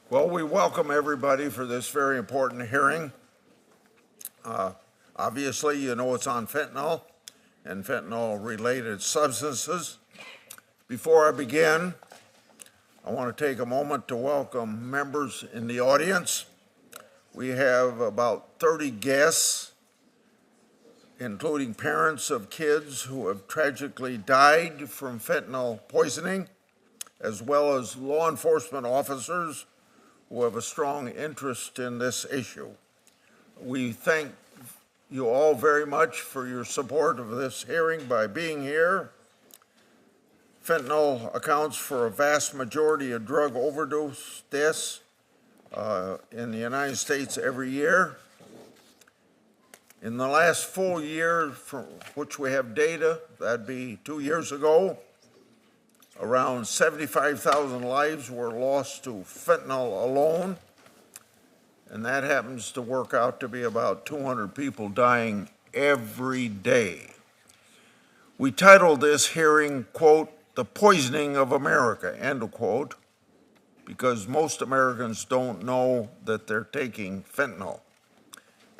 Well, we welcome everybody for this very important hearing. Obviously, you know it's on fentanyl and fentanyl-related substances. Before I begin, I want to take a moment to welcome members in the audience. We have about 30 guests, including parents of kids who have tragically died from fentanyl poisoning, as well as law enforcement officers who have a strong interest in this issue. We thank you all very much for your support of this hearing by being here. Fentanyl accounts for a vast majority of drug overdose deaths in the United States every year. In the last full year for which we have data, that'd be 2 years ago, around 75,000 lives were lost to fentanyl alone, and that happens to work out to be about 200 people dying every day. We titled this hearing, quote, "The Poisoning of America," end of quote, because most Americans don't know that they're taking fentanyl.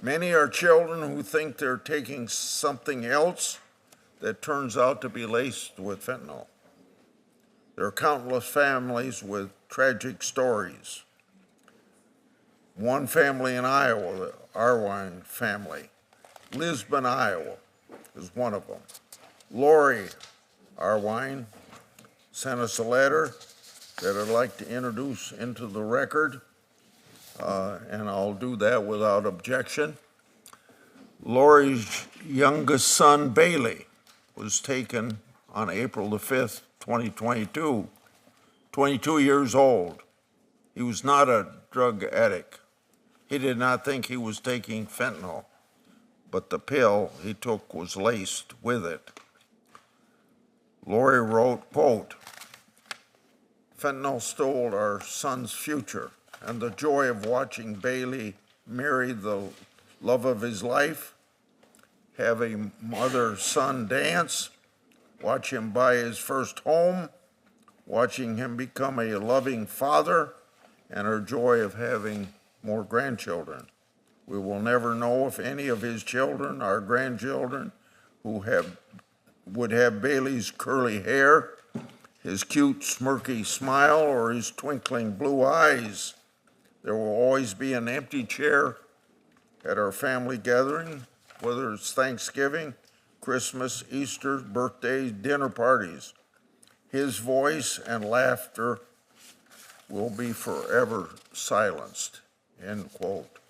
Many are children who think they're taking something else that turns out to be laced with fentanyl. There are countless families with tragic stories. One family in Iowa, the Arwine family, Lisbon, Iowa, is one of them. Lori Arwine sent us a letter that I'd like to introduce into the record, and I'll do that without objection. Lori's youngest son, Bailey, was taken on April the 5th, 2022, 22 years old. He was not a drug addict. He did not think he was taking fentanyl, but the pill he took was laced with it. Lori wrote, quote, "Fentanyl stole our son's future, and the joy of watching Bailey marry the love of his life, have a mother-son dance, watch him buy his first home, watching him become a loving father, and our joy of having more grandchildren. We will never know if any of his children are grandchildren who would have Bailey's curly hair, his cute smirky smile, or his twinkling blue eyes. There will always be an empty chair at our family gathering, whether it's Thanksgiving, Christmas, Easter, birthdays, dinner parties. His voice and laughter will be forever silenced," end quote.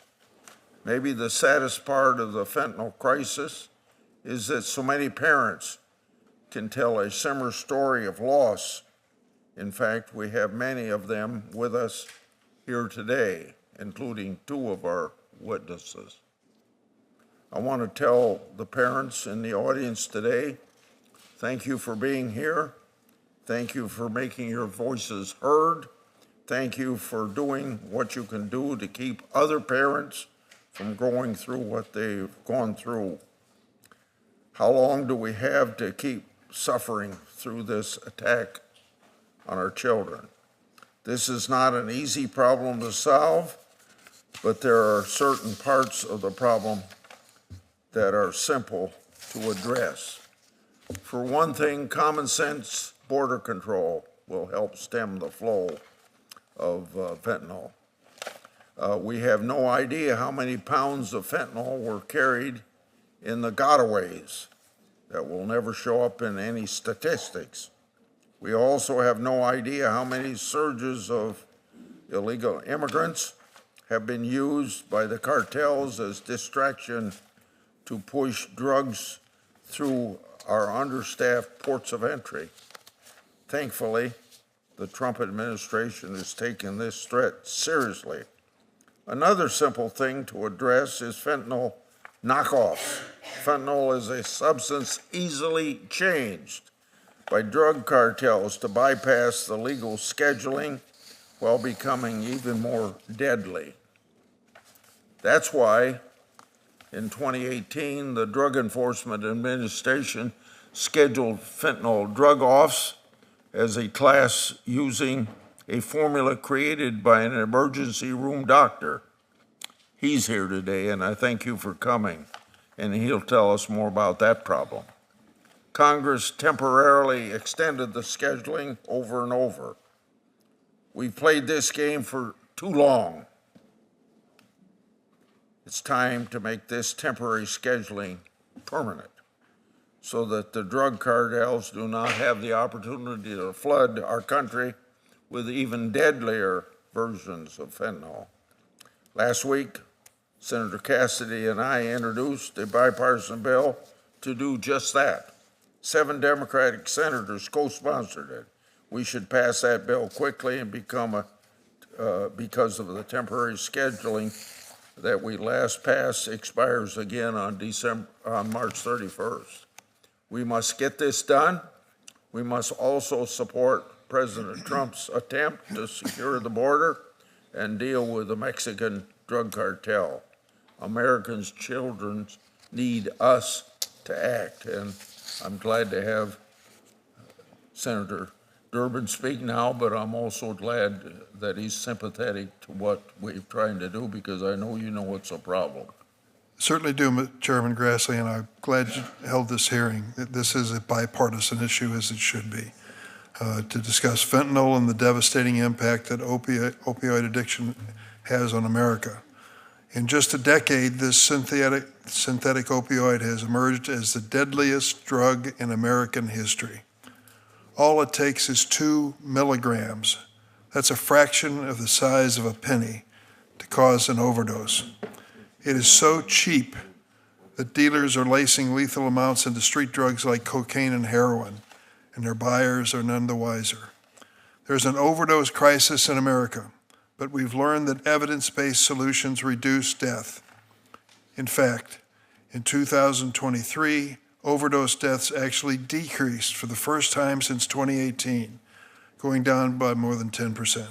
Maybe the saddest part of the fentanyl crisis is that so many parents can tell a similar story of loss. In fact, we have many of them with us here today, including two of our witnesses. I want to tell the parents in the audience today, thank you for being here. Thank you for making your voices heard. Thank you for doing what you can do to keep other parents from going through what they've gone through. How long do we have to keep suffering through this attack on our children? This is not an easy problem to solve, but there are certain parts of the problem that are simple to address. For one thing, common sense border control will help stem the flow of fentanyl. We have no idea how many pounds of fentanyl were carried in the gotaways. That will never show up in any statistics. We also have no idea how many surges of illegal immigrants have been used by the cartels as distraction to push drugs through our understaffed ports of entry. Thankfully, the Trump administration is taking this threat seriously. Another simple thing to address is fentanyl knockoffs. Fentanyl is a substance easily changed by drug cartels to bypass the legal scheduling while becoming even more deadly. That's why in 2018, the Drug Enforcement Administration scheduled fentanyl drug offs as a class using a formula created by an emergency room doctor. He's here today, and I thank you for coming, and he'll tell us more about that problem. Congress temporarily extended the scheduling over and over. We've played this game for too long. It's time to make this temporary scheduling permanent so that the drug cartels do not have the opportunity to flood our country with even deadlier versions of fentanyl. Last week, Senator Cassidy and I introduced a bipartisan bill to do just that. 7 Democratic senators co-sponsored it. We should pass that bill quickly and because of the temporary scheduling that we last passed expires again on March 31st. We must get this done. We must also support President Trump's attempt to secure the border and deal with the Mexican drug cartel. Americans' children need us to act, and I'm glad to have Senator Durbin speak now, but I'm also glad that he's sympathetic to what we're trying to do, because I know you know it's a problem. Certainly do, Chairman Grassley, and I'm glad you held this hearing. This is a bipartisan issue, as it should be, to discuss fentanyl and the devastating impact that opioid addiction has on America. In just a decade, this synthetic opioid has emerged as the deadliest drug in American history. All it takes is 2 milligrams. That's a fraction of the size of a penny to cause an overdose. It is so cheap that dealers are lacing lethal amounts into street drugs like cocaine and heroin, and their buyers are none the wiser. There's an overdose crisis in America, but we've learned that evidence-based solutions reduce death. In fact, in 2023, overdose deaths actually decreased for the first time since 2018, going down by more than 10%.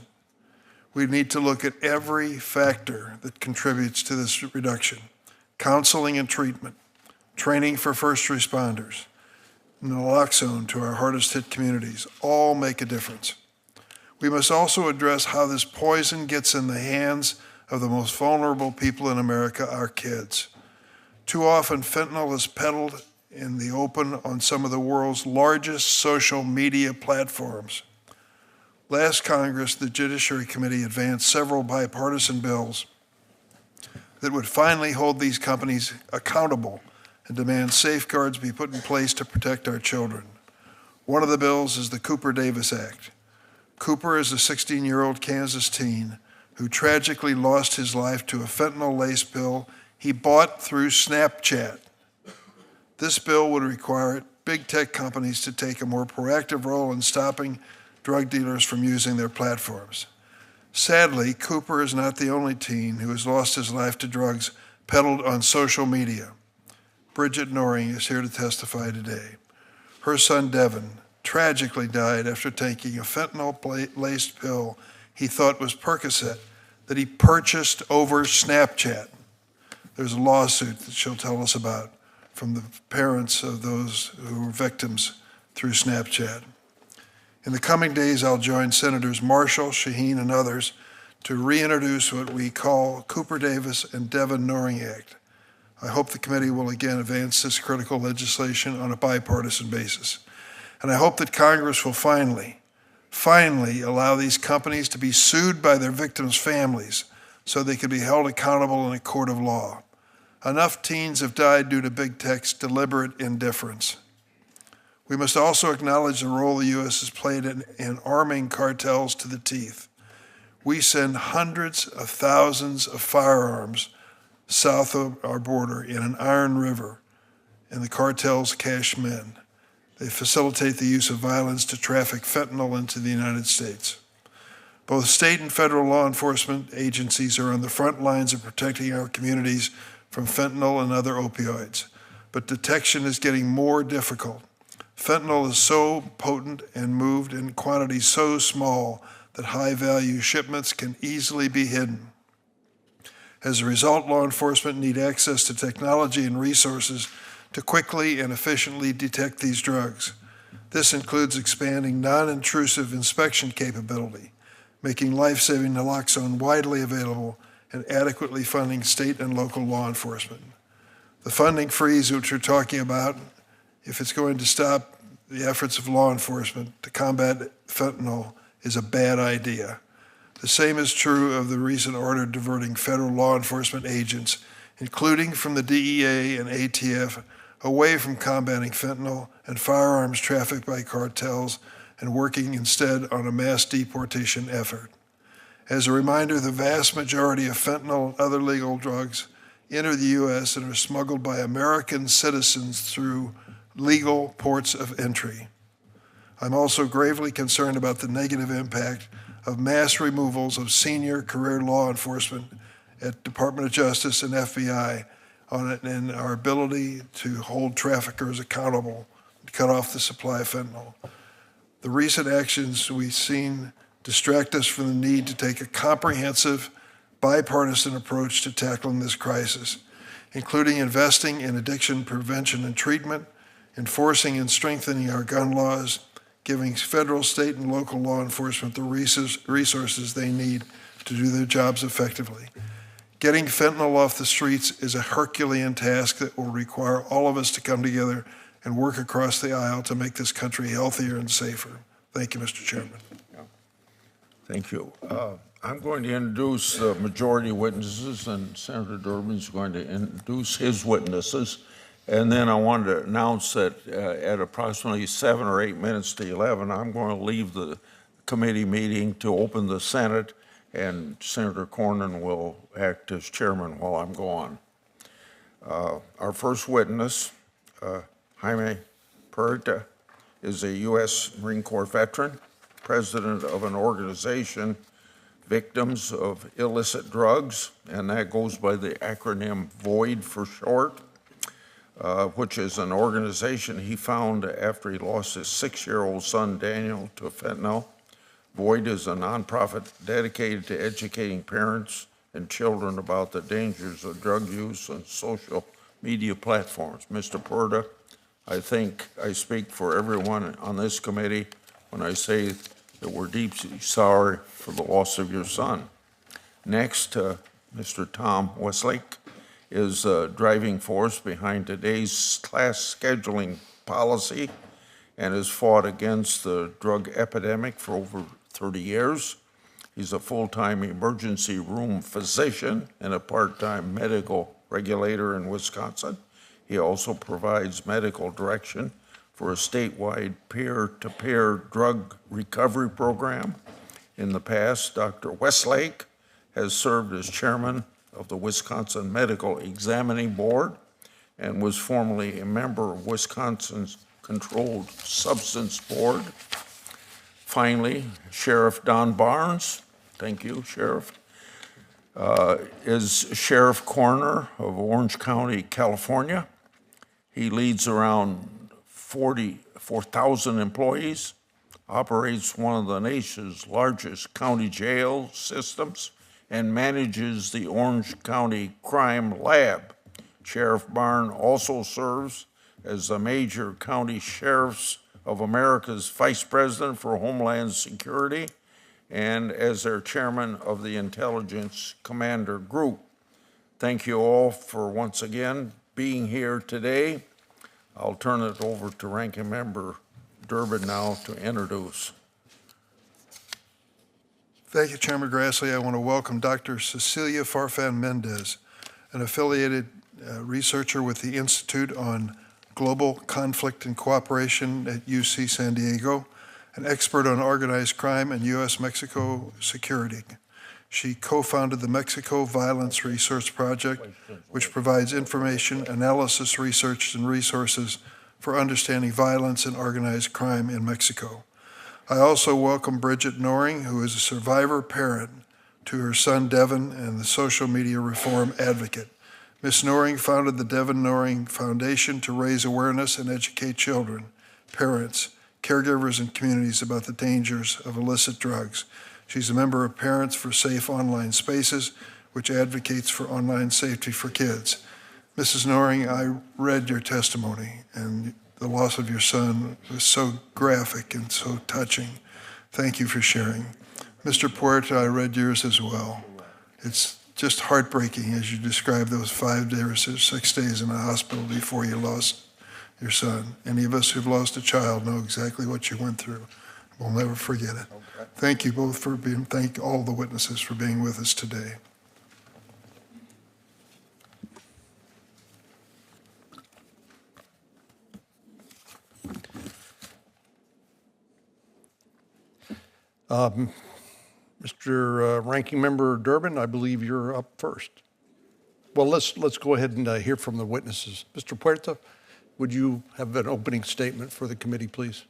We need to look at every factor that contributes to this reduction: counseling and treatment, training for first responders, naloxone to our hardest hit communities, all make a difference. We must also address how this poison gets in the hands of the most vulnerable people in America, our kids. Too often, fentanyl is peddled in the open on some of the world's largest social media platforms. Last Congress, the Judiciary Committee advanced several bipartisan bills that would finally hold these companies accountable and demand safeguards be put in place to protect our children. One of the bills is the Cooper-Davis Act. Cooper is a 16-year-old Kansas teen who tragically lost his life to a fentanyl-laced pill he bought through Snapchat. This bill would require big tech companies to take a more proactive role in stopping drug dealers from using their platforms. Sadly, Cooper is not the only teen who has lost his life to drugs peddled on social media. Bridget Noring is here to testify today. Her son, Devin, tragically died after taking a fentanyl-laced pill he thought was Percocet that he purchased over Snapchat. There's a lawsuit that she'll tell us about from the parents of those who were victims through Snapchat. In the coming days, I'll join Senators Marshall, Shaheen, and others to reintroduce what we call Cooper-Davis and Devin Noring Act. I hope the committee will again advance this critical legislation on a bipartisan basis. And I hope that Congress will finally allow these companies to be sued by their victims' families so they can be held accountable in a court of law. Enough teens have died due to big tech's deliberate indifference. We must also acknowledge the role the U.S. has played in arming cartels to the teeth. We send hundreds of thousands of firearms south of our border in an iron river, and the cartels cash men. They facilitate the use of violence to traffic fentanyl into the United States. Both state and federal law enforcement agencies are on the front lines of protecting our communities from fentanyl and other opioids, but detection is getting more difficult. Fentanyl is so potent and moved in quantities so small that high-value shipments can easily be hidden. As a result, law enforcement need access to technology and resources to quickly and efficiently detect these drugs. This includes expanding non-intrusive inspection capability, making life-saving naloxone widely available, and adequately funding state and local law enforcement. The funding freeze which we're talking about, if it's going to stop the efforts of law enforcement to combat fentanyl, is a bad idea. The same is true of the recent order diverting federal law enforcement agents, including from the DEA and ATF, away from combating fentanyl and firearms trafficked by cartels and working instead on a mass deportation effort. As a reminder, the vast majority of fentanyl and other legal drugs enter the U.S. and are smuggled by American citizens through legal ports of entry. I'm also gravely concerned about the negative impact of mass removals of senior career law enforcement at Department of Justice and FBI on it and our ability to hold traffickers accountable to cut off the supply of fentanyl. The recent actions we've seen distract us from the need to take a comprehensive, bipartisan approach to tackling this crisis, including investing in addiction prevention and treatment, enforcing and strengthening our gun laws, giving federal, state, and local law enforcement the resources they need to do their jobs effectively. Getting fentanyl off the streets is a Herculean task that will require all of us to come together and work across the aisle to make this country healthier and safer. Thank you, Mr. Chairman. Thank you. I'm going to introduce the majority witnesses, and Senator Durbin is going to introduce his witnesses. And then I wanted to announce that at approximately 7 or 8 minutes to 11, I'm going to leave the committee meeting to open the Senate, and Senator Cornyn will act as chairman while I'm gone. Our first witness, Jaime Peralta, is a U.S. Marine Corps veteran, president of an organization, Victims of Illicit Drugs, and that goes by the acronym VOID for short, which is an organization he found after he lost his 6-year-old son, Daniel, to fentanyl. VOID is a nonprofit dedicated to educating parents and children about the dangers of drug use on social media platforms. Mr. Peralta, I think I speak for everyone on this committee when I say that we're deeply sorry for the loss of your son. Next, Mr. Tom Westlake is the driving force behind today's class scheduling policy and has fought against the drug epidemic for over 30 years. He's a full-time emergency room physician and a part-time medical regulator in Wisconsin. He also provides medical direction for a statewide peer-to-peer drug recovery program. In the past, Dr. Westlake has served as chairman of the Wisconsin Medical Examining Board and was formerly a member of Wisconsin's Controlled Substance Board. Finally, Sheriff Don Barnes, thank you, Sheriff, is sheriff coroner of Orange County, California. He leads around 44,000 employees, operates one of the nation's largest county jail systems, and manages the Orange County Crime Lab. Sheriff Barnes also serves as the Major County Sheriffs of America's Vice President for Homeland Security and as their chairman of the Intelligence Commander Group. Thank you all for once again being here today. I'll turn it over to Ranking Member Durbin now to introduce. Thank you, Chairman Grassley. I want to welcome Dr. Cecilia Farfan Mendez, an affiliated researcher with the Institute on Global Conflict and Cooperation at UC San Diego, an expert on organized crime and U.S.-Mexico security. She co-founded the Mexico Violence Research Project, which provides information, analysis, research, and resources for understanding violence and organized crime in Mexico. I also welcome Bridget Noring, who is a survivor parent to her son Devin and the social media reform advocate. Ms. Noring founded the Devin Noring Foundation to raise awareness and educate children, parents, caregivers, and communities about the dangers of illicit drugs. She's a member of Parents for Safe Online Spaces, which advocates for online safety for kids. Mrs. Noring, I read your testimony, and the loss of your son was so graphic and so touching. Thank you for sharing. Mr. Puerta, I read yours as well. It's just heartbreaking as you describe those 5 days or 6 days in the hospital before you lost your son. Any of us who've lost a child know exactly what you went through. We'll never forget it. Okay. Thank you both for being, thank all the witnesses for being with us today. Mr. Ranking Member Durbin, I believe you're up first. Well, let's go ahead and hear from the witnesses. Mr. Puerta, would you have an opening statement for the committee, please?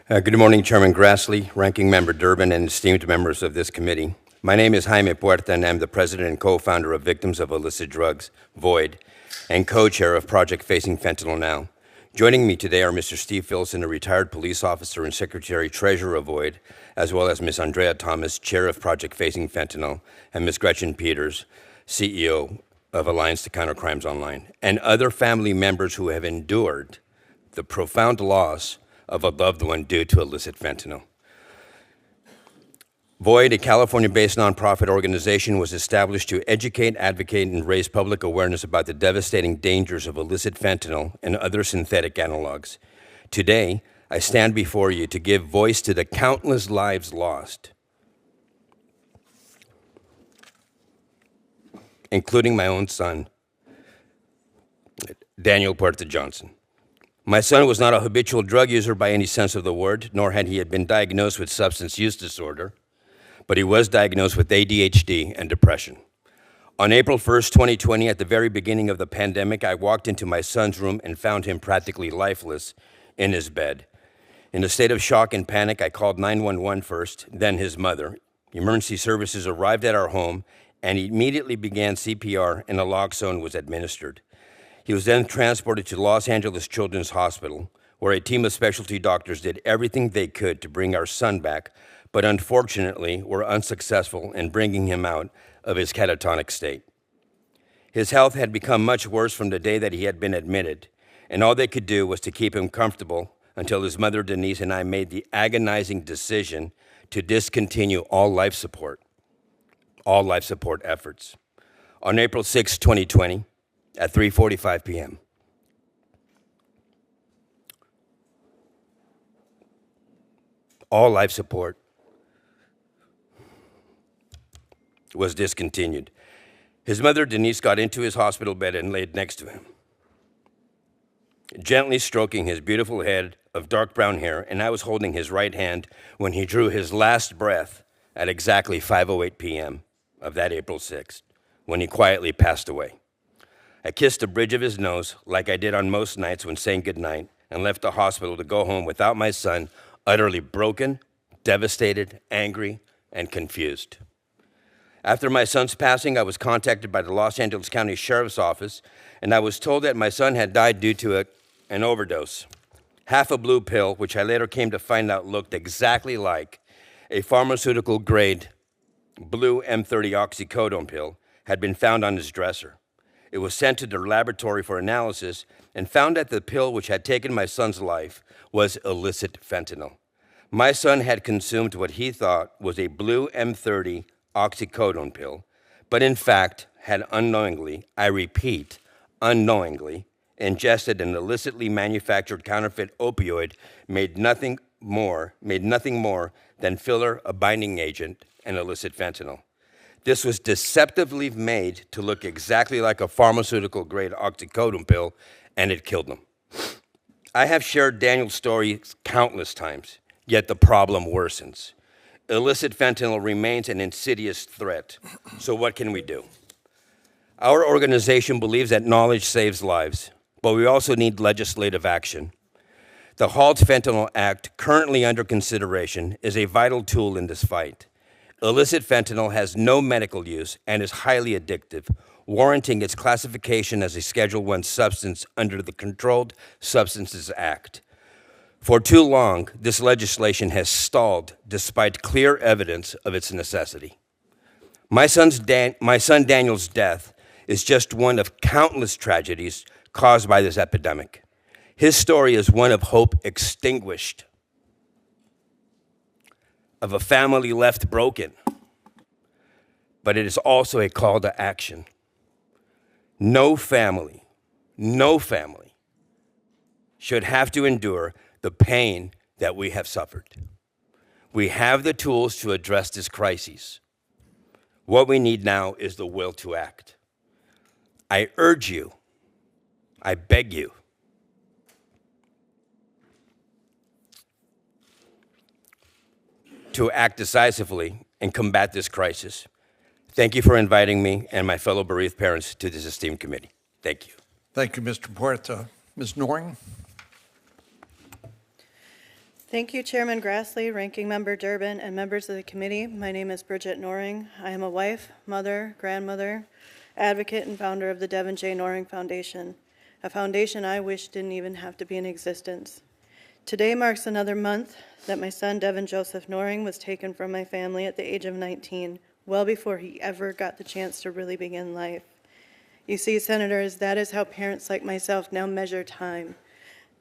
Good morning, Chairman Grassley, Ranking Member Durbin, and esteemed members of this committee. My name is Jaime Puerta, and I'm the president and co-founder of Victims of Illicit Drugs, VOID, and co-chair of Project Facing Fentanyl Now. Joining me today are Mr. Steve Filson, a retired police officer and secretary-treasurer of VOID, as well as Ms. Andrea Thomas, chair of Project Facing Fentanyl, and Ms. Gretchen Peters, CEO of Alliance to Counter Crimes Online, and other family members who have endured the profound loss of a loved one due to illicit fentanyl. VOID, a California-based nonprofit organization, was established to educate, advocate, and raise public awareness about the devastating dangers of illicit fentanyl and other synthetic analogs. Today, I stand before you to give voice to the countless lives lost, including my own son, Daniel Puerta Johnson. My son was not a habitual drug user by any sense of the word, nor had he been diagnosed with substance use disorder, but he was diagnosed with ADHD and depression. On April 1st, 2020, at the very beginning of the pandemic, I walked into my son's room and found him practically lifeless in his bed. In a state of shock and panic, I called 911 first, then his mother. Emergency services arrived at our home and immediately began CPR, and naloxone was administered. He was then transported to Los Angeles Children's Hospital, where a team of specialty doctors did everything they could to bring our son back, but unfortunately were unsuccessful in bringing him out of his catatonic state. His health had become much worse from the day that he had been admitted, and all they could do was to keep him comfortable until his mother, Denise, and I made the agonizing decision to discontinue all life support efforts. On April 6, 2020, at 3:45 p.m., all life support was discontinued. His mother, Denise, got into his hospital bed and laid next to him, gently stroking his beautiful head of dark brown hair, and I was holding his right hand when he drew his last breath at exactly 5:08 p.m. of that April 6th, when he quietly passed away. I kissed the bridge of his nose like I did on most nights when saying goodnight, and left the hospital to go home without my son, utterly broken, devastated, angry, and confused. After my son's passing, I was contacted by the Los Angeles County Sheriff's Office, and I was told that my son had died due to an overdose. Half a blue pill, which I later came to find out looked exactly like a pharmaceutical-grade blue M30 oxycodone pill, had been found on his dresser. It was sent to the laboratory for analysis and found that the pill which had taken my son's life was illicit fentanyl. My son had consumed what he thought was a blue M30 oxycodone pill, but in fact had unknowingly, I repeat, unknowingly, ingested an illicitly manufactured counterfeit opioid made nothing more than filler, a binding agent, and illicit fentanyl. This was deceptively made to look exactly like a pharmaceutical-grade oxycodone pill, and it killed him. I have shared Daniel's story countless times, yet the problem worsens. Illicit fentanyl remains an insidious threat, so what can we do? Our organization believes that knowledge saves lives, but we also need legislative action. The Halt Fentanyl Act, currently under consideration, is a vital tool in this fight. Illicit fentanyl has no medical use and is highly addictive, warranting its classification as a Schedule I substance under the Controlled Substances Act. For too long, this legislation has stalled despite clear evidence of its necessity. My son Daniel's death is just one of countless tragedies caused by this epidemic. His story is one of hope extinguished. of a family left broken, but it is also a call to action. No family should have to endure the pain that we have suffered. We have the tools to address this crisis. What we need now is the will to act. I urge you, I beg you, to act decisively and combat this crisis. Thank you for inviting me and my fellow bereaved parents to this esteemed committee. Thank you. Thank you, Mr. Puerta. Ms. Noring? Thank you, Chairman Grassley, Ranking Member Durbin, and members of the committee. My name is Bridget Noring. I am a wife, mother, grandmother, advocate, and founder of the Devin J. Noring Foundation, a foundation I wish didn't even have to be in existence. Today marks another month that my son, Devin Joseph Noring, was taken from my family at the age of 19, well before he ever got the chance to really begin life. You see, Senators, that is how parents like myself now measure time.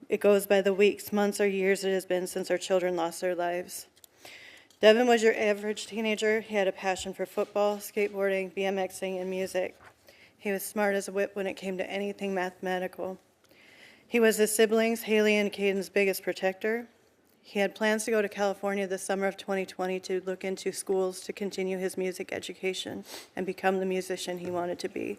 It goes by the weeks, months, or years it has been since our children lost their lives. Devin was your average teenager. He had a passion for football, skateboarding, BMXing, and music. He was smart as a whip when it came to anything mathematical. He was his siblings, Haley and Caden's biggest protector. He had plans to go to California this summer of 2020 to look into schools to continue his music education and become the musician he wanted to be.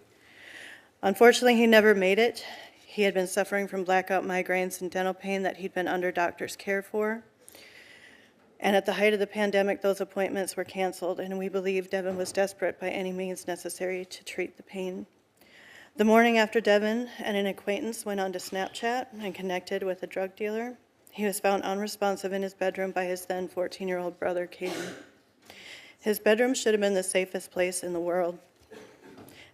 Unfortunately, he never made it. He had been suffering from blackout migraines and dental pain that he'd been under doctor's care for. And at the height of the pandemic, those appointments were canceled, and we believe Devin was desperate by any means necessary to treat the pain. The morning after Devin and an acquaintance went onto Snapchat and connected with a drug dealer, he was found unresponsive in his bedroom by his then 14-year-old brother, Caden. His bedroom should have been the safest place in the world.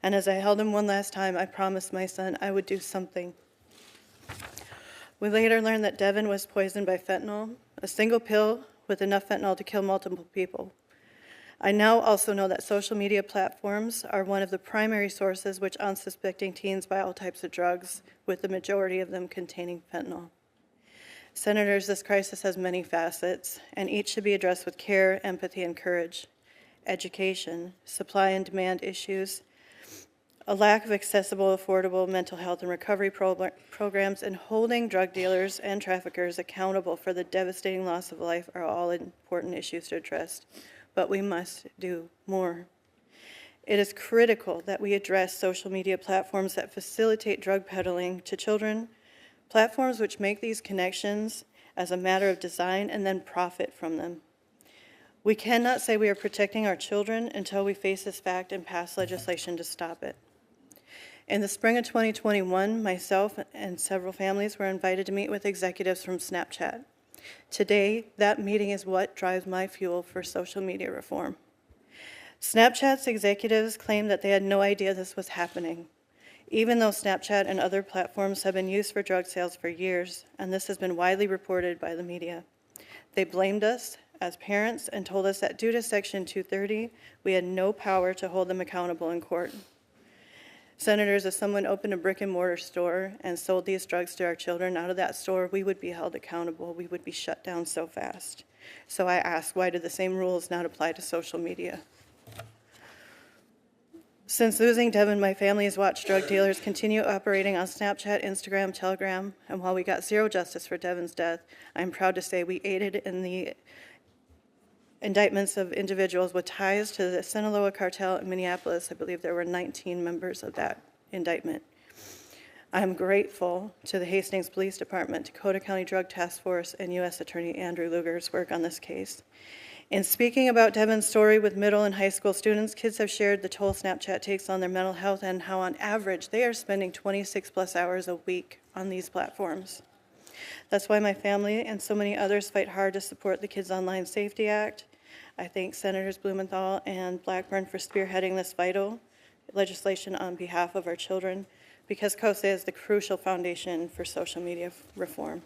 And as I held him one last time, I promised my son I would do something. We later learned that Devin was poisoned by fentanyl, a single pill with enough fentanyl to kill multiple people. I now also know that social media platforms are one of the primary sources which unsuspecting teens buy all types of drugs, with the majority of them containing fentanyl. Senators, this crisis has many facets, and each should be addressed with care, empathy, and courage. Education, supply and demand issues, a lack of accessible, affordable mental health and recovery programs, and holding drug dealers and traffickers accountable for the devastating loss of life are all important issues to address. But we must do more. It is critical that we address social media platforms that facilitate drug peddling to children, platforms which make these connections as a matter of design and then profit from them. We cannot say we are protecting our children until we face this fact and pass legislation to stop it. In the spring of 2021, myself and several families were invited to meet with executives from Snapchat. Today, that meeting is what drives my fuel for social media reform. Snapchat's executives claimed that they had no idea this was happening, even though Snapchat and other platforms have been used for drug sales for years, and this has been widely reported by the media. They blamed us as parents and told us that due to Section 230, we had no power to hold them accountable in court. Senators, if someone opened a brick and mortar store and sold these drugs to our children out of that store, we would be held accountable. We would be shut down so fast. So I ask, why do the same rules not apply to social media? Since losing Devin, my family has watched drug dealers continue operating on Snapchat, Instagram, Telegram, and while we got zero justice for Devin's death, I'm proud to say we aided in the indictments of individuals with ties to the Sinaloa cartel in Minneapolis. I believe there were 19 members of that indictment. I'm grateful to the Hastings Police Department, Dakota County Drug Task Force, and U.S. Attorney Andrew Lugar's work on this case. In speaking about Devin's story with middle and high school students, kids have shared the toll Snapchat takes on their mental health and how on average they are spending 26 plus hours a week on these platforms. That's why my family and so many others fight hard to support the Kids Online Safety Act. I thank Senators Blumenthal and Blackburn for spearheading this vital legislation on behalf of our children, because COSA is the crucial foundation for social media reform.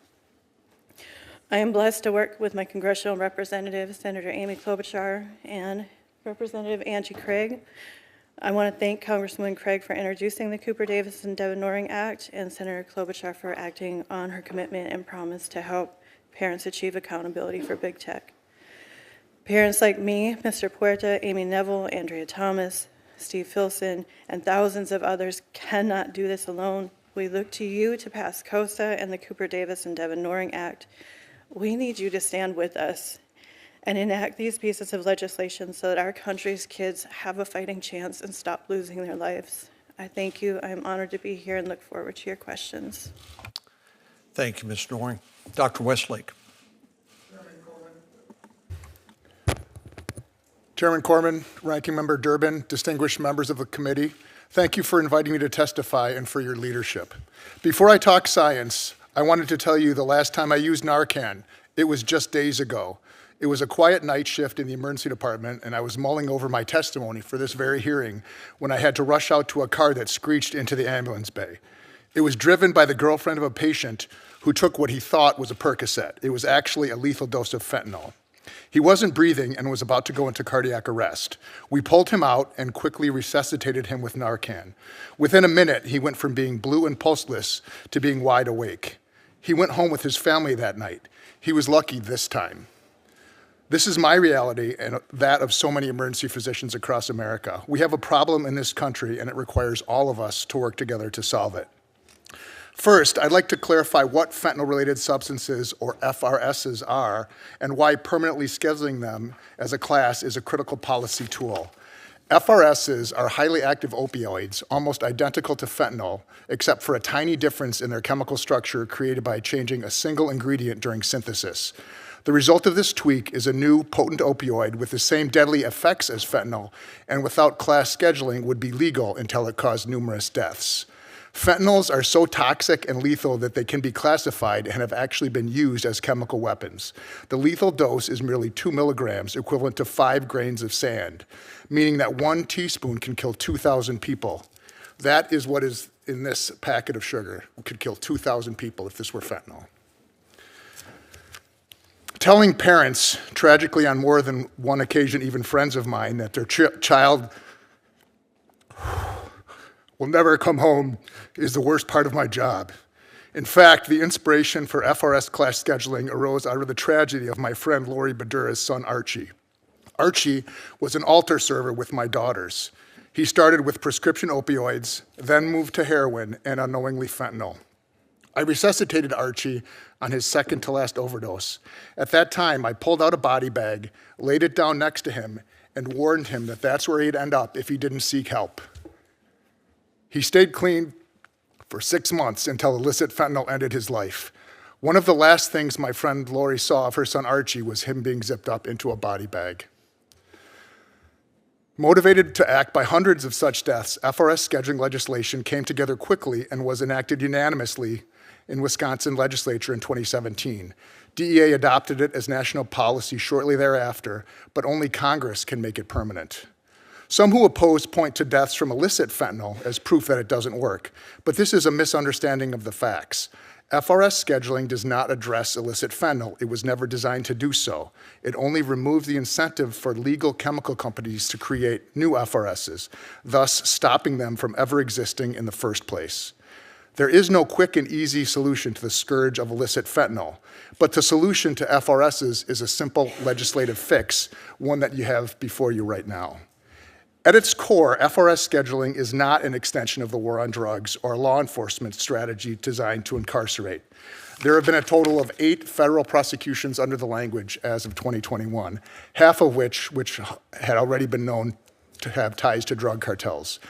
I am blessed to work with my congressional representatives, Senator Amy Klobuchar and Representative Angie Craig. I want to thank Congresswoman Craig for introducing the Cooper Davis and Devin Noring Act, and Senator Klobuchar for acting on her commitment and promise to help parents achieve accountability for big tech. Parents like me, Mr. Puerta, Amy Neville, Andrea Thomas, Steve Filson, and thousands of others cannot do this alone. We look to you to pass COSA and the Cooper Davis and Devin Noring Act. We need you to stand with us and enact these pieces of legislation so that our country's kids have a fighting chance and stop losing their lives. I thank you. I'm honored to be here and look forward to your questions. Thank you, Ms. Noring. Dr. Westlake. Chairman Corman, Ranking Member Durbin, distinguished members of the committee, thank you for inviting me to testify and for your leadership. Before I talk science, I wanted to tell you the last time I used Narcan, it was just days ago. It was a quiet night shift in the emergency department, and I was mulling over my testimony for this very hearing when I had to rush out to a car that screeched into the ambulance bay. It was driven by the girlfriend of a patient who took what he thought was a Percocet. It was actually a lethal dose of fentanyl. He wasn't breathing and was about to go into cardiac arrest. We pulled him out and quickly resuscitated him with Narcan. Within a minute, he went from being blue and pulseless to being wide awake. He went home with his family that night. He was lucky this time. This is my reality and that of so many emergency physicians across America. We have a problem in this country, and it requires all of us to work together to solve it. First, I'd like to clarify what fentanyl-related substances, or FRSs, are and why permanently scheduling them as a class is a critical policy tool. FRSs are highly active opioids, almost identical to fentanyl, except for a tiny difference in their chemical structure created by changing a single ingredient during synthesis. The result of this tweak is a new potent opioid with the same deadly effects as fentanyl, and without class scheduling would be legal until it caused numerous deaths. Fentanyls are so toxic and lethal that they can be classified and have actually been used as chemical weapons. The lethal dose is merely 2 milligrams, equivalent to 5 grains of sand, meaning that 1 teaspoon can kill 2,000 people. That is what is in this packet of sugar. It could kill 2,000 people if this were fentanyl. Telling parents, tragically on more than one occasion, even friends of mine, that their child will never come home is the worst part of my job. In fact, the inspiration for FRS class scheduling arose out of the tragedy of my friend Lori Badura's son, Archie. Archie was an altar server with my daughters. He started with prescription opioids, then moved to heroin and unknowingly fentanyl. I resuscitated Archie on his second to last overdose. At that time, I pulled out a body bag, laid it down next to him, and warned him that that's where he'd end up if he didn't seek help. He stayed clean for 6 months until illicit fentanyl ended his life. One of the last things my friend Lori saw of her son Archie was him being zipped up into a body bag. Motivated to act by hundreds of such deaths, FRS scheduling legislation came together quickly and was enacted unanimously in Wisconsin legislature in 2017. DEA adopted it as national policy shortly thereafter, but only Congress can make it permanent. Some who oppose point to deaths from illicit fentanyl as proof that it doesn't work, but this is a misunderstanding of the facts. FRS scheduling does not address illicit fentanyl. It was never designed to do so. It only removes the incentive for legal chemical companies to create new FRSs, thus stopping them from ever existing in the first place. There is no quick and easy solution to the scourge of illicit fentanyl, but the solution to FRSs is a simple legislative fix, one that you have before you right now. At its core, FRS scheduling is not an extension of the war on drugs or a law enforcement strategy designed to incarcerate. There have been a total of 8 federal prosecutions under the language as of 2021, half of which had already been known to have ties to drug cartels.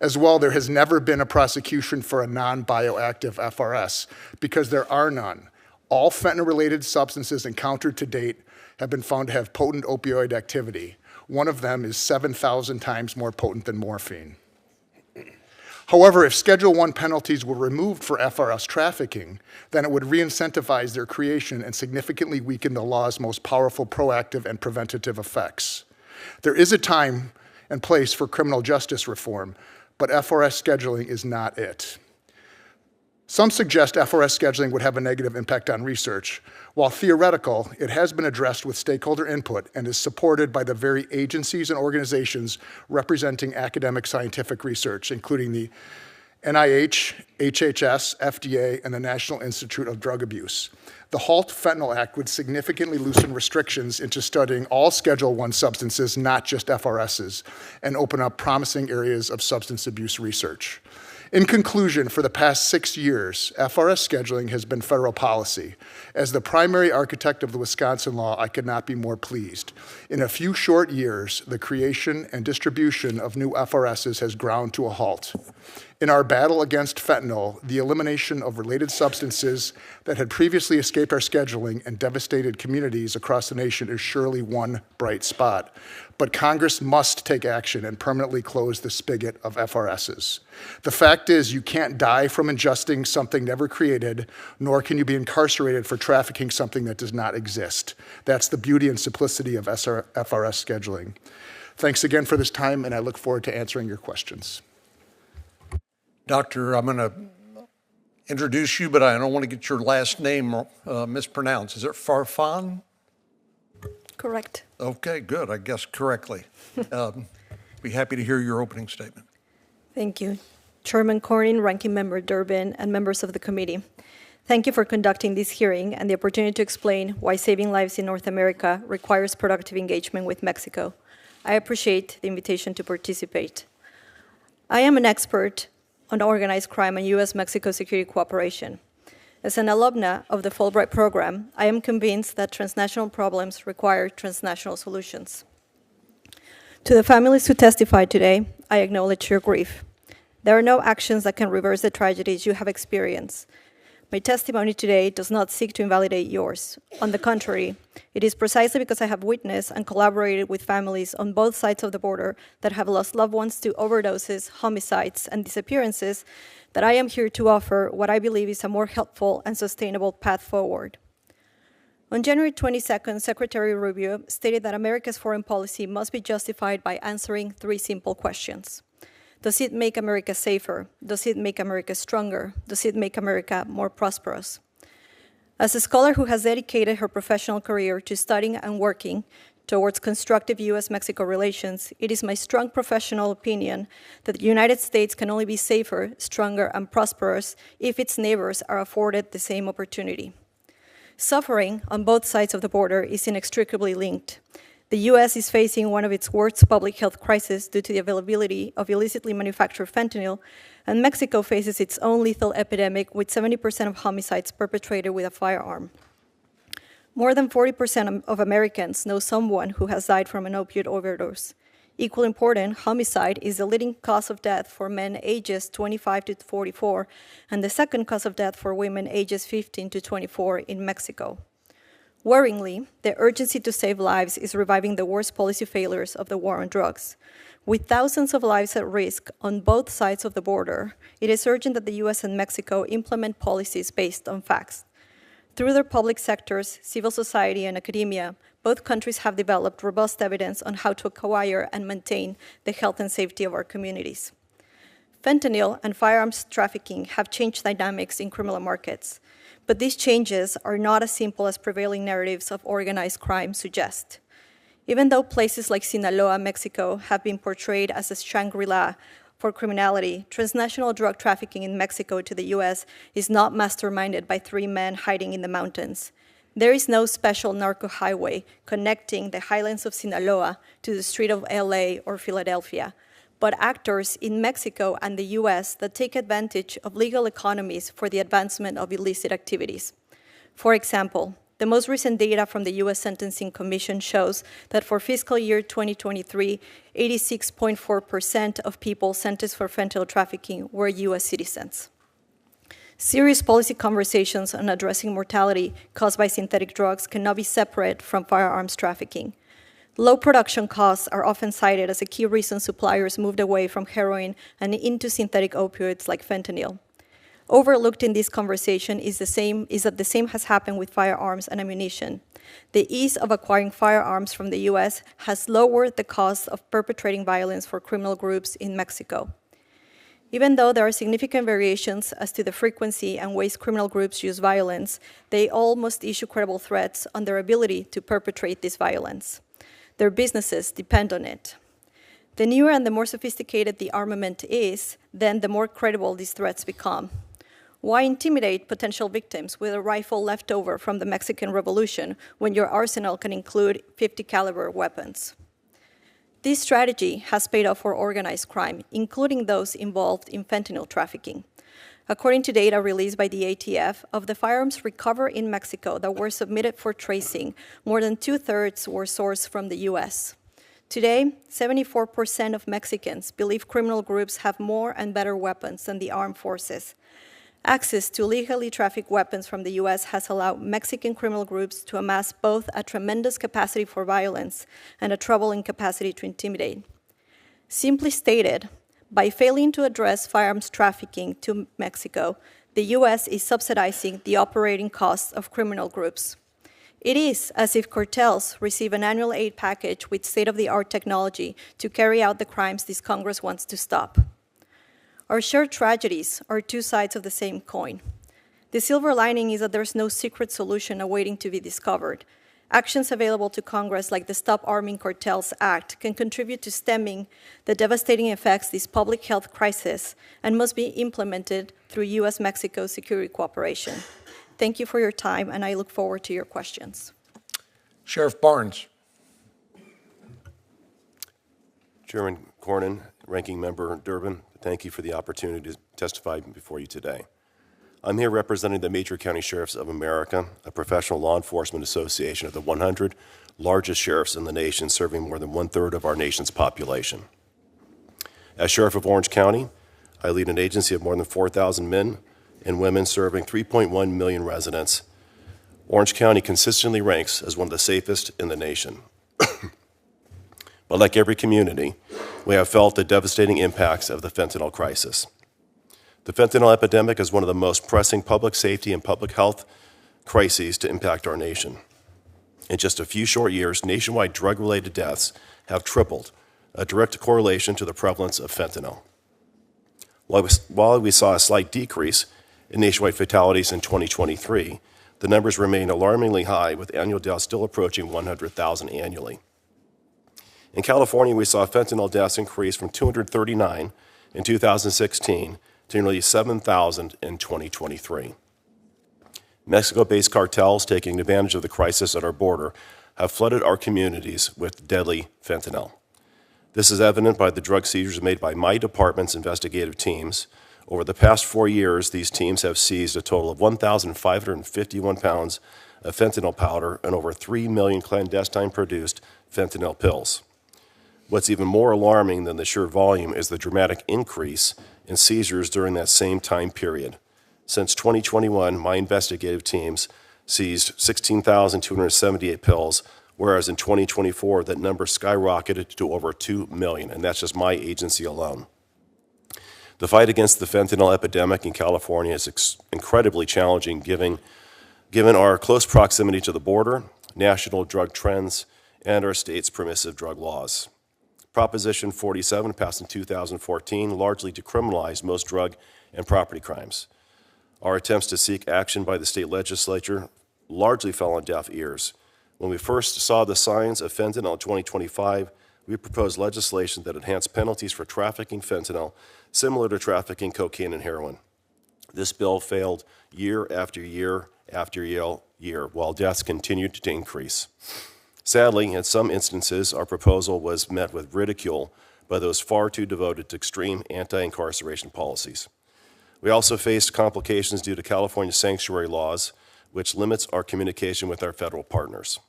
As well, there has never been a prosecution for a non-bioactive FRS because there are none. All fentanyl-related substances encountered to date have been found to have potent opioid activity. One of them is 7,000 times more potent than morphine. However, if Schedule I penalties were removed for FRS trafficking, then it would re-incentivize their creation and significantly weaken the law's most powerful proactive and preventative effects. There is a time and place for criminal justice reform, but FRS scheduling is not it. Some suggest FRS scheduling would have a negative impact on research. While theoretical, it has been addressed with stakeholder input and is supported by the very agencies and organizations representing academic scientific research, including the NIH, HHS, FDA, and the National Institute of Drug Abuse. The HALT Fentanyl Act would significantly loosen restrictions into studying all Schedule I substances, not just FRSs, and open up promising areas of substance abuse research. In conclusion, for the past 6 years, FRS scheduling has been federal policy. As the primary architect of the Wisconsin law, I could not be more pleased. In a few short years, the creation and distribution of new FRSs has ground to a halt. In our battle against fentanyl, the elimination of related substances that had previously escaped our scheduling and devastated communities across the nation is surely one bright spot. But Congress must take action and permanently close the spigot of FRSs. The fact is, you can't die from ingesting something never created, nor can you be incarcerated for trafficking something that does not exist. That's the beauty and simplicity of FRS scheduling. Thanks again for this time, and I look forward to answering your questions. Doctor, I'm going to introduce you, but I don't want to get your last name mispronounced. Is it Farfan? Correct. Okay, good. I guessed correctly. Be happy to hear your opening statement. Thank you. Chairman Cornyn, Ranking Member Durbin, and members of the committee. Thank you for conducting this hearing and the opportunity to explain why saving lives in North America requires productive engagement with Mexico. I appreciate the invitation to participate. I am an expert on organized crime and U.S.-Mexico security cooperation. As an alumna of the Fulbright program, I am convinced that transnational problems require transnational solutions. To the families who testified today, I acknowledge your grief. There are no actions that can reverse the tragedies you have experienced. My testimony today does not seek to invalidate yours. On the contrary, it is precisely because I have witnessed and collaborated with families on both sides of the border that have lost loved ones to overdoses, homicides, and disappearances that I am here to offer what I believe is a more helpful and sustainable path forward. On January 22nd, Secretary Rubio stated that America's foreign policy must be justified by answering 3 simple questions. Does it make America safer? Does it make America stronger? Does it make America more prosperous? As a scholar who has dedicated her professional career to studying and working towards constructive U.S.-Mexico relations, it is my strong professional opinion that the United States can only be safer, stronger, and prosperous if its neighbors are afforded the same opportunity. Suffering on both sides of the border is inextricably linked. The U.S. is facing one of its worst public health crises due to the availability of illicitly manufactured fentanyl, and Mexico faces its own lethal epidemic with 70% of homicides perpetrated with a firearm. More than 40% of Americans know someone who has died from an opioid overdose. Equally important, homicide is the leading cause of death for men ages 25 to 44, and the second cause of death for women ages 15 to 24 in Mexico. Worryingly, the urgency to save lives is reviving the worst policy failures of the war on drugs. With thousands of lives at risk on both sides of the border, it is urgent that the U.S. and Mexico implement policies based on facts. Through their public sectors, civil society, and academia, both countries have developed robust evidence on how to acquire and maintain the health and safety of our communities. Fentanyl and firearms trafficking have changed dynamics in criminal markets. But these changes are not as simple as prevailing narratives of organized crime suggest. Even though places like Sinaloa, Mexico, have been portrayed as a Shangri-La for criminality, transnational drug trafficking in Mexico to the U.S. is not masterminded by 3 men hiding in the mountains. There is no special narco highway connecting the highlands of Sinaloa to the street of L.A. or Philadelphia, but actors in Mexico and the U.S. that take advantage of legal economies for the advancement of illicit activities. For example, the most recent data from the U.S. Sentencing Commission shows that for fiscal year 2023, 86.4% of people sentenced for fentanyl trafficking were U.S. citizens. Serious policy conversations on addressing mortality caused by synthetic drugs cannot be separate from firearms trafficking. Low production costs are often cited as a key reason suppliers moved away from heroin and into synthetic opioids like fentanyl. Overlooked in this conversation is that the same has happened with firearms and ammunition. The ease of acquiring firearms from the U.S. has lowered the cost of perpetrating violence for criminal groups in Mexico. Even though there are significant variations as to the frequency and ways criminal groups use violence, they all must issue credible threats on their ability to perpetrate this violence. Their businesses depend on it. The newer and the more sophisticated the armament is, then the more credible these threats become. Why intimidate potential victims with a rifle left over from the Mexican Revolution when your arsenal can include 50 caliber weapons? This strategy has paid off for organized crime, including those involved in fentanyl trafficking. According to data released by the ATF, of the firearms recovered in Mexico that were submitted for tracing, more than 2/3 were sourced from the U.S. Today, 74% of Mexicans believe criminal groups have more and better weapons than the armed forces. Access to legally trafficked weapons from the U.S. has allowed Mexican criminal groups to amass both a tremendous capacity for violence and a troubling capacity to intimidate. Simply stated, by failing to address firearms trafficking to Mexico, the U.S. is subsidizing the operating costs of criminal groups. It is as if cartels receive an annual aid package with state-of-the-art technology to carry out the crimes this Congress wants to stop. Our shared tragedies are two sides of the same coin. The silver lining is that there's no secret solution awaiting to be discovered. Actions available to Congress, like the Stop Arming Cartels Act, can contribute to stemming the devastating effects of this public health crisis and must be implemented through U.S.-Mexico security cooperation. Thank you for your time, and I look forward to your questions. Sheriff Barnes. Chairman Cornyn, Ranking Member Durbin, thank you for the opportunity to testify before you today. I'm here representing the Major County Sheriffs of America, a professional law enforcement association of the 100 largest sheriffs in the nation, serving more than 1/3 of our nation's population. As Sheriff of Orange County, I lead an agency of more than 4,000 men and women serving 3.1 million residents. Orange County consistently ranks as one of the safest in the nation. But like every community, we have felt the devastating impacts of the fentanyl crisis. The fentanyl epidemic is one of the most pressing public safety and public health crises to impact our nation. In just a few short years, nationwide drug-related deaths have tripled, a direct correlation to the prevalence of fentanyl. While we saw a slight decrease in nationwide fatalities in 2023, the numbers remain alarmingly high, with annual deaths still approaching 100,000 annually. In California, we saw fentanyl deaths increase from 239 in 2016 to nearly 7,000 in 2023. Mexico-based cartels, taking advantage of the crisis at our border, have flooded our communities with deadly fentanyl. This is evident by the drug seizures made by my department's investigative teams. Over the past 4 years, these teams have seized a total of 1,551 pounds of fentanyl powder and over 3 million clandestine-produced fentanyl pills. What's even more alarming than the sheer volume is the dramatic increase in seizures during that same time period. Since 2021, my investigative teams seized 16,278 pills, whereas in 2024, that number skyrocketed to over 2 million, and that's just my agency alone. The fight against the fentanyl epidemic in California is incredibly challenging given our close proximity to the border, national drug trends, and our state's permissive drug laws. Proposition 47, passed in 2014, largely decriminalized most drug and property crimes. Our attempts to seek action by the state legislature largely fell on deaf ears. When we first saw the signs of fentanyl in 2025, we proposed legislation that enhanced penalties for trafficking fentanyl, similar to trafficking cocaine and heroin. This bill failed year after year after year, while deaths continued to increase. Sadly, in some instances, our proposal was met with ridicule by those far too devoted to extreme anti-incarceration policies. We also faced complications due to California sanctuary laws, which limits our communication with our federal partners.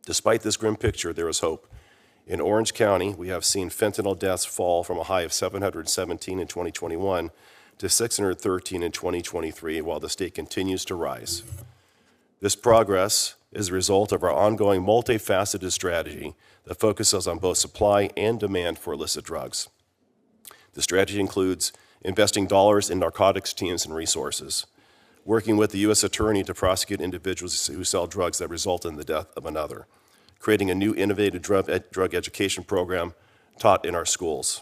Despite this grim picture, there is hope. In Orange County, we have seen fentanyl deaths fall from a high of 717 in 2021 to 613 in 2023, while the state continues to rise. This progress is a result of our ongoing multifaceted strategy that focuses on both supply and demand for illicit drugs. The strategy includes investing dollars in narcotics teams and resources, working with the U.S. Attorney to prosecute individuals who sell drugs that result in the death of another, creating a new innovative drug education program taught in our schools.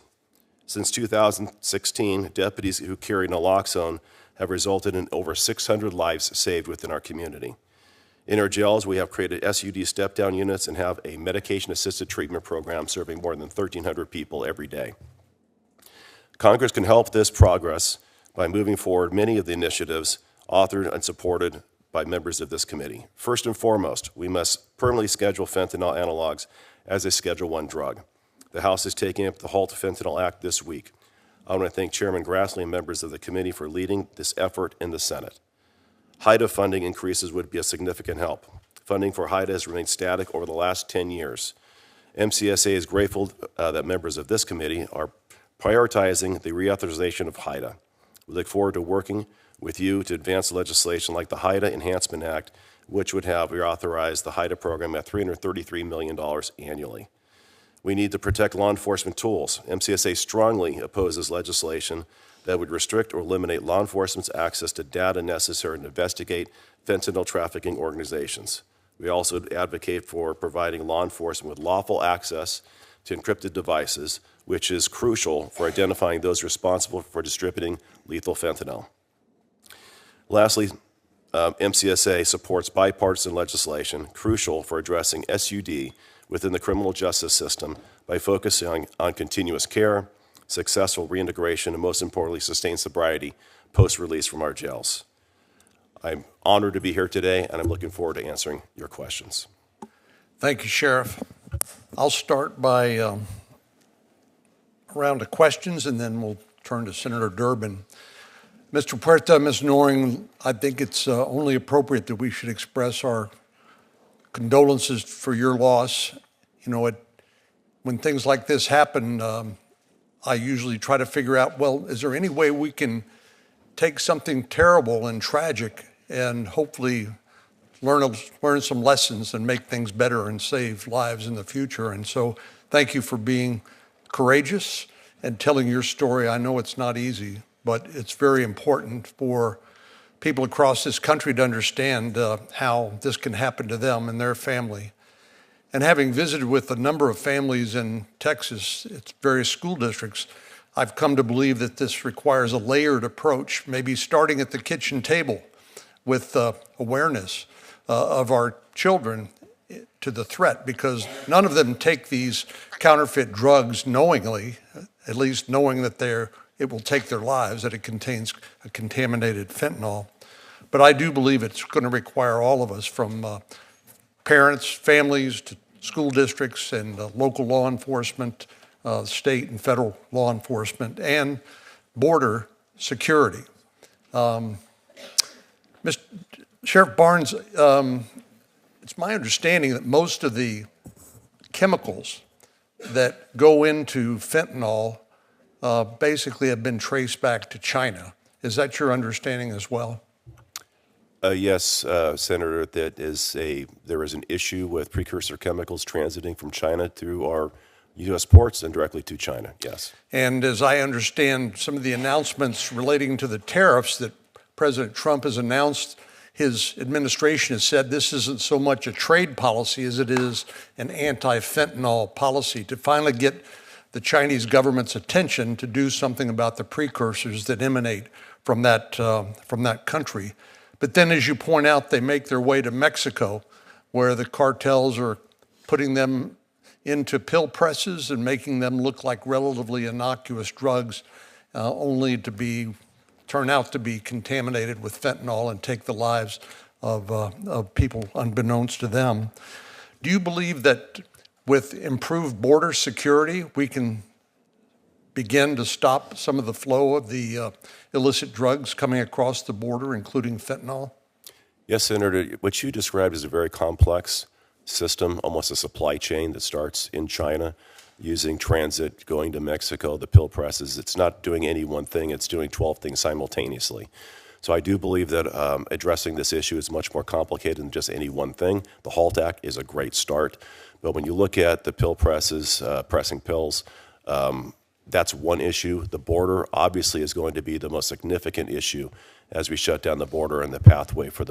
Since 2016, deputies who carry naloxone have resulted in over 600 lives saved within our community. In our jails, we have created SUD step-down units and have a medication-assisted treatment program serving more than 1,300 people every day. Congress can help this progress by moving forward many of the initiatives authored and supported by members of this committee. First and foremost, we must permanently schedule fentanyl analogs as a Schedule I drug. The House is taking up the Halt Fentanyl Act this week. I want to thank Chairman Grassley and members of the committee for leading this effort in the Senate. HIDA funding increases would be a significant help. Funding for HIDA has remained static over the last 10 years. MCSA is grateful that members of this committee are prioritizing the reauthorization of HIDA. We look forward to working with you to advance legislation like the HIDA Enhancement Act, which would have reauthorized the HIDA program at $333 million annually. We need to protect law enforcement tools. MCSA strongly opposes legislation that would restrict or eliminate law enforcement's access to data necessary to investigate fentanyl trafficking organizations. We also advocate for providing law enforcement with lawful access to encrypted devices, which is crucial for identifying those responsible for distributing lethal fentanyl. Lastly, MCSA supports bipartisan legislation crucial for addressing SUD within the criminal justice system by focusing on continuous care, successful reintegration, and most importantly, sustained sobriety post-release from our jails. I'm honored to be here today, and I'm looking forward to answering your questions. Thank you, Sheriff. I'll start by a round of questions, and then we'll turn to Senator Durbin. Mr. Puerta, Ms. Noring, I think it's only appropriate that we should express our condolences for your loss. You know, when things like this happen, I usually try to figure out, well, is there any way we can take something terrible and tragic and hopefully learn some lessons and make things better and save lives in the future? And so thank you for being courageous and telling your story. I know it's not easy, but it's very important for people across this country to understand how this can happen to them and their family. And having visited with a number of families in Texas, its various school districts, I've come to believe that this requires a layered approach, maybe starting at the kitchen table with awareness of our children to the threat, because none of them take these counterfeit drugs knowingly, at least knowing that it will take their lives, that it contains a contaminated fentanyl. But I do believe it's going to require all of us, from parents, families, to school districts and local law enforcement, state and federal law enforcement, and border security. Mr. Sheriff Barnes, it's my understanding that most of the chemicals that go into fentanyl basically have been traced back to China. Is that your understanding as well? Yes, Senator, there is an issue with precursor chemicals transiting from China through our U.S. ports and directly to China, yes. And as I understand some of the announcements relating to the tariffs that President Trump has announced, his administration has said this isn't so much a trade policy as it is an anti-fentanyl policy to finally get the Chinese government's attention to do something about the precursors that emanate from that country. But then, as you point out, they make their way to Mexico, where the cartels are putting them into pill presses and making them look like relatively innocuous drugs, only to turn out to be contaminated with fentanyl and take the lives of people unbeknownst to them. Do you believe that with improved border security, we can begin to stop some of the flow of the illicit drugs coming across the border, including fentanyl? Yes, Senator, what you described is a very complex system, almost a supply chain that starts in China, using transit, going to Mexico, the pill presses. It's not doing any one thing, it's doing 12 things simultaneously. So I do believe that addressing this issue is much more complicated than just any one thing. The HALT Act is a great start, but when you look at the pill presses, pressing pills, that's one issue. The border obviously is going to be the most significant issue as we shut down the border and the pathway for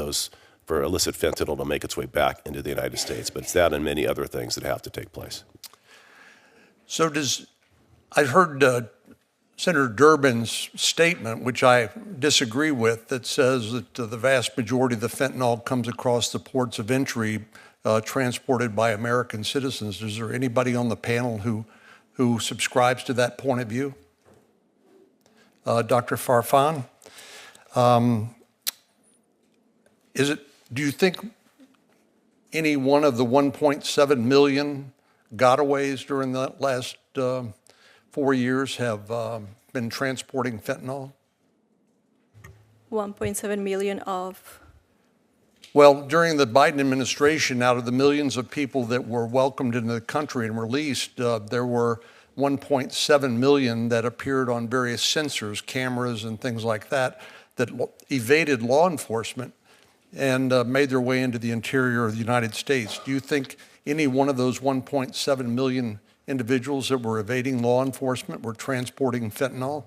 illicit fentanyl to make its way back into the United States. But it's that and many other things that have to take place. So I heard Senator Durbin's statement, which I disagree with, that says that the vast majority of the fentanyl comes across the ports of entry transported by American citizens. Is there anybody on the panel who subscribes to that point of view? Dr. Farfan? Do you think any one of the 1.7 million gotaways during the last 4 years have been transporting fentanyl? 1.7 million of, Well, during the Biden administration, out of the millions of people that were welcomed into the country and released, there were 1.7 million that appeared on various sensors, cameras and things like that, that evaded law enforcement and made their way into the interior of the United States. Do you think any one of those 1.7 million individuals that were evading law enforcement were transporting fentanyl?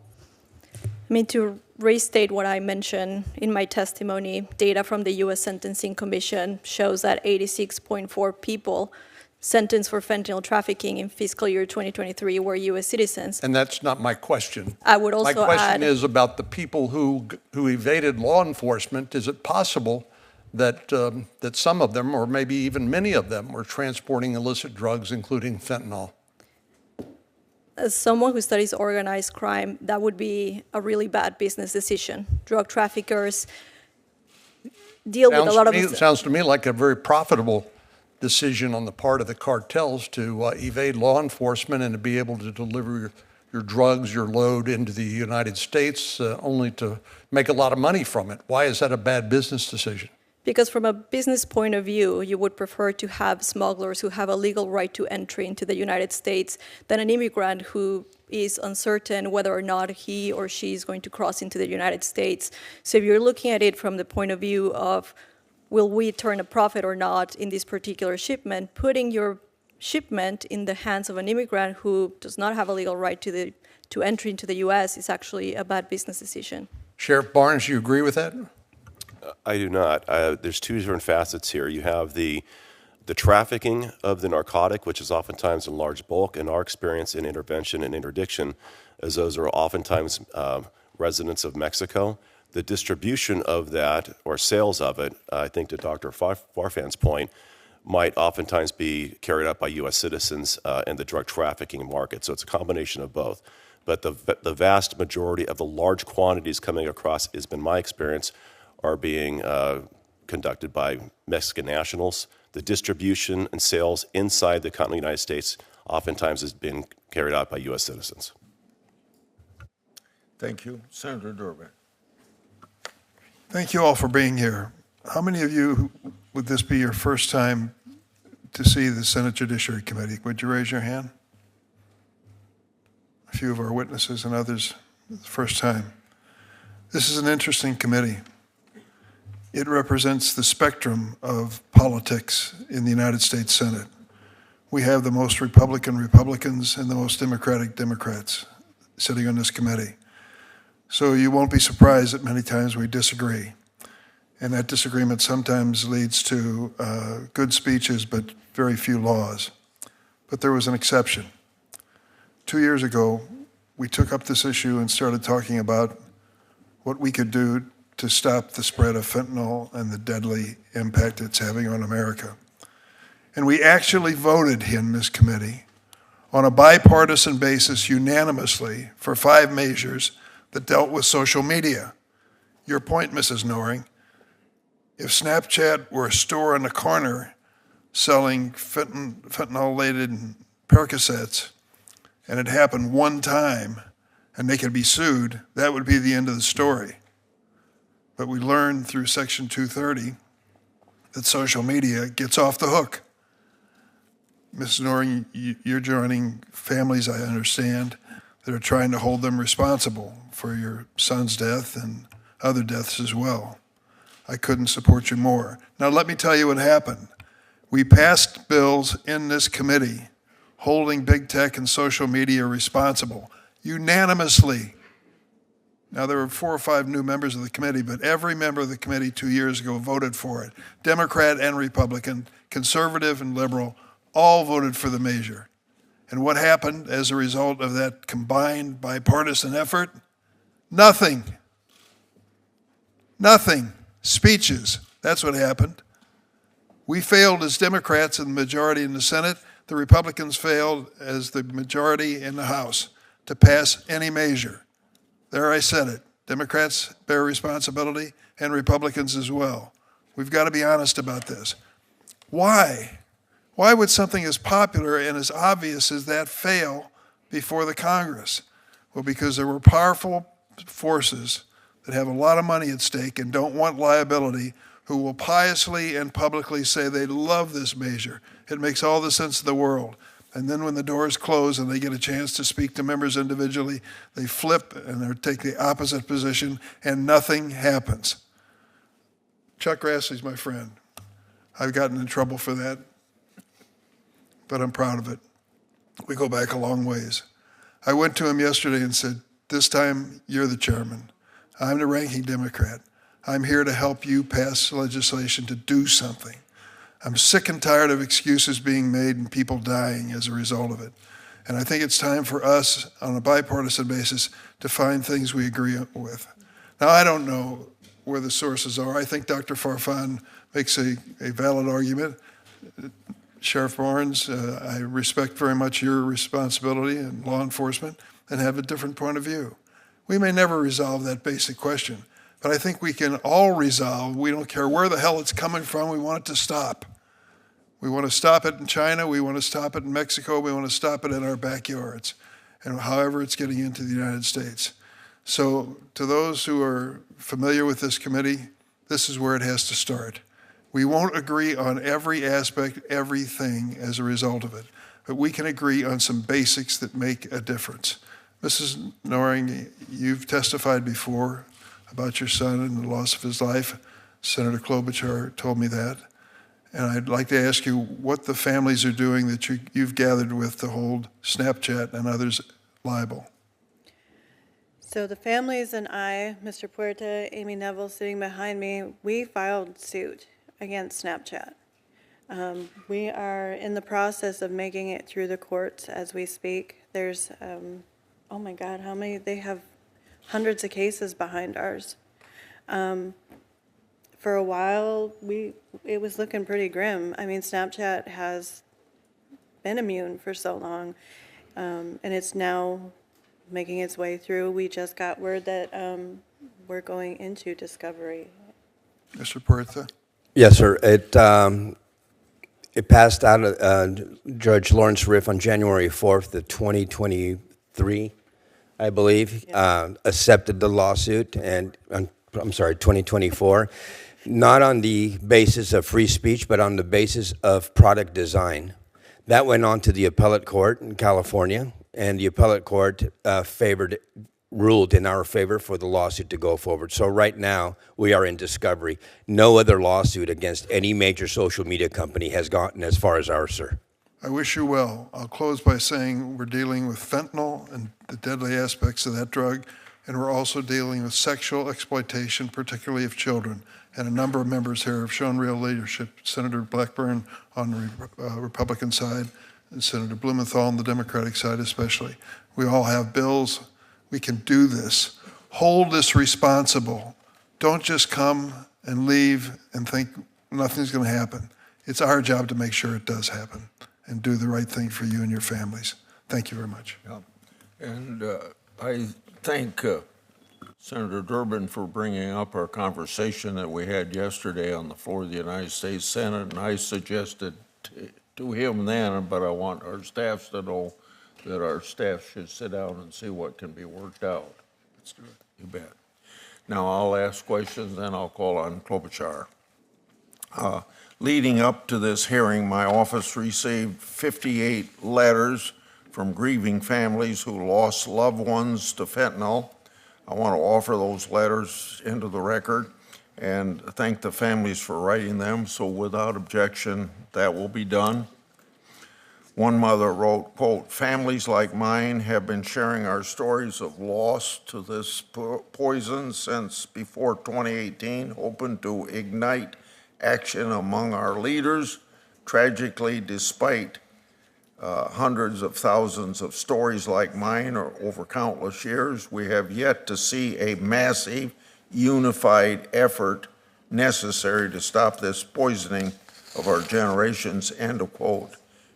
I mean, to restate what I mentioned in my testimony, data from the U.S. Sentencing Commission shows that 86.4 people sentenced for fentanyl trafficking in fiscal year 2023 were U.S. citizens. And that's not my question. I would also My question add, is about the people who evaded law enforcement. Is it possible that that some of them, or maybe even many of them, were transporting illicit drugs, including fentanyl? as someone who studies organized crime, that would be a really bad business decision. Drug traffickers deal with a lot of... It sounds to me like a very profitable decision on the part of the cartels to evade law enforcement and to be able to deliver your drugs, your load into the United States, only to make a lot of money from it. Why is that a bad business decision? Because from a business point of view, you would prefer to have smugglers who have a legal right to entry into the United States than an immigrant who is uncertain whether or not he or she is going to cross into the United States. So if you're looking at it from the point of view of, will we turn a profit or not in this particular shipment, putting your shipment in the hands of an immigrant who does not have a legal right to entry into the U.S. is actually a bad business decision. Sheriff Barnes, you agree with that? I do not. There's two different facets here. You have the trafficking of the narcotic, which is oftentimes in large bulk. In our experience in intervention and interdiction, as those are oftentimes residents of Mexico, the distribution of that or sales of it, I think to Dr. Farfan's point, might oftentimes be carried out by U.S. citizens in the drug trafficking market. So it's a combination of both. But the vast majority of the large quantities coming across, has been my experience, are being conducted by Mexican nationals. The distribution and sales inside the continental United States oftentimes has been carried out by U.S. citizens. Thank you. Senator Durbin. Thank you all for being here. How many of you would this be your first time to see the Senate Judiciary Committee? Would you raise your hand? A few of our witnesses and others, first time. This is an interesting committee. It represents the spectrum of politics in the United States Senate. We have the most Republicans and the most Democrats sitting on this committee. So you won't be surprised that many times we disagree. And that disagreement sometimes leads to good speeches, but very few laws. But there was an exception. 2 years ago, we took up this issue and started talking about what we could do to stop the spread of fentanyl and the deadly impact it's having on America. And we actually voted in this committee on a bipartisan basis unanimously for 5 measures that dealt with social media. Your point, Mrs. Noring, if Snapchat were a store on the corner selling fentanyl-laden Percocets, and it happened one time, and they could be sued, that would be the end of the story. But we learned through Section 230 that social media gets off the hook. Mrs. Noring, you're joining families, I understand, that are trying to hold them responsible for your son's death and other deaths as well. I couldn't support you more. Now let me tell you what happened. We passed bills in this committee holding big tech and social media responsible unanimously. Now, there were 4 or 5 new members of the committee, but every member of the committee 2 years ago voted for it. Democrat and Republican, conservative and liberal, all voted for the measure. And what happened as a result of that combined bipartisan effort? Nothing. Nothing. Speeches. That's what happened. We failed as Democrats in the majority in the Senate. The Republicans failed as the majority in the House to pass any measure. There I said it. Democrats bear responsibility and Republicans as well. We've got to be honest about this. Why? Why would something as popular and as obvious as that fail before the Congress? Well, because there were powerful forces that have a lot of money at stake and don't want liability, who will piously and publicly say they love this measure. It makes all the sense in the world. And then when the doors close and they get a chance to speak to members individually, they flip and they take the opposite position and nothing happens. Chuck Grassley's my friend. I've gotten in trouble for that, but I'm proud of it. We go back a long ways. I went to him yesterday and said, this time you're the chairman. I'm the ranking Democrat. I'm here to help you pass legislation to do something. I'm sick and tired of excuses being made and people dying as a result of it. And I think it's time for us, on a bipartisan basis, to find things we agree with. Now, I don't know where the sources are. I think Dr. Farfan makes a valid argument. Sheriff Barnes, I respect very much your responsibility in law enforcement and have a different point of view. We may never resolve that basic question, but I think we can all resolve, we don't care where the hell it's coming from, we want it to stop. We want to stop it in China, we want to stop it in Mexico, we want to stop it in our backyards, and however it's getting into the United States. So to those who are familiar with this committee, this is where it has to start. We won't agree on every aspect, everything as a result of it, but we can agree on some basics that make a difference. Mrs. Noring, you've testified before about your son and the loss of his life. Senator Klobuchar told me that. And I'd like to ask you what the families are doing that you've gathered with to hold Snapchat and others liable. So the families and I, Mr. Puerta, Amy Neville sitting behind me, we filed suit against Snapchat. We are in the process of making it through the courts as we speak. There's, oh my God, how many? They have hundreds of cases behind ours. For a while, it was looking pretty grim. I mean, Snapchat has been immune for so long, and it's now making its way through. We just got word that we're going into discovery. Mr. Puerta? Yes, sir. It passed out of Judge Lawrence Riff on January 4th of 2023, I believe, accepted the lawsuit, and I'm sorry, 2024, not on the basis of free speech, but on the basis of product design. That went on to the appellate court in California, and the appellate court ruled in our favor for the lawsuit to go forward. So right now, we are in discovery. No other lawsuit against any major social media company has gotten as far as ours, sir. I wish you well. I'll close by saying we're dealing with fentanyl and the deadly aspects of that drug, and we're also dealing with sexual exploitation, particularly of children. And a number of members here have shown real leadership. Senator Blackburn on the Republican side, and Senator Blumenthal on the Democratic side especially. We all have bills. We can do this. Hold this responsible. Don't just come and leave and think nothing's going to happen. It's our job to make sure it does happen and do the right thing for you and your families. Thank you very much. Yeah. And I thank Senator Durbin for bringing up our conversation that we had yesterday on the floor of the United States Senate, and I suggested to him then, but I want our staffs to know that our staff should sit down and see what can be worked out. Let's do it. You bet. Now I'll ask questions, then I'll call on Klobuchar. Leading up to this hearing, my office received 58 letters from grieving families who lost loved ones to fentanyl. I want to offer those letters into the record and thank the families for writing them. So without objection, that will be done. One mother wrote, quote, "Families like mine have been sharing our stories of loss to this poison since before 2018, hoping to ignite action among our leaders. Tragically, despite hundreds of thousands of stories like mine or over countless years, we have yet to see a massive, unified effort necessary to stop this poisoning of our generations," end of quote.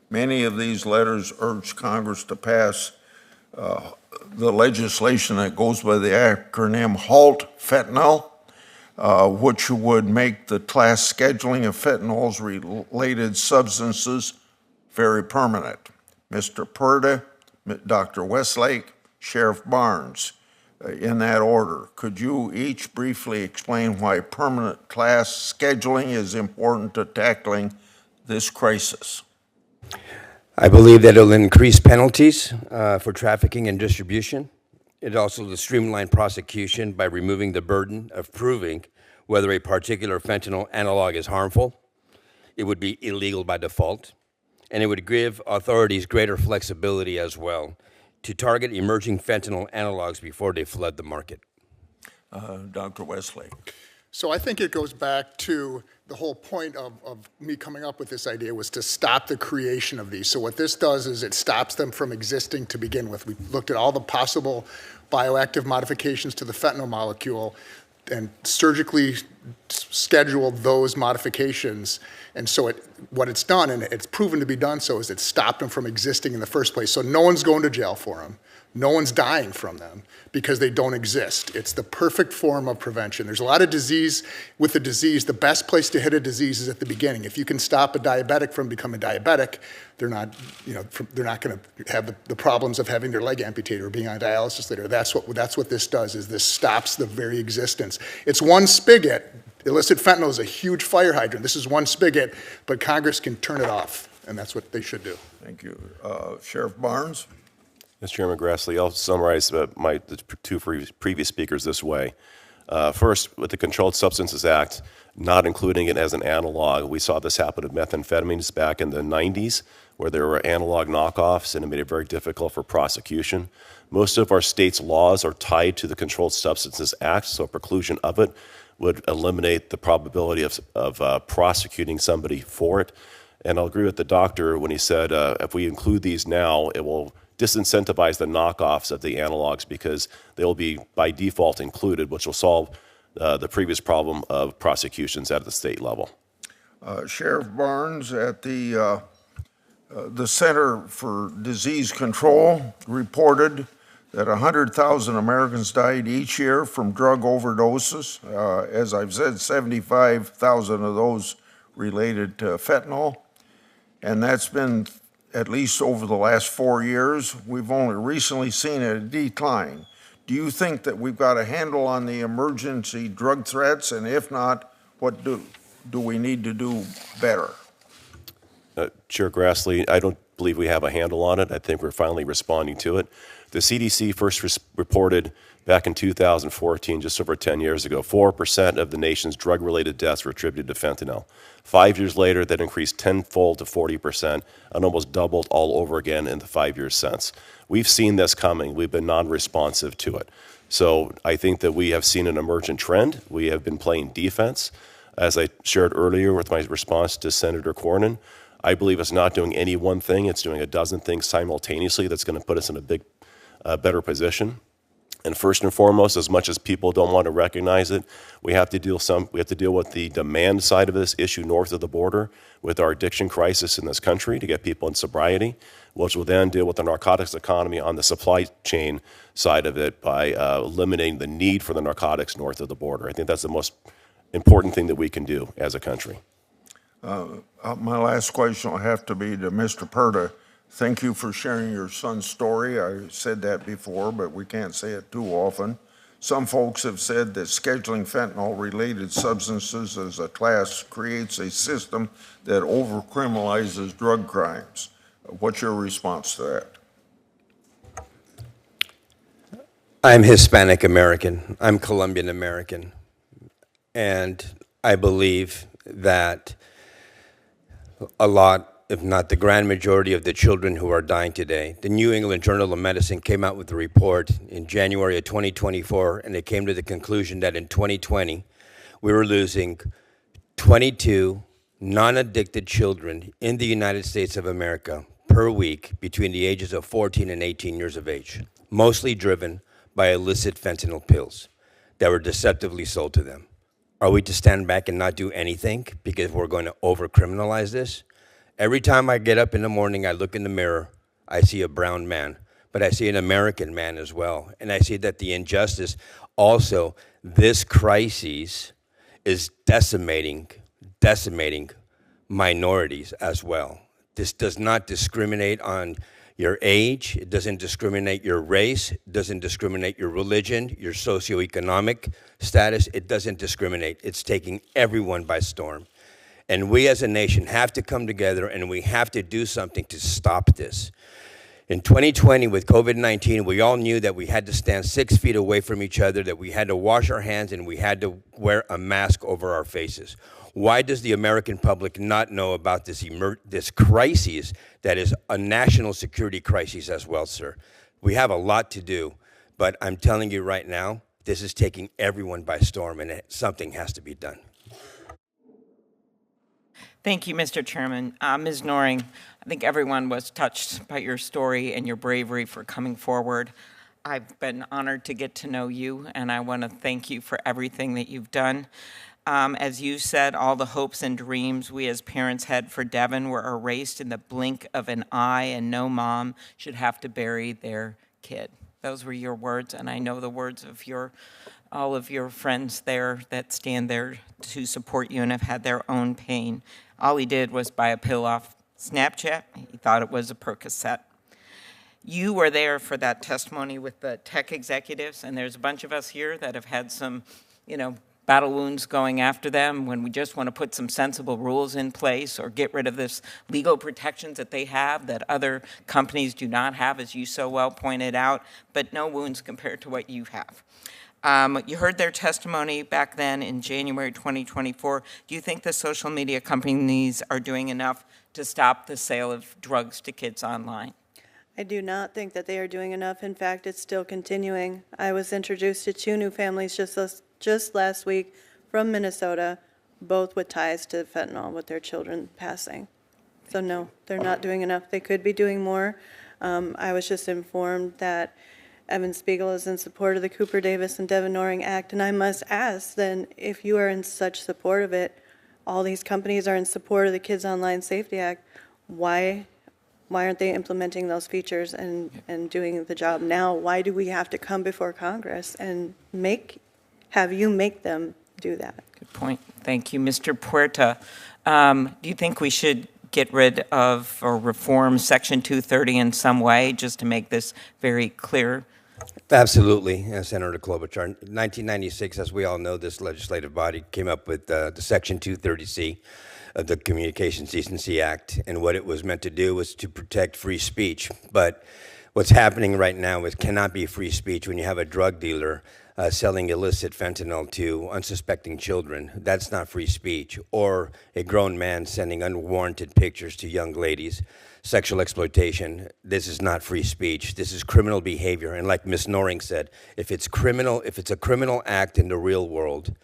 Many of these letters urge Congress to pass the legislation that goes by the acronym HALT Fentanyl, which would make the class scheduling of fentanyls related substances very permanent. Mr. Purda, Dr. Westlake, Sheriff Barnes, in that order. Could you each briefly explain why permanent class scheduling is important to tackling this crisis? I believe that it'll increase penalties for trafficking and distribution. It also will streamline prosecution by removing the burden of proving whether a particular fentanyl analog is harmful. It would be illegal by default. And it would give authorities greater flexibility as well to target emerging fentanyl analogs before they flood the market. Dr. Westlake. So I think it goes back to the whole point of me coming up with this idea was to stop the creation of these. So what this does is it stops them from existing to begin with. We looked at all the possible bioactive modifications to the fentanyl molecule and surgically scheduled those modifications. And so what it's done, and it's proven to be done so, is it stopped them from existing in the first place. So no one's going to jail for them. No one's dying from them because they don't exist. It's the perfect form of prevention. There's a lot of disease. With a disease, the best place to hit a disease is at the beginning. If you can stop a diabetic from becoming diabetic, they're not going to have the problems of having their leg amputated or being on dialysis later. That's what this does, is this stops the very existence. It's one spigot. Illicit fentanyl is a huge fire hydrant. This is one spigot, but Congress can turn it off, and that's what they should do. Thank you. Sheriff Barnes? Mr. Chairman Grassley, I'll summarize the two previous speakers this way. First, with the Controlled Substances Act, not including it as an analog, we saw this happen with methamphetamines back in the 90s, where there were analog knockoffs, and it made it very difficult for prosecution. Most of our state's laws are tied to the Controlled Substances Act, so preclusion of it would eliminate the probability of prosecuting somebody for it. And I'll agree with the doctor when he said if we include these now, it will disincentivize the knockoffs of the analogs because they'll be by default included, which will solve the previous problem of prosecutions at the state level. Sheriff Barnes, at the Center for Disease Control reported that 100,000 Americans died each year from drug overdoses. As I've said, 75,000 of those related to fentanyl. And that's been, at least over the last 4 years, we've only recently seen a decline. Do you think that we've got a handle on the emergency drug threats? And if not, what do we need to do better? Chair Grassley, I don't believe we have a handle on it. I think we're finally responding to it. The CDC first reported back in 2014, just over 10 years ago, 4% of the nation's drug-related deaths were attributed to fentanyl. 5 years later, that increased tenfold to 40% and almost doubled all over again in the 5 years since. We've seen this coming. We've been non-responsive to it. So I think that we have seen an emergent trend. We have been playing defense. As I shared earlier with my response to Senator Cornyn, I believe it's not doing any one thing. It's doing a dozen things simultaneously that's going to put us in a better position. And first and foremost, as much as people don't want to recognize it, we have to deal with the demand side of this issue north of the border with our addiction crisis in this country to get people in sobriety, which will then deal with the narcotics economy on the supply chain side of it by eliminating the need for the narcotics north of the border. I think that's the most important thing that we can do as a country. My last question will have to be to Mr. Purda. Thank you for sharing your son's story. I said that before, but we can't say it too often. Some folks have said that scheduling fentanyl-related substances as a class creates a system that over-criminalizes drug crimes. What's your response to that? I'm Hispanic American. I'm Colombian American. And I believe that a lot, if not the grand majority of the children who are dying today. The New England Journal of Medicine came out with a report in January of 2024, and it came to the conclusion that in 2020, we were losing 22 non-addicted children in the United States of America per week between the ages of 14 and 18 years of age, mostly driven by illicit fentanyl pills that were deceptively sold to them. Are we to stand back and not do anything because we're going to over-criminalize this? Every time I get up in the morning, I look in the mirror, I see a brown man but I see an American man as well. And I see that the injustice also, this crisis is decimating minorities as well. This does not discriminate on your age. It doesn't discriminate your race. It doesn't discriminate your religion, your socioeconomic status. It doesn't discriminate. It's taking everyone by storm. And we as a nation have to come together and we have to do something to stop this. In 2020, with COVID-19, we all knew that we had to stand 6 feet away from each other, that we had to wash our hands, and we had to wear a mask over our faces. Why does the American public not know about this crisis that is a national security crisis as well, sir? We have a lot to do, but I'm telling you right now, this is taking everyone by storm, and something has to be done. Thank you, Mr. Chairman. Ms. Noring, I think everyone was touched by your story and your bravery for coming forward. I've been honored to get to know you, and I want to thank you for everything that you've done. As you said, all the hopes and dreams we as parents had for Devin were erased in the blink of an eye, and no mom should have to bury their kid. Those were your words, and I know the words of all of your friends there that stand there to support you and have had their own pain. All he did was buy a pill off Snapchat. He thought it was a Percocet. You were there for that testimony with the tech executives, and there's a bunch of us here that have had some, battle wounds going after them when we just want to put some sensible rules in place or get rid of this legal protections that they have that other companies do not have, as you so well pointed out, but no wounds compared to what you have. You heard their testimony back then in January 2024. Do you think the social media companies are doing enough to stop the sale of drugs to kids online? I do not think that they are doing enough. In fact, it's still continuing. I was introduced to 2 new families just last week from Minnesota, both with ties to fentanyl, with their children passing. So no, they're not doing enough. They could be doing more. I was just informed that Evan Spiegel is in support of the Cooper Davis and Devin Noring Act, and I must ask then, if you are in such support of it, all these companies are in support of the Kids Online Safety Act, why aren't they implementing those features and doing the job now? Why do we have to come before Congress and have you make them do that? Good point. Thank you. Mr. Puerta, do you think we should get rid of or reform Section 230 in some way, just to make this very clear? Absolutely, Senator Klobuchar. In 1996, as we all know, this legislative body came up with the Section 230C of the Communications Decency Act, and what it was meant to do was to protect free speech. But what's happening right now is cannot be free speech when you have a drug dealer selling illicit fentanyl to unsuspecting children. That's not free speech. Or a grown man sending unwarranted pictures to young ladies. Sexual exploitation. This is not free speech. This is criminal behavior. And like Ms. Noring said, if it's a criminal act in the real world,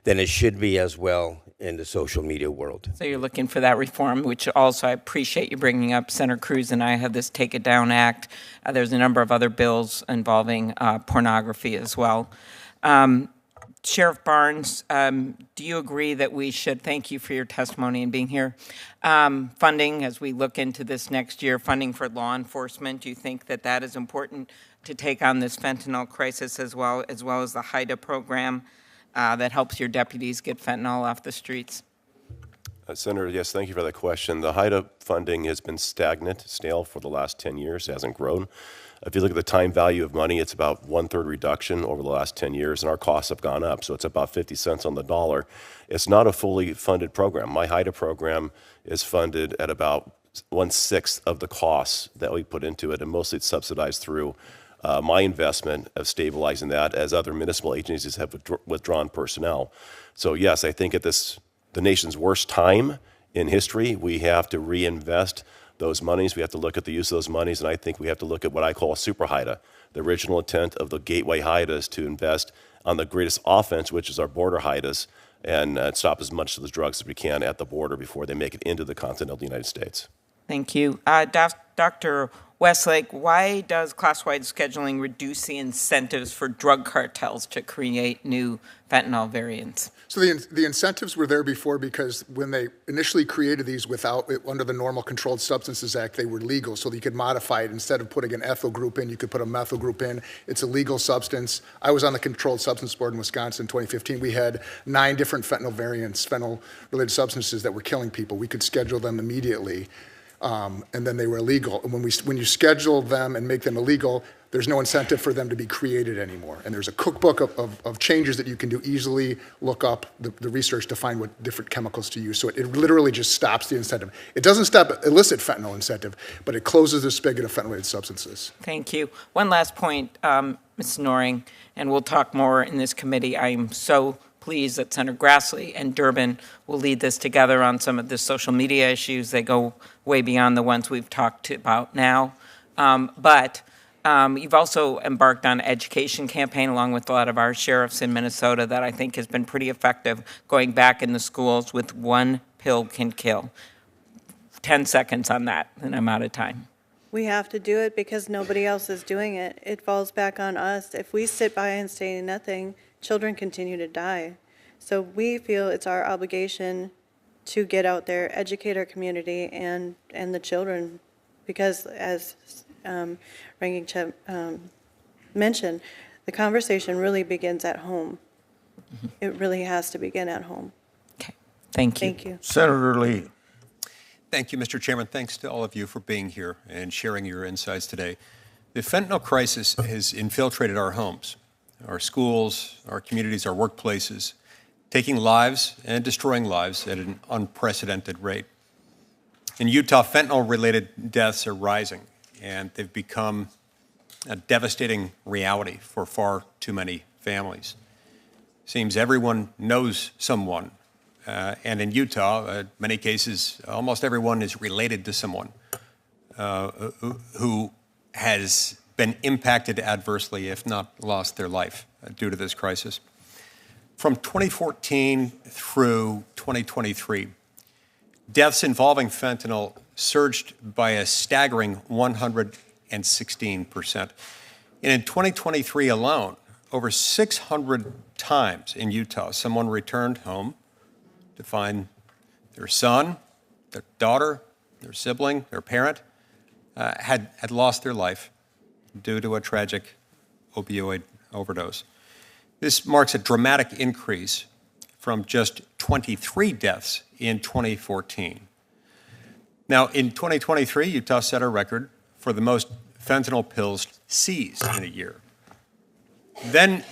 then it should be as well in the social media world. So you're looking for that reform, which also I appreciate you bringing up. Senator Cruz and I have this Take It Down Act. There's a number of other bills involving pornography as well. Sheriff Barnes, do you agree that we should, thank you for your testimony and being here, funding as we look into this next year, funding for law enforcement, do you think that that is important to take on this fentanyl crisis as well as the HIDA program that helps your deputies get fentanyl off the streets? Senator, yes, thank you for that question. The HIDA funding has been stagnant, stale for the last 10 years. It hasn't grown. If you look at the time value of money, it's about 1/3 reduction over the last 10 years, and our costs have gone up, so it's about 50 cents on the dollar. It's not a fully funded program. My HIDA program is funded at about 1/6 of the costs that we put into it, and mostly it's subsidized through my investment of stabilizing that, as other municipal agencies have withdrawn personnel. So yes, I think at the nation's worst time in history, we have to reinvest those monies. We have to look at the use of those monies, and I think we have to look at what I call a super HIDA. The original intent of the gateway HIDA is to invest on the greatest offense, which is our border HIDAs, and stop as much of the drugs as we can at the border before they make it into the continental United States. Thank you. Dr. Westlake, why does class-wide scheduling reduce the incentives for drug cartels to create new fentanyl variants? So the incentives were there before because when they initially created these under the normal Controlled Substances Act, they were legal. So you could modify it. Instead of putting an ethyl group in, you could put a methyl group in. It's a legal substance. I was on the Controlled Substance Board in Wisconsin in 2015. We had 9 different fentanyl variants, fentanyl-related substances that were killing people. We could schedule them immediately, and then they were illegal. And when you schedule them and make them illegal, there's no incentive for them to be created anymore. And there's a cookbook of changes that you can do, easily look up the research to find what different chemicals to use. So it literally just stops the incentive. It doesn't stop illicit fentanyl incentive, but it closes the spigot of fentanyl-related substances. Thank you. One last point, Ms. Noring, and we'll talk more in this committee. I'm so pleased that Senator Grassley and Durbin will lead this together on some of the social media issues. They go way beyond the ones we've talked about now. But you've also embarked on an education campaign along with a lot of our sheriffs in Minnesota that I think has been pretty effective, going back in the schools with one pill can kill. 10 seconds on that, and I'm out of time. We have to do it because nobody else is doing it. It falls back on us. If we sit by and say nothing, children continue to die. So we feel it's our obligation to get out there, educate our community and the children, because as Ranking Chip mentioned, the conversation really begins at home. Mm-hmm. It really has to begin at home. Okay, thank you. Thank you. Senator Lee. Thank you, Mr. Chairman. Thanks to all of you for being here and sharing your insights today. The fentanyl crisis has infiltrated our homes, our schools, our communities, our workplaces, taking lives and destroying lives at an unprecedented rate. In Utah, fentanyl-related deaths are rising, and they've become a devastating reality for far too many families. Seems everyone knows someone, and in Utah, in many cases, almost everyone is related to someone who has been impacted adversely, if not lost their life due to this crisis. From 2014 through 2023, deaths involving fentanyl surged by a staggering 116%. And in 2023 alone, over 600 times in Utah, someone returned home to find their son, their daughter, their sibling, their parent had lost their life due to a tragic opioid overdose. This marks a dramatic increase from just 23 deaths in 2014. Now, in 2023, Utah set a record for the most fentanyl pills seized in a year. Then,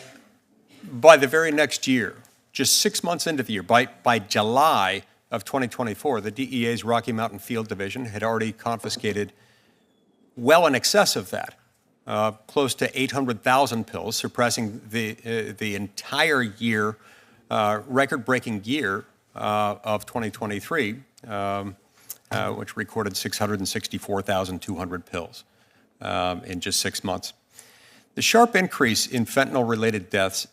by the very next year, just 6 months into the year, by July of 2024, the DEA's Rocky Mountain Field Division had already confiscated well in excess of that, close to 800,000 pills, surpassing the entire year, record-breaking year of 2023, which recorded 664,200 pills in just 6 months. The sharp increase in fentanyl-related deaths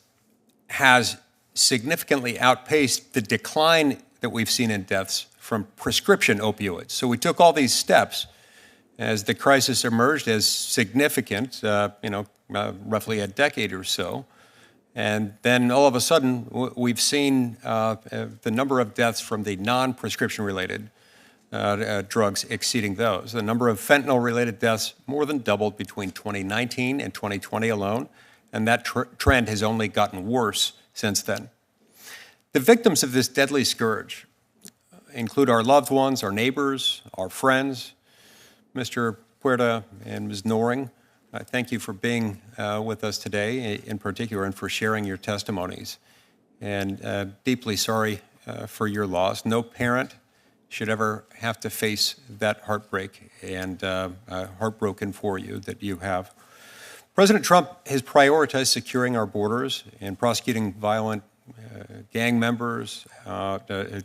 has significantly outpaced the decline that we've seen in deaths from prescription opioids. So we took all these steps as the crisis emerged as significant, roughly a decade or so. And then all of a sudden, we've seen the number of deaths from the non-prescription related drugs exceeding those. The number of fentanyl-related deaths more than doubled between 2019 and 2020 alone, and that trend has only gotten worse since then. The victims of this deadly scourge include our loved ones, our neighbors, our friends. Mr. Puerta and Ms. Noring, thank you for being with us today in particular and for sharing your testimonies. And deeply sorry for your loss. No parent should ever have to face that heartbreak, and heartbroken for you that you have. President Trump has prioritized securing our borders and prosecuting violent gang members,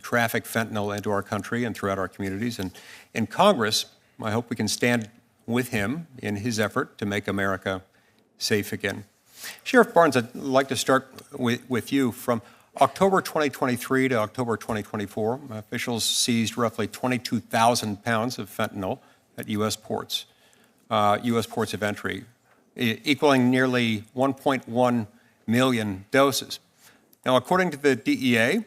traffic fentanyl into our country and throughout our communities. And in Congress, I hope we can stand with him in his effort to make America safe again. Sheriff Barnes, I'd like to start with you. From October 2023 to October 2024, officials seized roughly 22,000 pounds of fentanyl at U.S. ports. U.S. ports of entry, equaling nearly 1.1 million doses. Now, according to the DEA,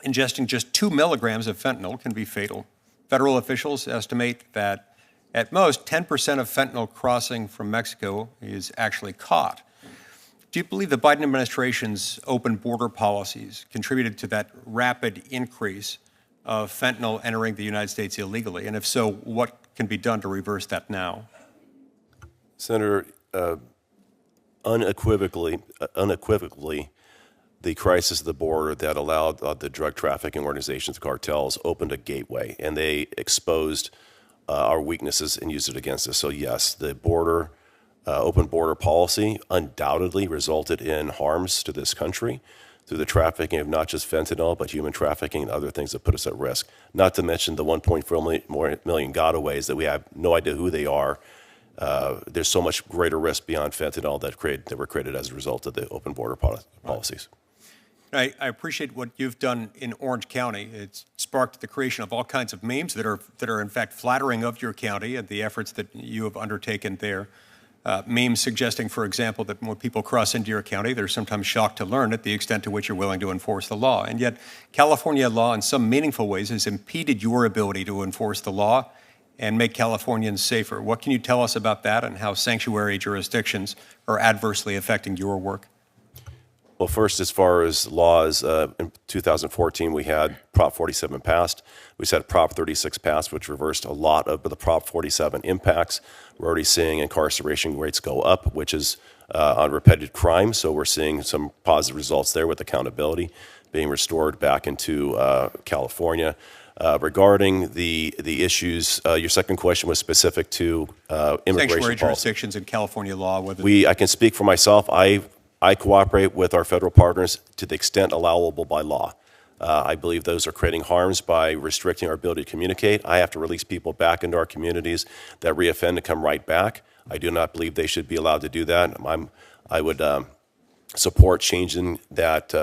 ingesting just 2 milligrams of fentanyl can be fatal. Federal officials estimate that at most 10% of fentanyl crossing from Mexico is actually caught. Do you believe the Biden administration's open border policies contributed to that rapid increase of fentanyl entering the United States illegally? And if so, what can be done to reverse that now? Senator, unequivocally, the crisis at the border that allowed the drug trafficking organizations, the cartels, opened a gateway, and they exposed our weaknesses and used it against us. So yes, the open border policy undoubtedly resulted in harms to this country through the trafficking of not just fentanyl, but human trafficking and other things that put us at risk. Not to mention the 1.4 million gotaways that we have no idea who they are. There's so much greater risk beyond fentanyl that were created as a result of the open border policies. I appreciate what you've done in Orange County. It's sparked the creation of all kinds of memes that are in fact flattering of your county and the efforts that you have undertaken there. Memes suggesting, for example, that when people cross into your county, they're sometimes shocked to learn at the extent to which you're willing to enforce the law. And yet, California law in some meaningful ways has impeded your ability to enforce the law and make Californians safer. What can you tell us about that and how sanctuary jurisdictions are adversely affecting your work? Well, first, as far as laws, in 2014, we had Prop 47 passed. We had Prop 36 passed, which reversed a lot of the Prop 47 impacts. We're already seeing incarceration rates go up, which is on repeated crime. So we're seeing some positive results there with accountability being restored back into California. Regarding the issues, your second question was specific to immigration Sanctuary policy. jurisdictions in California law. Whether I can speak for myself. I cooperate with our federal partners to the extent allowable by law. I believe those are creating harms by restricting our ability to communicate. I have to release people back into our communities that reoffend to come right back. I do not believe they should be allowed to do that. I would support changing that,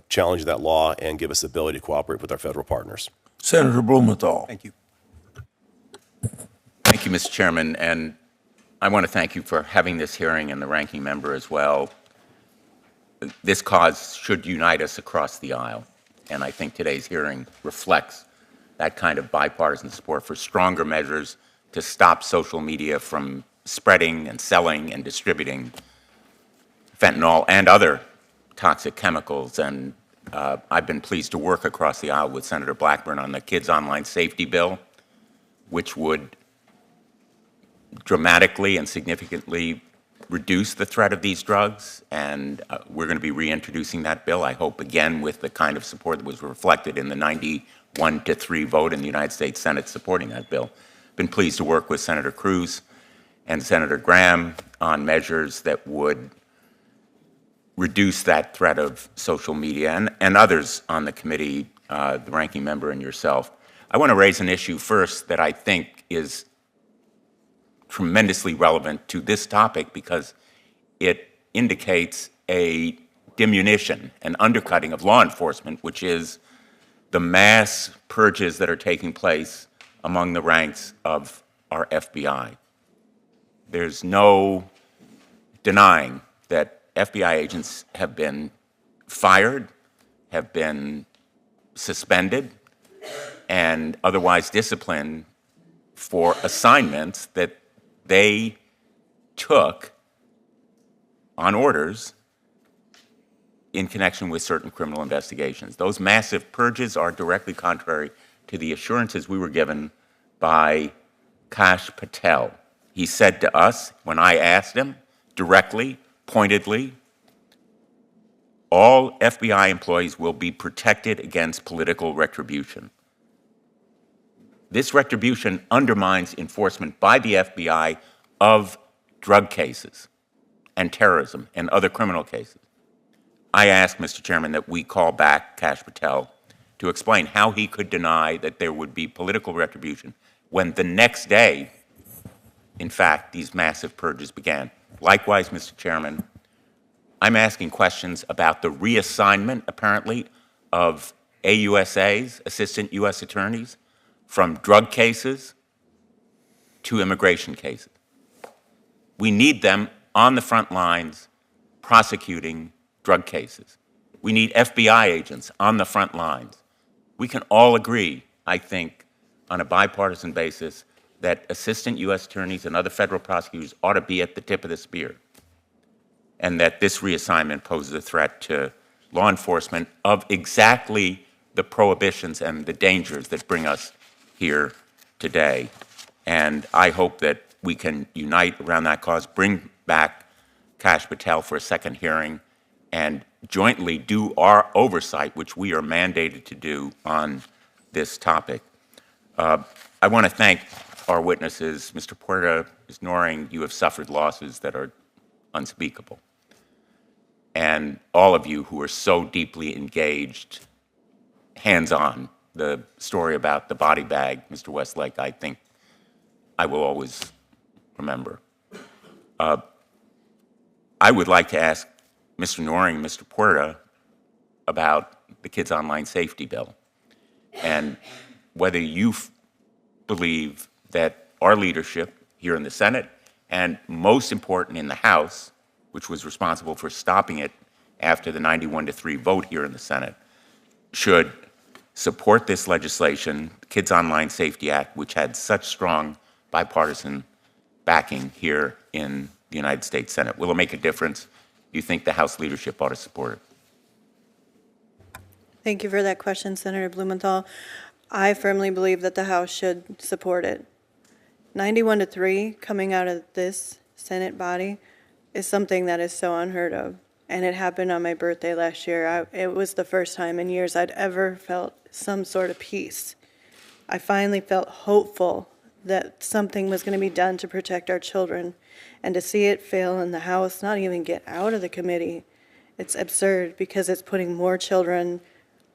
challenge that law, and give us the ability to cooperate with our federal partners. Senator Blumenthal. Thank you. Thank you, Mr. Chairman, and I want to thank you for having this hearing and the ranking member as well. This cause should unite us across the aisle, and I think today's hearing reflects that kind of bipartisan support for stronger measures to stop social media from spreading and selling and distributing fentanyl and other toxic chemicals. And I've been pleased to work across the aisle with Senator Blackburn on the Kids Online Safety Bill, which would dramatically and significantly reduce the threat of these drugs, and we're going to be reintroducing that bill, I hope, again, with the kind of support that was reflected in the 91-3 vote in the United States Senate supporting that bill. Been pleased to work with Senator Cruz and Senator Graham on measures that would reduce that threat of social media, and others on the committee, the ranking member and yourself. I want to raise an issue first that I think is tremendously relevant to this topic because it indicates a diminution, an undercutting of law enforcement, which is the mass purges that are taking place among the ranks of our FBI. There's no denying that FBI agents have been fired, have been suspended, and otherwise disciplined for assignments that they took on orders in connection with certain criminal investigations. Those massive purges are directly contrary to the assurances we were given by Kash Patel. He said to us, when I asked him directly, pointedly, all FBI employees will be protected against political retribution. This retribution undermines enforcement by the FBI of drug cases and terrorism and other criminal cases. I asked, Mr. Chairman, that we call back Kash Patel to explain how he could deny that there would be political retribution when the next day, in fact, these massive purges began. Likewise, Mr. Chairman, I'm asking questions about the reassignment, apparently, of AUSAs, Assistant U.S. Attorneys, from drug cases to immigration cases. We need them on the front lines prosecuting drug cases. We need FBI agents on the front lines. We can all agree, I think, on a bipartisan basis, that assistant U.S. attorneys and other federal prosecutors ought to be at the tip of the spear, and that this reassignment poses a threat to law enforcement of exactly the prohibitions and the dangers that bring us here today. And I hope that we can unite around that cause, bring back Kash Patel for a second hearing, and jointly do our oversight, which we are mandated to do on this topic. I want to thank our witnesses. Mr. Puerta, Ms. Noring, you have suffered losses that are unspeakable. And all of you who are so deeply engaged, hands-on, the story about the body bag, Mr. Westlake, I think I will always remember. I would like to ask Mr. Noring and Mr. Puerta about the Kids Online Safety Bill and whether you believe that our leadership here in the Senate, and most important in the House, which was responsible for stopping it after the 91-3 vote here in the Senate, should support this legislation, the Kids Online Safety Act, which had such strong bipartisan backing here in the United States Senate. Will it make a difference? Do you think the House leadership ought to support it? Thank you for that question, Senator Blumenthal. I firmly believe that the House should support it. 91-3 coming out of this Senate body is something that is so unheard of. And it happened on my birthday last year. It was the first time in years I'd ever felt some sort of peace. I finally felt hopeful that something was going to be done to protect our children. And to see it fail in the House, not even get out of the committee, it's absurd because it's putting more children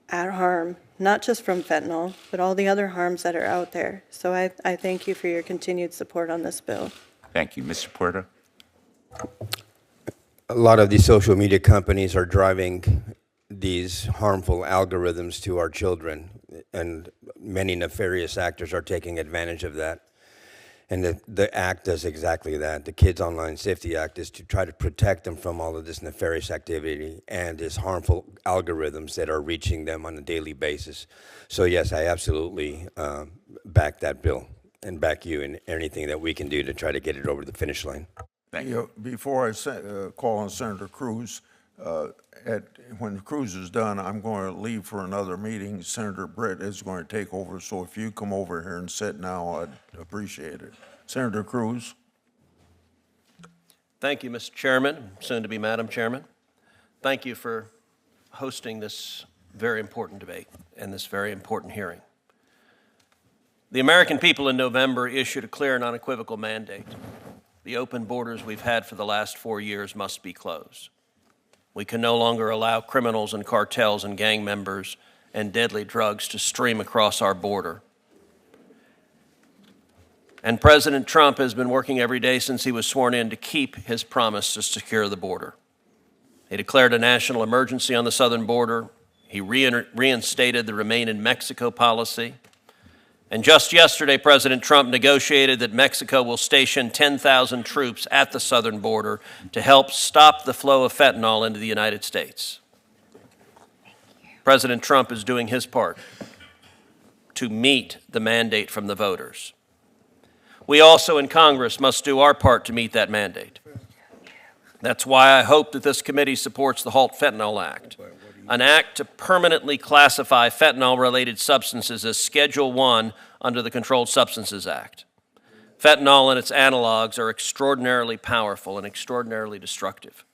at harm, not just from fentanyl, but all the other harms that are out there. So I thank you for your continued support on this bill. Thank you. Mr. Puerta? A lot of these social media companies are driving these harmful algorithms to our children, and many nefarious actors are taking advantage of that. And the act does exactly that. The Kids Online Safety Act is to try to protect them from all of this nefarious activity and these harmful algorithms that are reaching them on a daily basis. So yes, I absolutely back that bill and back you in anything that we can do to try to get it over the finish line. Thank you. Before I call on Senator Cruz, when Cruz is done, I'm going to leave for another meeting. Senator Britt is going to take over, so if you come over here and sit now, I'd appreciate it. Senator Cruz. Thank you, Mr. Chairman, soon to be Madam Chairman. Thank you for hosting this very important debate and this very important hearing. The American people in November issued a clear and unequivocal mandate. The open borders we've had for the last 4 years must be closed. We can no longer allow criminals and cartels and gang members and deadly drugs to stream across our border. And President Trump has been working every day since he was sworn in to keep his promise to secure the border. He declared a national emergency on the southern border. He reinstated the Remain in Mexico policy. And just yesterday, President Trump negotiated that Mexico will station 10,000 troops at the southern border to help stop the flow of fentanyl into the United States. President Trump is doing his part to meet the mandate from the voters. We also in Congress must do our part to meet that mandate. That's why I hope that this committee supports the Halt Fentanyl Act, an act to permanently classify fentanyl-related substances as Schedule I under the Controlled Substances Act. Fentanyl and its analogs are extraordinarily powerful and extraordinarily destructive.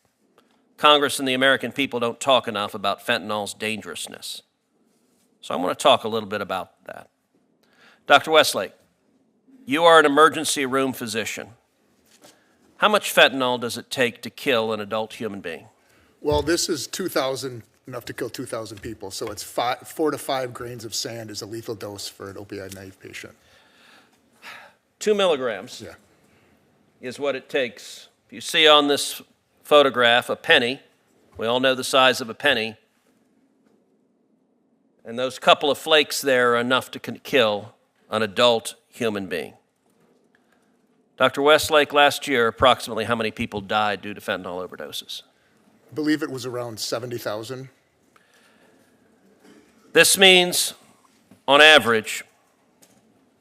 Congress and the American people don't talk enough about fentanyl's dangerousness. So I want to talk a little bit about that. Dr. Westlake, you are an emergency room physician. How much fentanyl does it take to kill an adult human being? Well, this is 2,000, enough to kill 2,000 people. So it's 4 to 5 grains of sand is a lethal dose for an opioid-naive patient. 2 milligrams is what it takes. If you see on this photograph a penny, we all know the size of a penny, and those couple of flakes there are enough to kill an adult human being. Dr. Westlake, last year, approximately how many people died due to fentanyl overdoses? I believe it was around 70,000. This means, on average,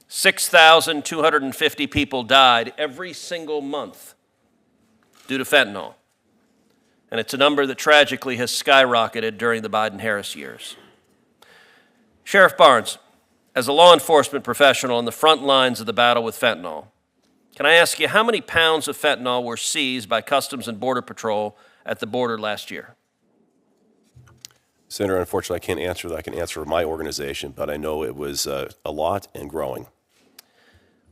6,250 people died every single month due to fentanyl. And it's a number that tragically has skyrocketed during the Biden-Harris years. Sheriff Barnes, as a law enforcement professional on the front lines of the battle with fentanyl, can I ask you how many pounds of fentanyl were seized by Customs and Border Patrol at the border last year? Senator, unfortunately, I can't answer that. I can answer for my organization, but I know it was a lot and growing.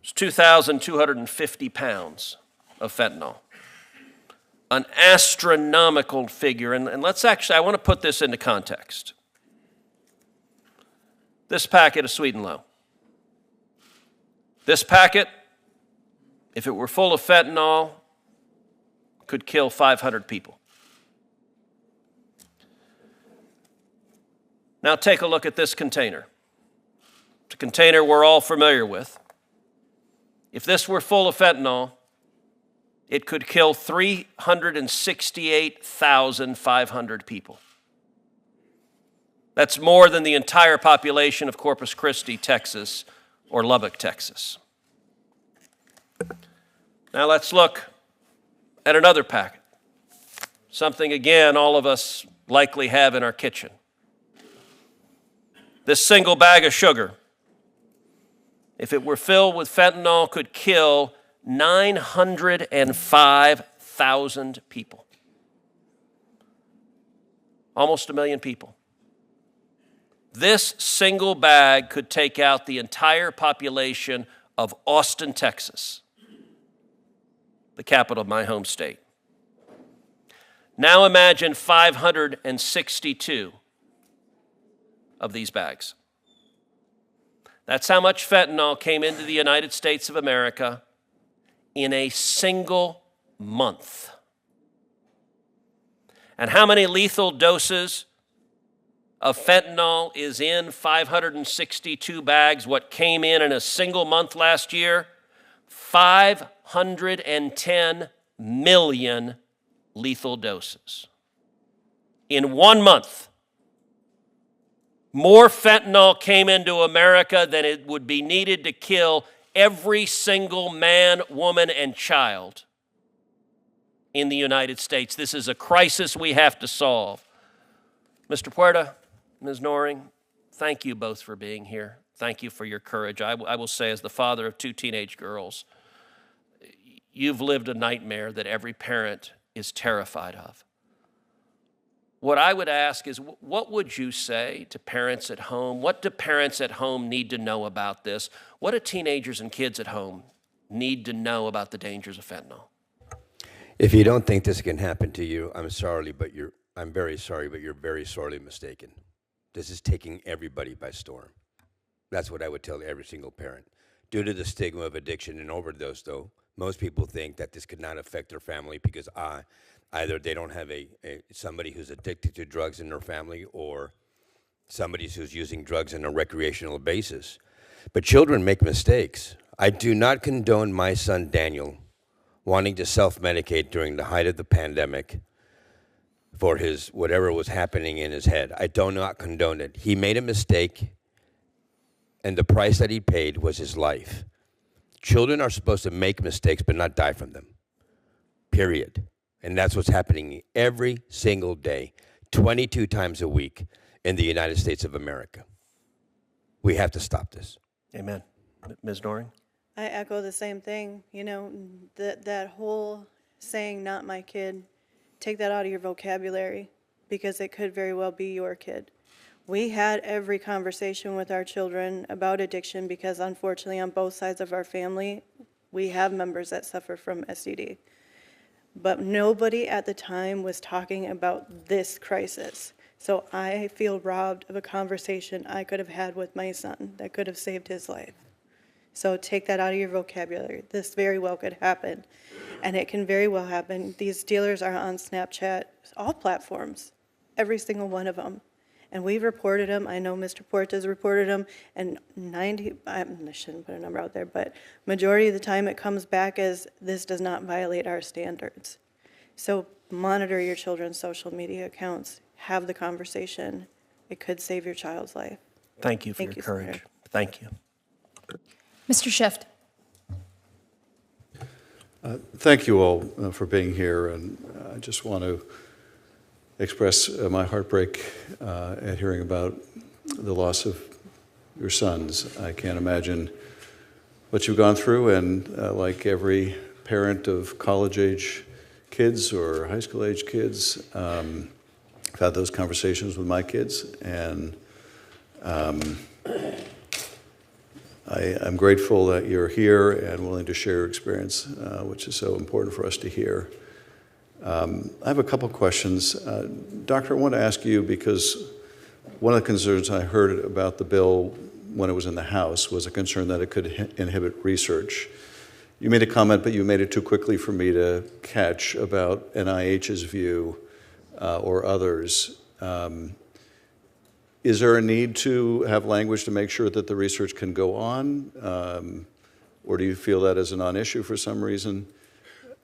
It's 2,250 pounds of fentanyl. An astronomical figure. And let's actually, I want to put this into context. This packet of Sweet and Low. This packet, if it were full of fentanyl, could kill 500 people. Now take a look at this container. It's a container we're all familiar with. If this were full of fentanyl, it could kill 368,500 people. That's more than the entire population of Corpus Christi, Texas, or Lubbock, Texas. Now let's look at another packet. Something, again, all of us likely have in our kitchen. This single bag of sugar, if it were filled with fentanyl, could kill 905,000 people. Almost 1 million people. This single bag could take out the entire population of Austin, Texas, the capital of my home state. Now imagine 562 of these bags. That's how much fentanyl came into the United States of America in a single month. And how many lethal doses of fentanyl is in 562 bags? What came in a single month last year? 510 million lethal doses. In 1 month, more fentanyl came into America than it would be needed to kill every single man, woman, and child in the United States. This is a crisis we have to solve. Mr. Puerta, Ms. Noring, thank you both for being here. Thank you for your courage. I will say, as the father of 2 teenage girls, you've lived a nightmare that every parent is terrified of. What I would ask is, what would you say to parents at home? What do parents at home need to know about this? What do teenagers and kids at home need to know about the dangers of fentanyl? If you don't think this can happen to you, I'm very sorry, but you're very sorely mistaken. This is taking everybody by storm. That's what I would tell every single parent. Due to the stigma of addiction and overdose, though, most people think that this could not affect their family because either they don't have somebody who's addicted to drugs in their family or somebody who's using drugs on a recreational basis. But children make mistakes. I do not condone my son Daniel wanting to self-medicate during the height of the pandemic for his whatever was happening in his head. I do not condone it. He made a mistake, and the price that he paid was his life. Children are supposed to make mistakes but not die from them, period. And that's what's happening every single day, 22 times a week in the United States of America. We have to stop this. Amen. Ms. Noring? I echo the same thing. You know, that whole saying, not my kid, take that out of your vocabulary because it could very well be your kid. We had every conversation with our children about addiction because unfortunately on both sides of our family, we have members that suffer from STD. But nobody at the time was talking about this crisis. So I feel robbed of a conversation I could have had with my son that could have saved his life. So take that out of your vocabulary. This very well could happen. And it can very well happen. These dealers are on Snapchat, all platforms, every single one of them. And we've reported them. I know Mr. Puerta's reported them, and I shouldn't put a number out there, but majority of the time it comes back as this does not violate our standards. So monitor your children's social media accounts. Have the conversation. It could save your child's life. Thank you for your Senator. courage. Thank you. Mr. Schiff. Thank you all for being here, and I just want to express my heartbreak at hearing about the loss of your sons. I can't imagine what you've gone through, and like every parent of college-age kids or high school-age kids, I've had those conversations with my kids, and I'm grateful that you're here and willing to share your experience, which is so important for us to hear. I have a couple questions. Doctor, I want to ask you, because one of the concerns I heard about the bill when it was in the House was a concern that it could inhibit research. You made a comment, but you made it too quickly for me to catch, about NIH's view or others. Is there a need to have language to make sure that the research can go on? Or do you feel that is a non-issue for some reason?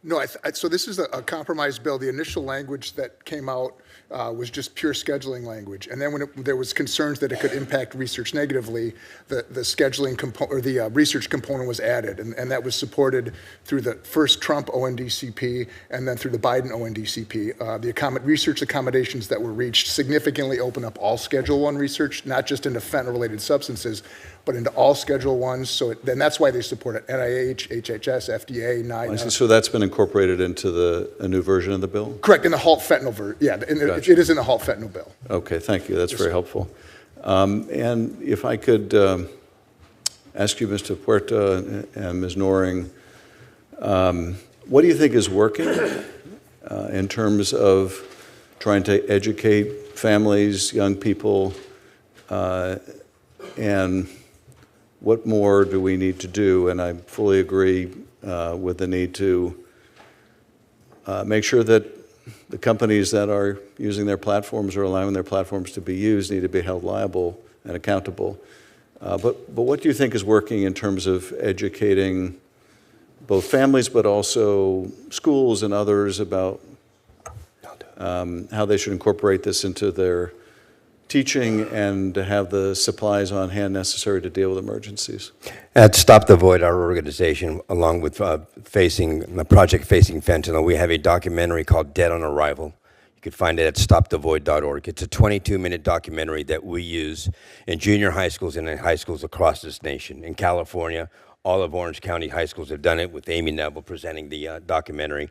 No, so this is a compromise bill. The initial language that came out was just pure scheduling language. And then when there was concerns that it could impact research negatively, the scheduling component, or the research component was added. And that was supported through the first Trump ONDCP and then through the Biden ONDCP. The research accommodations that were reached significantly open up all Schedule I research, not just into fentanyl-related substances, but into all Schedule I. So then that's why they support it. NIH, HHS, FDA, NIDA. So that's been incorporated into a new version of the bill? Correct, in the halt fentanyl version. Yeah, Gotcha. it is in the halt fentanyl bill. Okay, thank you. That's very helpful. And if I could ask you, Mr. Puerta and Ms. Noring, what do you think is working in terms of trying to educate families, young people, and what more do we need to do? And I fully agree with the need to make sure that the companies that are using their platforms or allowing their platforms to be used need to be held liable and accountable. But what do you think is working in terms of educating both families but also schools and others about how they should incorporate this into their teaching and to have the supplies on hand necessary to deal with emergencies? At Stop the Void, our organization, along with the Project Facing Fentanyl, we have a documentary called Dead on Arrival. You can find it at stopthevoid.org. It's a 22-minute documentary that we use in junior high schools and in high schools across this nation. In California, all of Orange County high schools have done it, with Amy Neville presenting the documentary.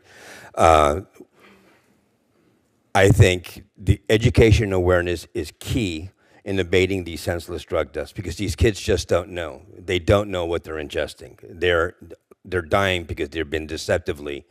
I think the education awareness is key in abating these senseless drug deaths, because these kids just don't know. They don't know what they're ingesting. They're dying because they've been deceptively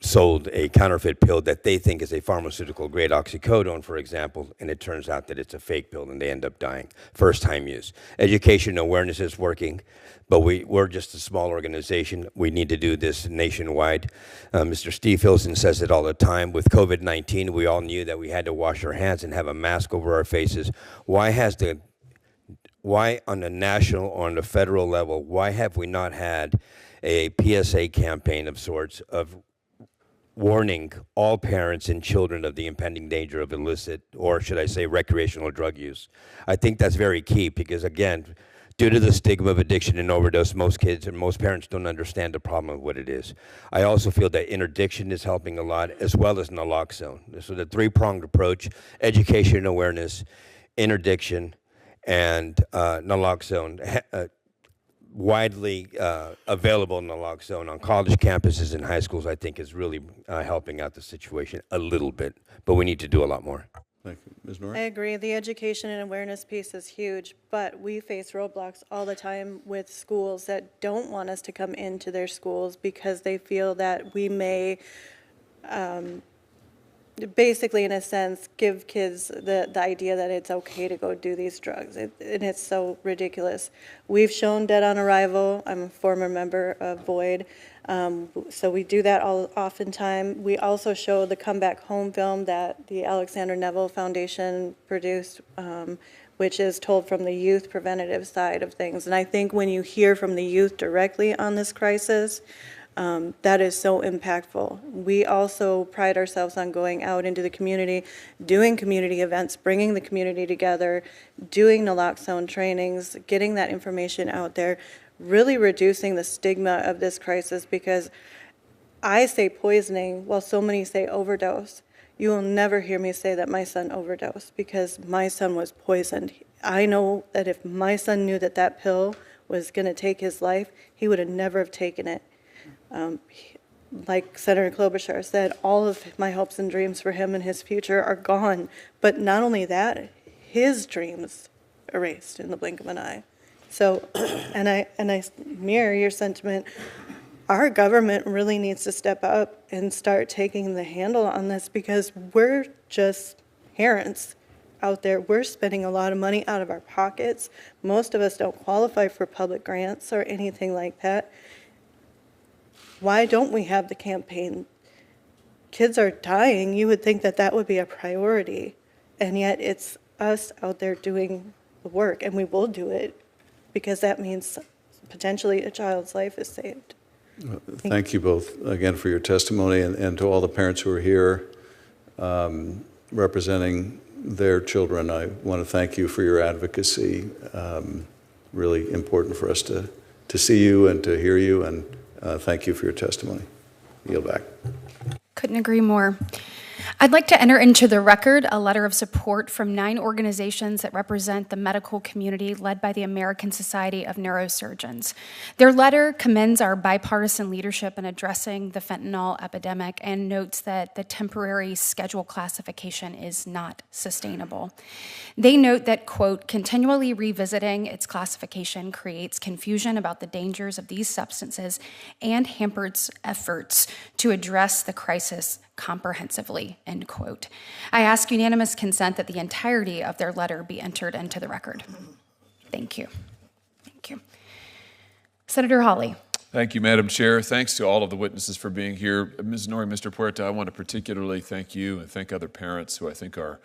sold a counterfeit pill that they think is a pharmaceutical-grade oxycodone, for example, and it turns out that it's a fake pill and they end up dying. First-time use. Education awareness is working, but we're just a small organization. We need to do this nationwide. Mr. Steve Hilson says it all the time. With COVID-19, we all knew that we had to wash our hands and have a mask over our faces. Why on a national or on a federal level, why have we not had a PSA campaign of sorts of warning all parents and children of the impending danger of illicit, or should I say recreational drug use? I think that's very key, because again, due to the stigma of addiction and overdose, most kids and most parents don't understand the problem of what it is. I also feel that interdiction is helping a lot, as well as naloxone. So the three-pronged approach: education and awareness, interdiction, and naloxone. Widely available naloxone on college campuses and high schools, I think, is really helping out the situation a little bit, but we need to do a lot more. Thank you. Ms. Norris? I agree. The education and awareness piece is huge, but we face roadblocks all the time with schools that don't want us to come into their schools because they feel that we may basically, in a sense, give kids the idea that it's okay to go do these drugs. And it's so ridiculous. We've shown Dead on Arrival. I'm a former member of Void. So we do that oftentimes. We also show the Come Back Home film that the Alexander Neville Foundation produced, which is told from the youth preventative side of things. And I think when you hear from the youth directly on this crisis, that is so impactful. We also pride ourselves on going out into the community, doing community events, bringing the community together, doing naloxone trainings, getting that information out there, really reducing the stigma of this crisis, because I say poisoning while so many say overdose. You will never hear me say that my son overdosed, because my son was poisoned. I know that if my son knew that that pill was going to take his life, he would have never have taken it. Like Senator Klobuchar said, all of my hopes and dreams for him and his future are gone. But not only that, his dreams erased in the blink of an eye. So, and I mirror your sentiment. Our government really needs to step up and start taking the handle on this, because we're just parents out there. We're spending a lot of money out of our pockets. Most of us don't qualify for public grants or anything like that. Why don't we have the campaign? Kids are dying. You would think that that would be a priority. And yet it's us out there doing the work, and we will do it, because that means potentially a child's life is saved. Thank you both again for your testimony, and to all the parents who are here representing their children. I want to thank you for your advocacy. Really important for us to see you and to hear you, and thank you for your testimony. Yield back. Couldn't agree more. I'd like to enter into the record a letter of support from 9 organizations that represent the medical community, led by the American Society of Neurosurgeons. Their letter commends our bipartisan leadership in addressing the fentanyl epidemic and notes that the temporary schedule classification is not sustainable. They note that, quote, continually revisiting its classification creates confusion about the dangers of these substances and hampers efforts to address the crisis comprehensively, end quote. I ask unanimous consent that the entirety of their letter be entered into the record. Thank you. Thank you. Senator Hawley. Thank you, Madam Chair. Thanks to all of the witnesses for being here. Ms. Nori, Mr. Puerta, I want to particularly thank you and thank other parents who I think are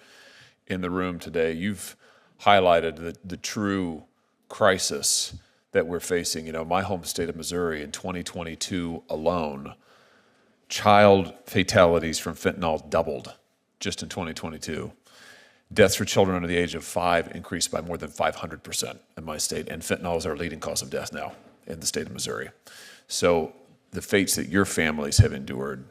in the room today. You've highlighted the true crisis that we're facing. You know, my home state of Missouri in 2022 alone, child fatalities from fentanyl doubled just in 2022. Deaths for children under the age of 5 increased by more than 500% in my state, and fentanyl is our leading cause of death now in the state of Missouri. So the fates that your families have endured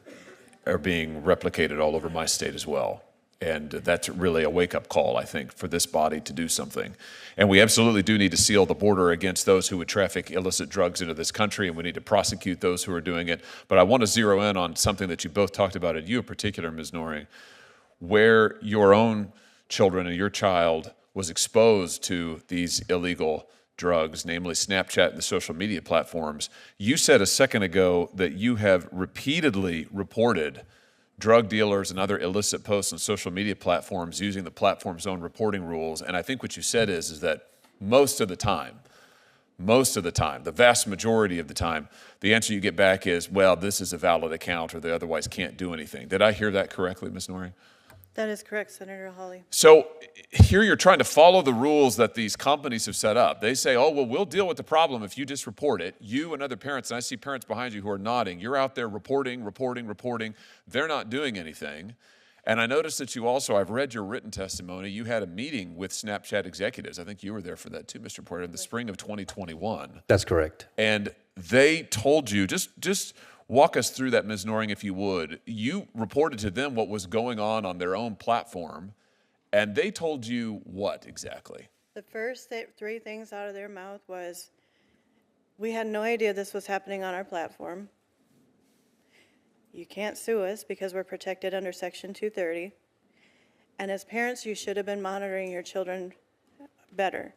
are being replicated all over my state as well. And that's really a wake-up call, I think, for this body to do something. And we absolutely do need to seal the border against those who would traffic illicit drugs into this country, and we need to prosecute those who are doing it. But I want to zero in on something that you both talked about, and you in particular, Ms. Noring, where your own children and your child was exposed to these illegal drugs, namely Snapchat and the social media platforms. You said a second ago that you have repeatedly reported drug dealers and other illicit posts on social media platforms using the platform's own reporting rules. And I think what you said is that most of the time, the vast majority of the time, the answer you get back is, well, this is a valid account or they otherwise can't do anything. Did I hear that correctly, Ms. Noring? That is correct, Senator Hawley. So here you're trying to follow the rules that these companies have set up. They say, oh, well, we'll deal with the problem if you just report it. You and other parents, and I see parents behind you who are nodding, you're out there reporting. They're not doing anything. And I noticed that you also, I've read your written testimony, you had a meeting with Snapchat executives. I think you were there for that too, Mr. Porter, in the spring of 2021. That's correct. And they told you, just walk us through that, Ms. Noring, if you would. You reported to them what was going on their own platform, and they told you what exactly? The first 3 things out of their mouth was, we had no idea this was happening on our platform. You can't sue us because we're protected under Section 230. And as parents, you should have been monitoring your children better.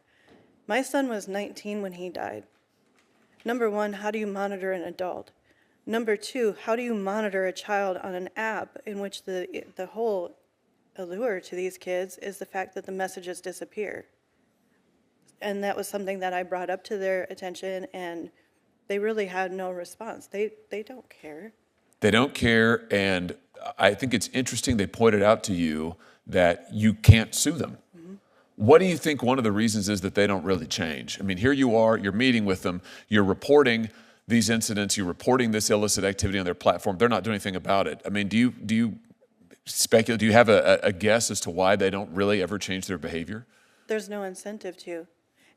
My son was 19 when he died. Number one, how do you monitor an adult? Number two, how do you monitor a child on an app in which the whole allure to these kids is the fact that the messages disappear? And that was something that I brought up to their attention, and they really had no response. They don't care. They don't care, and I think it's interesting they pointed out to you that you can't sue them. What do you think one of the reasons is that they don't really change? I mean, here you are, you're meeting with them, you're reporting these incidents, you're reporting this illicit activity on their platform. They're not doing anything about it. I mean, do you speculate, do you have a guess as to why they don't really ever change their behavior? There's no incentive to.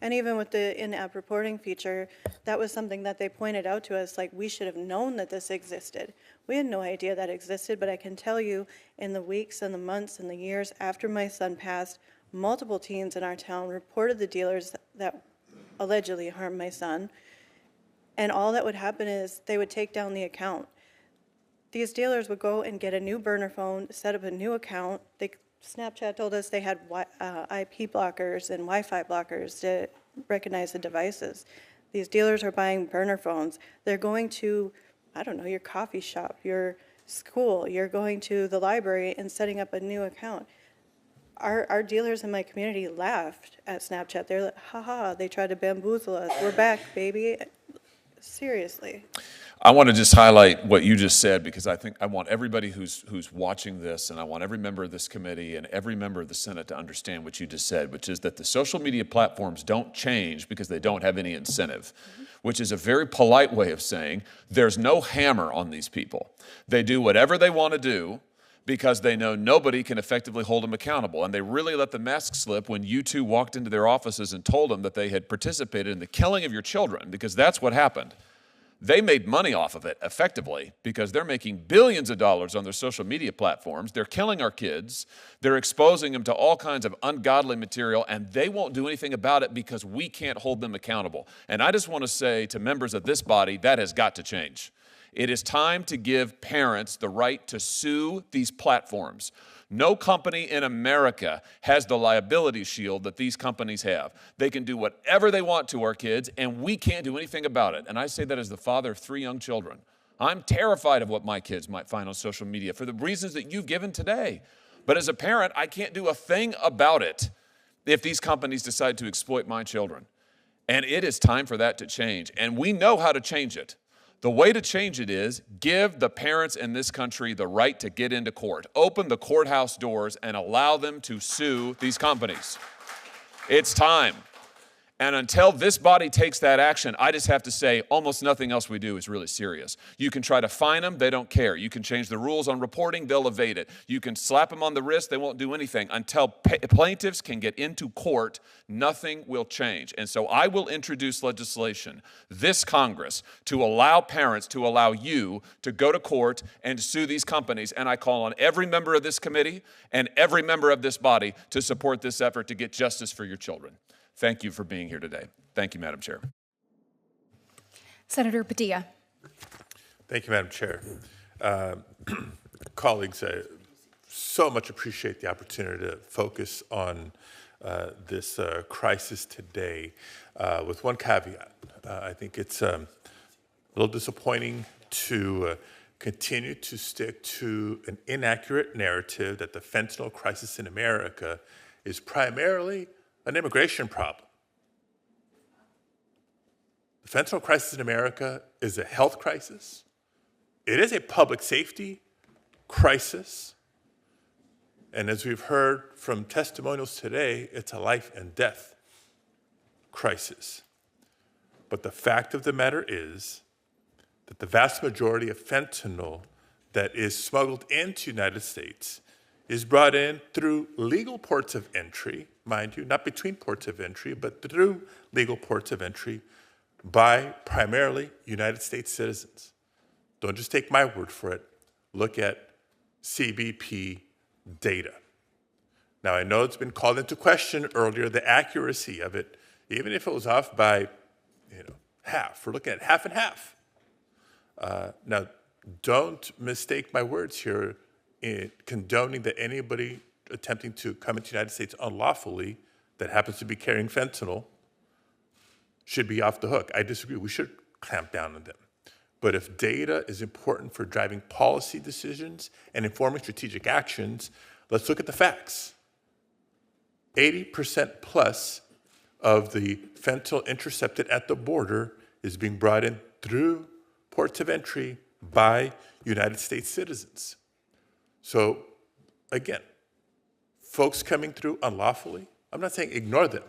And even with the in-app reporting feature, that was something that they pointed out to us, like we should have known that this existed. We had no idea that existed, but I can tell you in the weeks and the months and the years after my son passed, multiple teens in our town reported the dealers that allegedly harmed my son. And all that would happen is they would take down the account. These dealers would go and get a new burner phone, set up a new account. Snapchat told us they had IP blockers and Wi-Fi blockers to recognize the devices. These dealers are buying burner phones. They're going to, I don't know, your coffee shop, your school, you're going to the library and setting up a new account. Our dealers in my community laughed at Snapchat. They're like, haha, they tried to bamboozle us. We're back, baby. Seriously. I want to just highlight what you just said, because I think I want everybody who's watching this, and I want every member of this committee and every member of the Senate to understand what you just said, which is that the social media platforms don't change because they don't have any incentive, which is a very polite way of saying there's no hammer on these people. They do whatever they want to do because they know nobody can effectively hold them accountable. And they really let the mask slip when you two walked into their offices and told them that they had participated in the killing of your children, because that's what happened. They made money off of it effectively because they're making billions of dollars on their social media platforms. They're killing our kids. They're exposing them to all kinds of ungodly material, and they won't do anything about it because we can't hold them accountable. And I just want to say to members of this body, that has got to change. It is time to give parents the right to sue these platforms. No company in America has the liability shield that these companies have. They can do whatever they want to our kids, and we can't do anything about it. And I say that as the father of 3 young children. I'm terrified of what my kids might find on social media for the reasons that you've given today. But as a parent, I can't do a thing about it if these companies decide to exploit my children. And it is time for that to change. And we know how to change it. The way to change it is give the parents in this country the right to get into court. Open the courthouse doors and allow them to sue these companies. It's time. And until this body takes that action, I just have to say almost nothing else we do is really serious. You can try to fine them, they don't care. You can change the rules on reporting, they'll evade it. You can slap them on the wrist, they won't do anything. Until plaintiffs can get into court, nothing will change. And so I will introduce legislation, this Congress, to allow parents, to allow you to go to court and sue these companies. And I call on every member of this committee and every member of this body to support this effort to get justice for your children. Thank you for being here today. Thank you, Madam Chair. Senator Padilla. Thank you, Madam Chair. Colleagues, I so much appreciate the opportunity to focus on this crisis today with one caveat. I think it's a little disappointing to continue to stick to an inaccurate narrative that the fentanyl crisis in America is primarily an immigration problem. The fentanyl crisis in America is a health crisis. It is a public safety crisis. And as we've heard from testimonials today, it's a life and death crisis. But the fact of the matter is that the vast majority of fentanyl that is smuggled into the United States is brought in through legal ports of entry, mind you, not between ports of entry, but through legal ports of entry by primarily United States citizens. Don't just take my word for it. Look at CBP data. Now, I know it's been called into question earlier, the accuracy of it, even if it was off by, half. We're looking at half and half. Now, don't mistake my words here in condoning that anybody attempting to come into the United States unlawfully that happens to be carrying fentanyl should be off the hook. I disagree. We should clamp down on them. But if data is important for driving policy decisions and informing strategic actions, let's look at the facts. 80% plus of the fentanyl intercepted at the border is being brought in through ports of entry by United States citizens. So again, folks coming through unlawfully, I'm not saying ignore them,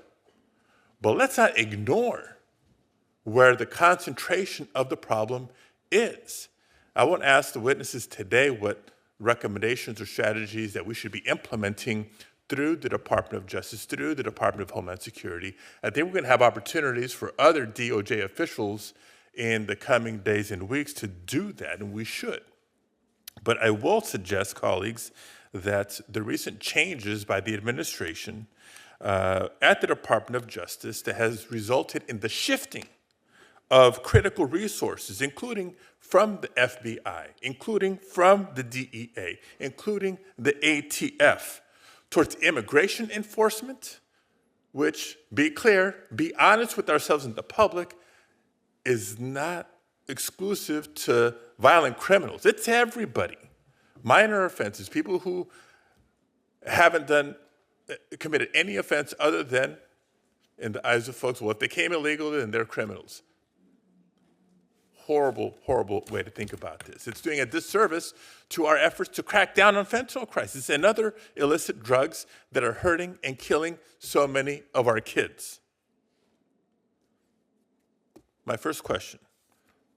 but let's not ignore where the concentration of the problem is. I won't ask the witnesses today what recommendations or strategies that we should be implementing through the Department of Justice, through the Department of Homeland Security. I think we're going to have opportunities for other DOJ officials in the coming days and weeks to do that, and we should. But I will suggest, colleagues, that the recent changes by the administration at the Department of Justice that has resulted in the shifting of critical resources, including from the FBI, including from the DEA, including the ATF, towards immigration enforcement, which, be clear, be honest with ourselves and the public, is not exclusive to violent criminals. It's everybody. Minor offenses, people who haven't committed any offense other than, in the eyes of folks, well, if they came illegally, then they're criminals. Horrible, horrible way to think about this. It's doing a disservice to our efforts to crack down on fentanyl crisis and other illicit drugs that are hurting and killing so many of our kids. My first question,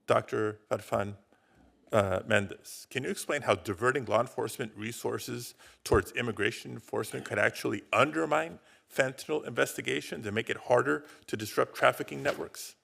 Dr. Farfan Mendez, can you explain how diverting law enforcement resources towards immigration enforcement could actually undermine fentanyl investigations and make it harder to disrupt trafficking networks?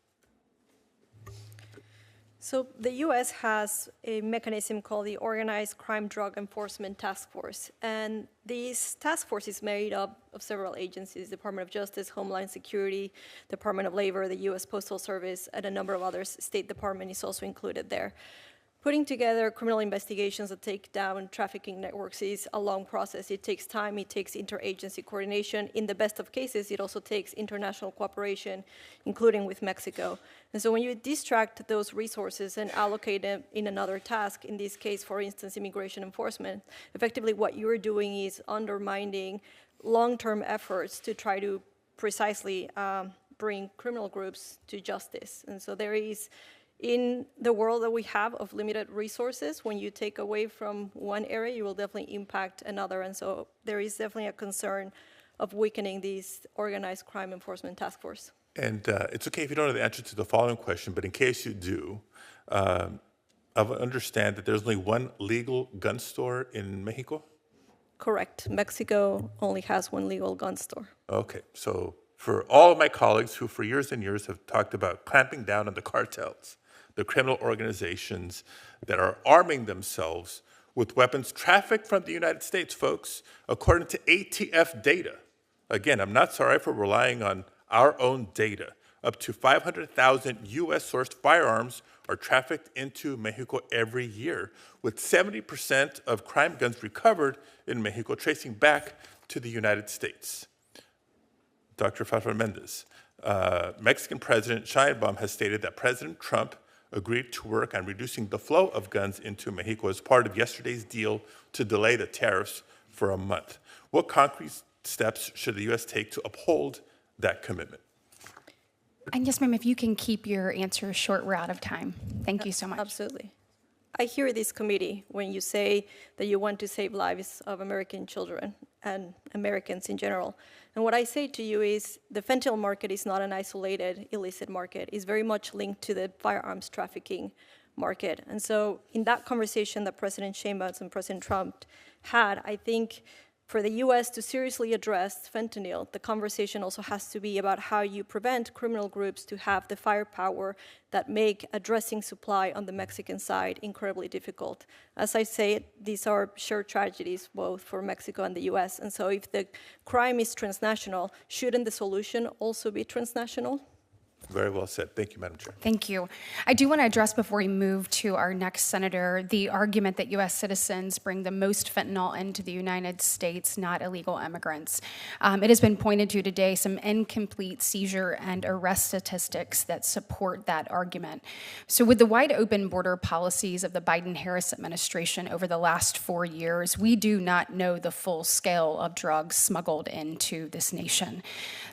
So the U.S. has a mechanism called the Organized Crime Drug Enforcement Task Force. And this task force is made up of several agencies: Department of Justice, Homeland Security, Department of Labor, the U.S. Postal Service, and a number of others. State Department is also included there. Putting together criminal investigations that take down trafficking networks is a long process. It takes time, it takes interagency coordination. In the best of cases, it also takes international cooperation, including with Mexico. And so when you distract those resources and allocate them in another task, in this case, for instance, immigration enforcement, effectively what you're doing is undermining long-term efforts to try to precisely bring criminal groups to justice. And so there is, in the world that we have of limited resources, when you take away from one area, you will definitely impact another. And so there is definitely a concern of weakening these organized crime enforcement task force. And it's okay if you don't know the answer to the following question, but in case you do, I understand that there's only one legal gun store in Mexico? Correct. Mexico only has one legal gun store. Okay, so for all of my colleagues who for years and years have talked about clamping down on the cartels, the criminal organizations that are arming themselves with weapons trafficked from the United States, folks, according to ATF data. Again, I'm not sorry for relying on our own data. Up to 500,000 US-sourced firearms are trafficked into Mexico every year, with 70% of crime guns recovered in Mexico tracing back to the United States. Dr. Farfan Mendez, Mexican President Sheinbaum has stated that President Trump agreed to work on reducing the flow of guns into Mexico as part of yesterday's deal to delay the tariffs for a month. What concrete steps should the U.S. take to uphold that commitment? And yes, ma'am, if you can keep your answers short, we're out of time. Thank you so much. Absolutely. I hear this committee when you say that you want to save lives of American children and Americans in general. And what I say to you is the fentanyl market is not an isolated illicit market. It's very much linked to the firearms trafficking market. And so in that conversation that President Sheinbaum and President Trump had, I think for the U.S. to seriously address fentanyl, the conversation also has to be about how you prevent criminal groups to have the firepower that make addressing supply on the Mexican side incredibly difficult. As I say, these are shared tragedies both for Mexico and the U.S. And so if the crime is transnational, shouldn't the solution also be transnational? Very well said. Thank you, Madam Chair. Thank you. I do want to address, before we move to our next senator, the argument that U.S. citizens bring the most fentanyl into the United States, not illegal immigrants. It has been pointed to today some incomplete seizure and arrest statistics that support that argument. So with the wide open border policies of the Biden-Harris administration over the last 4 years, we do not know the full scale of drugs smuggled into this nation.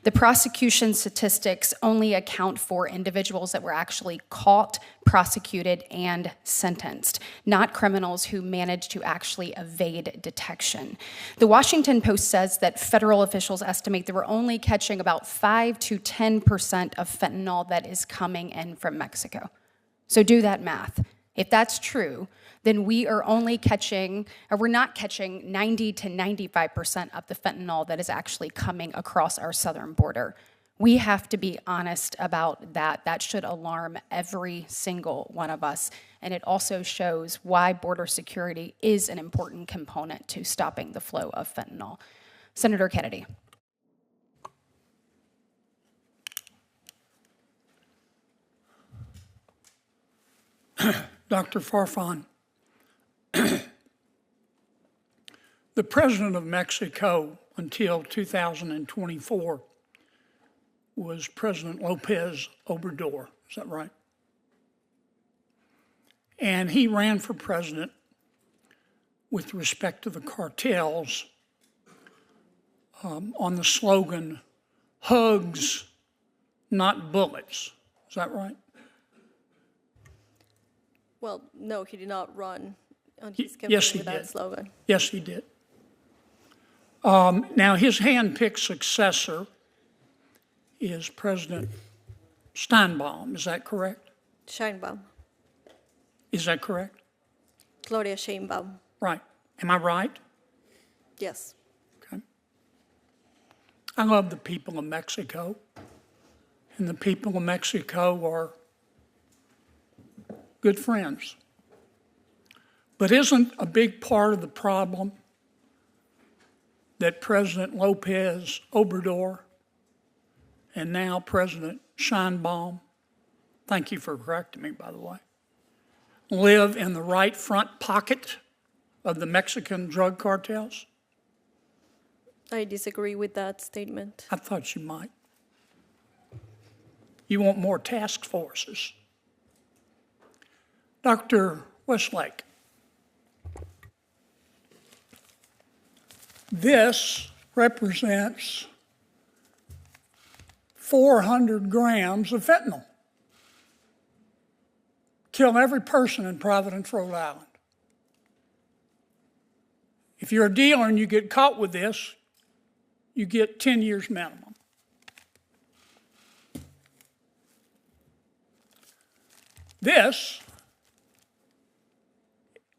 The prosecution statistics only account for individuals that were actually caught, prosecuted, and sentenced, not criminals who managed to actually evade detection. The Washington Post says that federal officials estimate that we're only catching about 5 to 10% of fentanyl that is coming in from Mexico. So do that math. If that's true, then we are only catching, or we're not catching 90 to 95% of the fentanyl that is actually coming across our southern border. We have to be honest about that. That should alarm every single one of us. And it also shows why border security is an important component to stopping the flow of fentanyl. Senator Kennedy. Dr. Farfan, the president of Mexico until 2024 was President Lopez Obrador. Is that right? And he ran for president with respect to the cartels on the slogan, hugs, not bullets. Is that right? Well, no, he did not run on his campaign Yes, he with that did. slogan. Yes, he did. Now, his hand-picked successor is President Steinbaum. Is that correct? Sheinbaum. Is that correct? Gloria Sheinbaum. Right. Am I right? Yes. Okay. I love the people of Mexico, and the people of Mexico are good friends. But isn't a big part of the problem that President Lopez Obrador and now President Sheinbaum, thank you for correcting me, by the way, live in the right front pocket of the Mexican drug cartels? I disagree with that statement. I thought you might. You want more task forces. Dr. Westlake, this represents 400 grams of fentanyl. Kill every person in Providence, Rhode Island. If you're a dealer and you get caught with this, you get 10 years minimum. This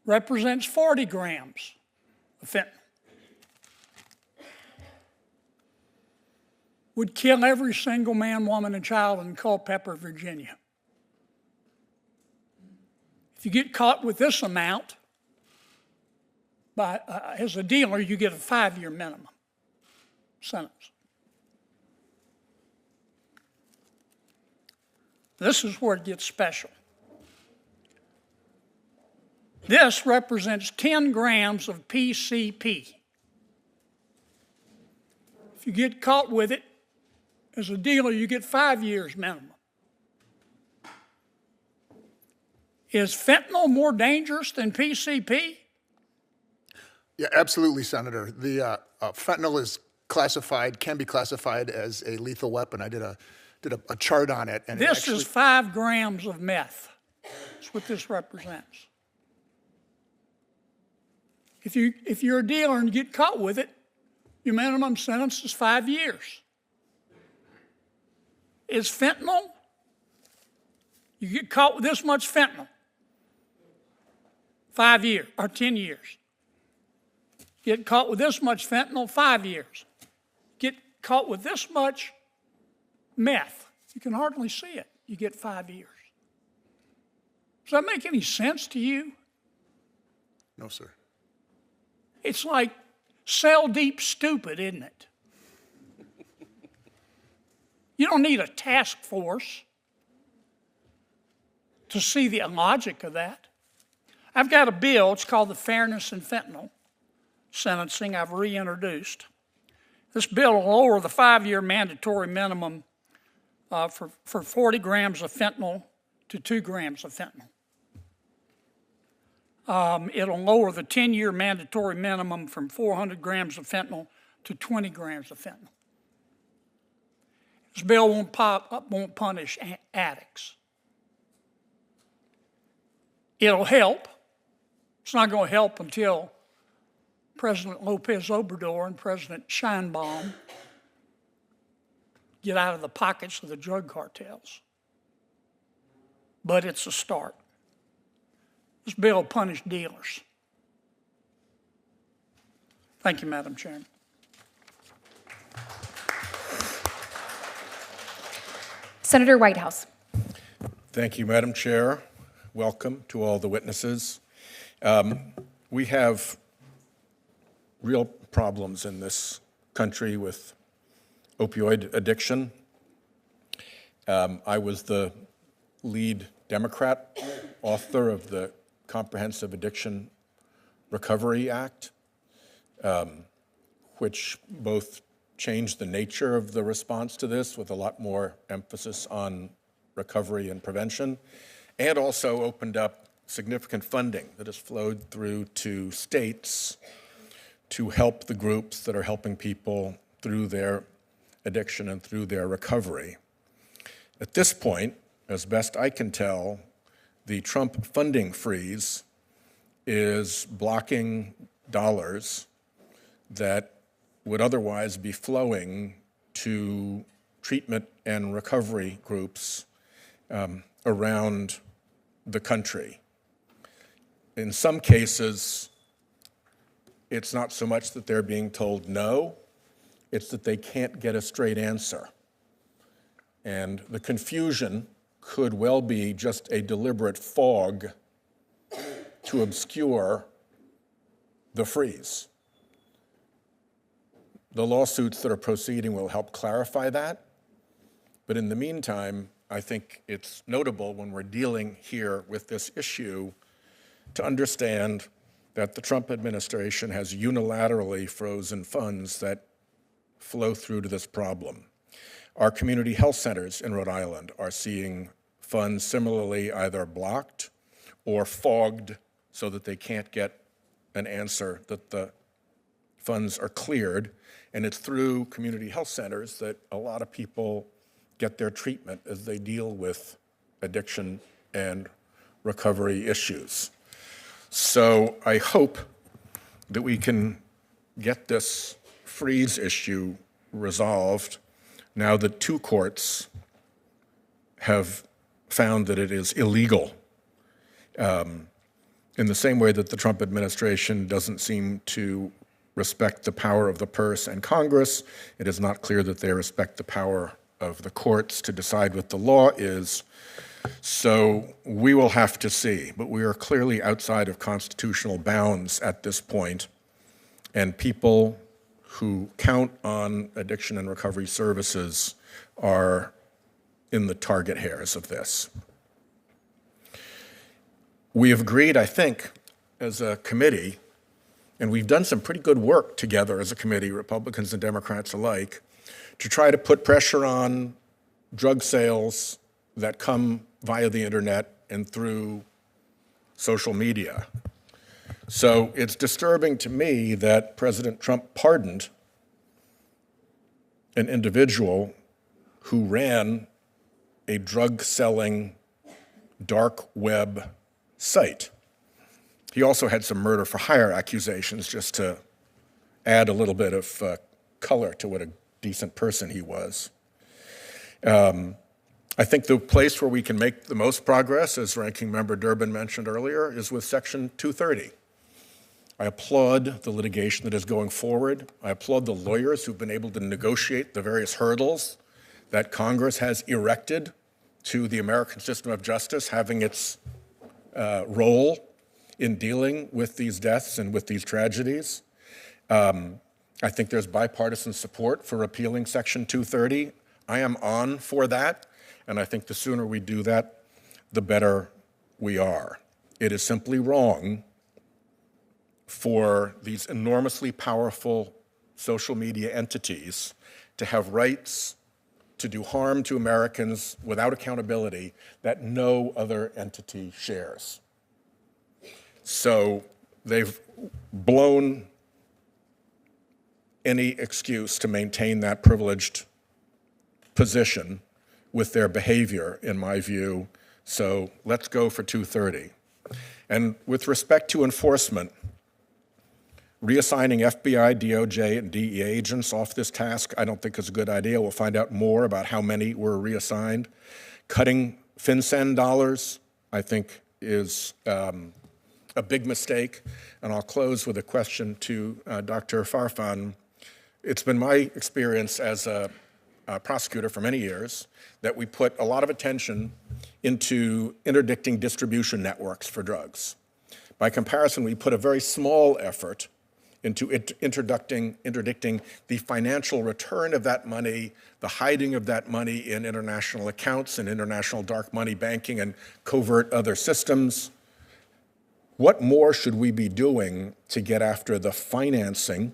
represents 40 grams of fentanyl. Would kill every single man, woman, and child in Culpeper, Virginia. If you get caught with this amount, as a dealer, you get a 5-year minimum sentence. This is where it gets special. This represents 10 grams of PCP. If you get caught with it, as a dealer, you get 5 years minimum. Is fentanyl more dangerous than PCP? Yeah, absolutely, Senator. The fentanyl is classified, can be classified as a lethal weapon. I did a chart on it. And This is 5 grams of meth. That's what this represents. If you're a dealer and you get caught with it, your minimum sentence is 5 years. Is fentanyl, you get caught with this much fentanyl, 5 years or 10 years. Get caught with this much fentanyl, 5 years. Get caught with this much meth, you can hardly see it, you get 5 years. Does that make any sense to you? No, sir. It's like cell deep stupid, isn't it? You don't need a task force to see the logic of that. I've got a bill, it's called the Fairness in Fentanyl Sentencing, I've reintroduced. This bill will lower the 5-year mandatory minimum for 40 grams of fentanyl to 2 grams of fentanyl. It'll lower the 10-year mandatory minimum from 400 grams of fentanyl to 20 grams of fentanyl. This bill won't punish addicts. It'll help. It's not going to help until President Lopez Obrador and President Scheinbaum get out of the pockets of the drug cartels. But it's a start. This bill will punish dealers. Thank you, Madam Chairman. Senator Whitehouse. Thank you, Madam Chair. Welcome to all the witnesses. We have real problems in this country with opioid addiction. I was the lead Democrat author of the Comprehensive Addiction Recovery Act, which both changed the nature of the response to this with a lot more emphasis on recovery and prevention, and also opened up significant funding that has flowed through to states to help the groups that are helping people through their addiction and through their recovery. At this point, as best I can tell, the Trump funding freeze is blocking dollars that would otherwise be flowing to treatment and recovery groups around the country. In some cases, it's not so much that they're being told no, it's that they can't get a straight answer. And the confusion could well be just a deliberate fog to obscure the freeze. The lawsuits that are proceeding will help clarify that. But in the meantime, I think it's notable when we're dealing here with this issue to understand that the Trump administration has unilaterally frozen funds that flow through to this problem. Our community health centers in Rhode Island are seeing funds similarly either blocked or fogged so that they can't get an answer that the funds are cleared. And it's through community health centers that a lot of people get their treatment as they deal with addiction and recovery issues. So I hope that we can get this freeze issue resolved now that 2 courts have found that it is illegal. In the same way that the Trump administration doesn't seem to respect the power of the purse and Congress, it is not clear that they respect the power of the courts to decide what the law is. So we will have to see, but we are clearly outside of constitutional bounds at this point, and people who count on addiction and recovery services are in the target hairs of this. We have agreed, I think, as a committee, and we've done some pretty good work together as a committee, Republicans and Democrats alike, to try to put pressure on drug sales that come via the internet and through social media. So it's disturbing to me that President Trump pardoned an individual who ran a drug-selling dark web site. He also had some murder for hire accusations, just to add a little bit of color to what a decent person he was. I think the place where we can make the most progress, as Ranking Member Durbin mentioned earlier, is with Section 230. I applaud the litigation that is going forward. I applaud the lawyers who've been able to negotiate the various hurdles that Congress has erected to the American system of justice having its role in dealing with these deaths and with these tragedies. I think there's bipartisan support for repealing Section 230. I am on for that, and I think the sooner we do that, the better we are. It is simply wrong for these enormously powerful social media entities to have rights to do harm to Americans without accountability that no other entity shares. So they've blown any excuse to maintain that privileged position with their behavior, in my view. So let's go for 230. And with respect to enforcement, reassigning FBI, DOJ, and DEA agents off this task, I don't think is a good idea. We'll find out more about how many were reassigned. Cutting FinCEN dollars, I think, is a big mistake. And I'll close with a question to Dr. Farfan. It's been my experience as a prosecutor for many years that we put a lot of attention into interdicting distribution networks for drugs. By comparison, we put a very small effort into interdicting the financial return of that money, the hiding of that money in international accounts and international dark money banking and covert other systems. What more should we be doing to get after the financing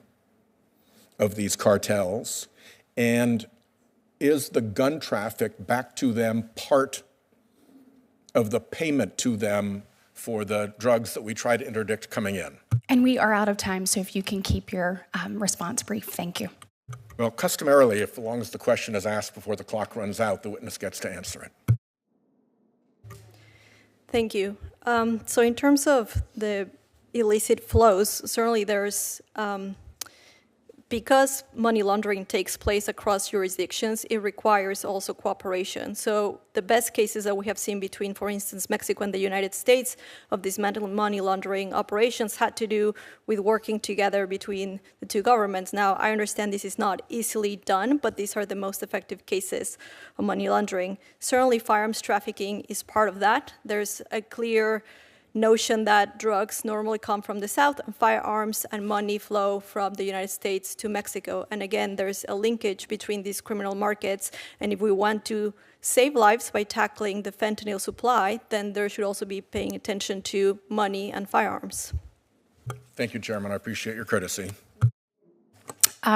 of these cartels? And is the gun traffic back to them part of the payment to them for the drugs that we try to interdict coming in? And we are out of time, so if you can keep your response brief, thank you. Well, customarily, as long as the question is asked before the clock runs out, the witness gets to answer it. Thank you. So in terms of the illicit flows, certainly there's, because money laundering takes place across jurisdictions, it requires also cooperation. So the best cases that we have seen between, for instance, Mexico and the United States of these money laundering operations had to do with working together between the two governments. Now, I understand this is not easily done, but these are the most effective cases of money laundering. Certainly, firearms trafficking is part of that. There's a clear notion that drugs normally come from the South and firearms and money flow from the United States to Mexico. And again, there's a linkage between these criminal markets. And if we want to save lives by tackling the fentanyl supply, then there should also be paying attention to money and firearms. Thank you, Chairman. I appreciate your courtesy.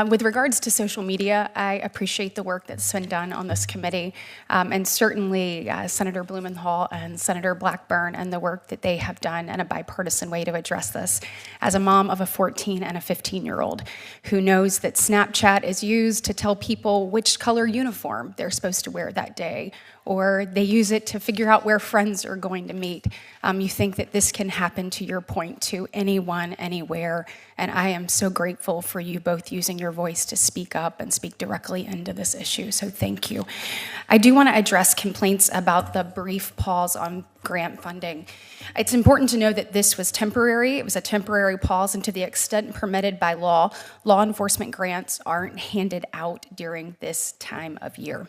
With regards to social media, I appreciate the work that's been done on this committee, and certainly Senator Blumenthal and Senator Blackburn and the work that they have done in a bipartisan way to address this. As a mom of a 14 and a 15-year-old who knows that Snapchat is used to tell people which color uniform they're supposed to wear that day, or they use it to figure out where friends are going to meet. You think that this can happen, to your point, to anyone, anywhere, and I am so grateful for you both using your voice to speak up and speak directly into this issue, so thank you. I do want to address complaints about the brief pause on grant funding. It's important to know that this was temporary. It was a temporary pause, and to the extent permitted by law, law enforcement grants aren't handed out during this time of year.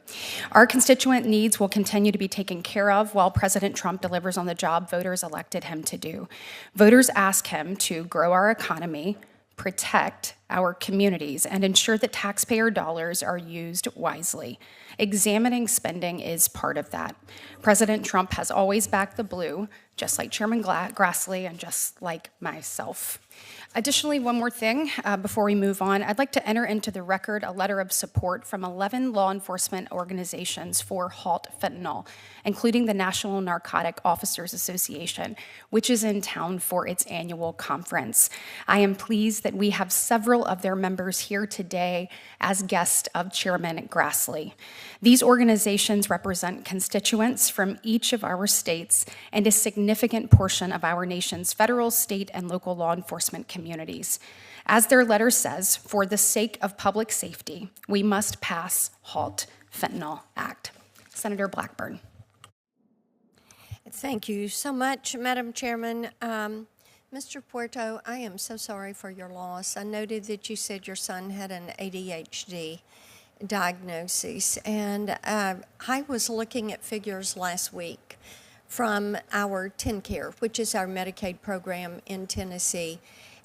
Our constituent needs will continue to be taken care of while President Trump delivers on the job voters elected him to do. Voters ask him to grow our economy, protect our communities, and ensure that taxpayer dollars are used wisely. Examining spending is part of that. President Trump has always backed the blue, just like Chairman Grassley and just like myself. Additionally, one more thing before we move on, I'd like to enter into the record a letter of support from 11 law enforcement organizations for Halt Fentanyl, including the National Narcotic Officers Association, which is in town for its annual conference. I am pleased that we have several of their members here today as guests of Chairman Grassley. These organizations represent constituents from each of our states and a significant portion of our nation's federal, state, and local law enforcement communities. As their letter says, for the sake of public safety, we must pass Halt Fentanyl Act. Senator Blackburn. Thank you so much, Madam Chairman. Mr. Puerto, I am so sorry for your loss. I noted that you said your son had an ADHD diagnosis, and I was looking at figures last week from our TennCare, which is our Medicaid program in Tennessee,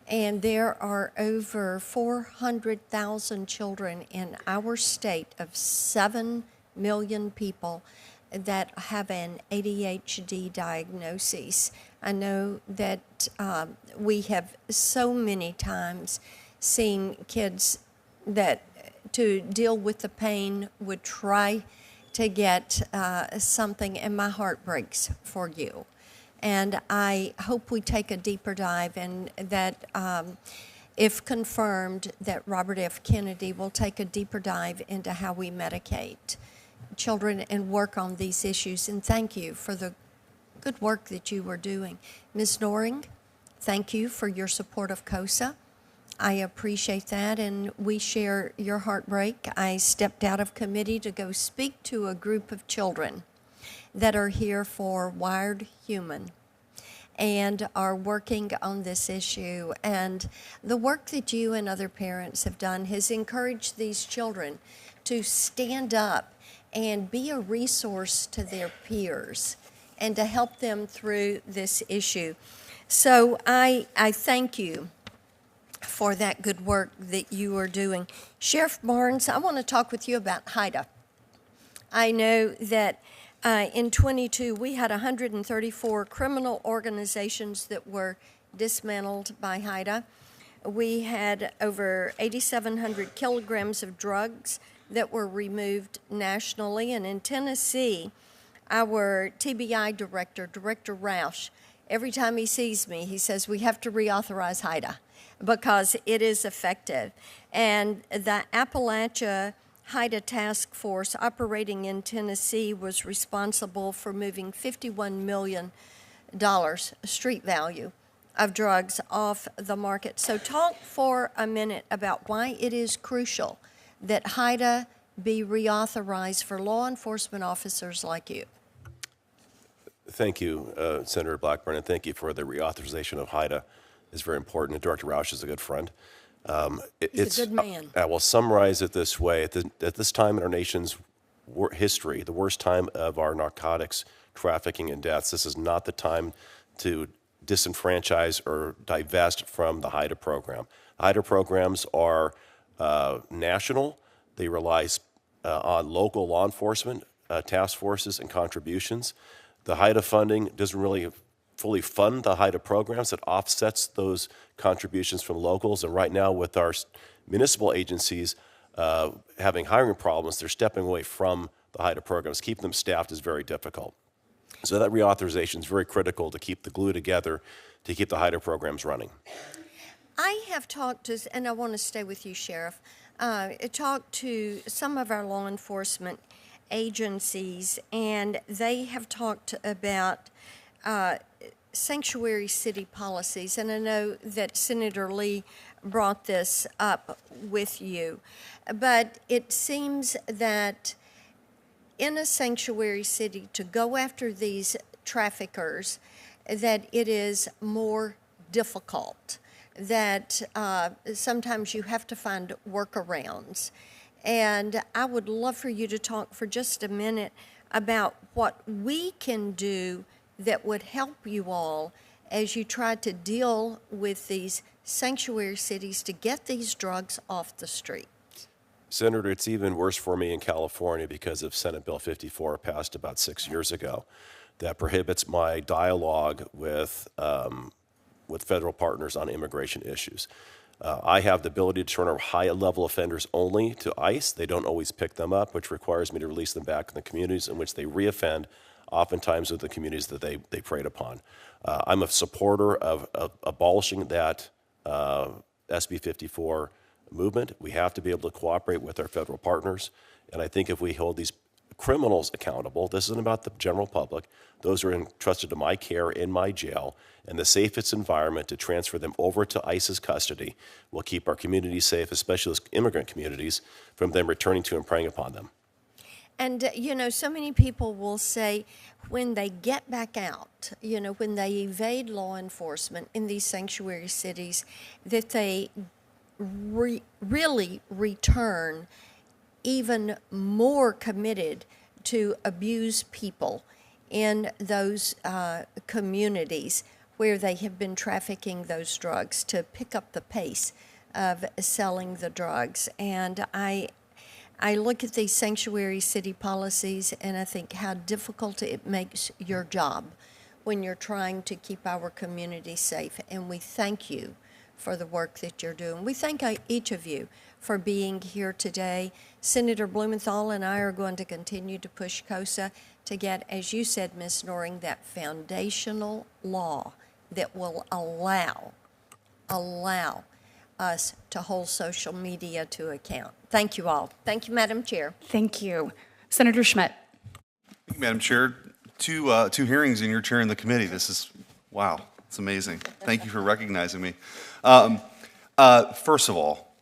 And there are over 400,000 children in our state of 7 million people that have an ADHD diagnosis. I know that we have so many times seen kids that to deal with the pain would try to get something, and my heart breaks for you. And I hope we take a deeper dive, and that if confirmed, that Robert F. Kennedy will take a deeper dive into how we medicate children and work on these issues. And thank you for the good work that you were doing. Ms. Noring, thank you for your support of COSA. I appreciate that, and we share your heartbreak. I stepped out of committee to go speak to a group of children that are here for Wired Human and are working on this issue. And the work that you and other parents have done has encouraged these children to stand up and be a resource to their peers and to help them through this issue. So I thank you for that good work that you are doing. Sheriff Barnes, I want to talk with you about HIDA. I know that in 22, we had 134 criminal organizations that were dismantled by HIDA. We had over 8,700 kilograms of drugs that were removed nationally. And in Tennessee, our TBI director, Director Roush, every time he sees me, he says, we have to reauthorize HIDA because it is effective. And the Appalachia HIDA task force operating in Tennessee was responsible for moving $51 million street value of drugs off the market. So talk for a minute about why it is crucial that HIDA be reauthorized for law enforcement officers like you. Thank you, Senator Blackburn, and thank you for the reauthorization of HIDA. It's very important, and Director Roush is a good friend. He's a good man. I will summarize it this way. At this time in our nation's history, the worst time of our narcotics trafficking and deaths, this is not the time to disenfranchise or divest from the HIDA program. HIDA programs are national. They rely on local law enforcement task forces and contributions. The HIDA funding doesn't really fully fund the HIDA programs. It offsets those contributions from locals. And right now, with our municipal agencies having hiring problems, they're stepping away from the HIDA programs. Keeping them staffed is very difficult. So that reauthorization is very critical to keep the glue together, to keep the HIDA programs running. I have talked to, and I want to stay with you, Sheriff, talked to some of our law enforcement agencies, and they have talked about sanctuary city policies, and I know that Senator Lee brought this up with you, but it seems that in a sanctuary city to go after these traffickers, that it is more difficult, that sometimes you have to find workarounds. And I would love for you to talk for just a minute about what we can do that would help you all as you try to deal with these sanctuary cities to get these drugs off the street. Senator, it's even worse for me in California because of Senate Bill 54 passed about 6 years ago that prohibits my dialogue with federal partners on immigration issues. I have the ability to turn our high-level offenders only to ICE. They don't always pick them up, which requires me to release them back in the communities in which they reoffend, oftentimes with the communities that they preyed upon. I'm a supporter of abolishing that SB 54 movement. We have to be able to cooperate with our federal partners, and I think if we hold these criminals accountable, this isn't about the general public. Those are entrusted to my care in my jail, and the safest environment to transfer them over to ICE's custody will keep our communities safe, especially those immigrant communities, from them returning to and preying upon them. And, you know, so many people will say when they get back out, you know, when they evade law enforcement in these sanctuary cities, that they really return even more committed to abuse people in those communities where they have been trafficking those drugs to pick up the pace of selling the drugs. And I look at these sanctuary city policies and I think how difficult it makes your job when you're trying to keep our community safe. And we thank you for the work that you're doing. We thank each of you for being here today. Senator Blumenthal and I are going to continue to push COSA to get, as you said, Ms. Noring, that foundational law that will allow us to hold social media to account. Thank you all. Thank you, Madam Chair. Thank you. Senator Schmidt. Thank you, Madam Chair. Two hearings and you're chairing the committee. This is, wow, it's amazing. Thank you for recognizing me. First of all,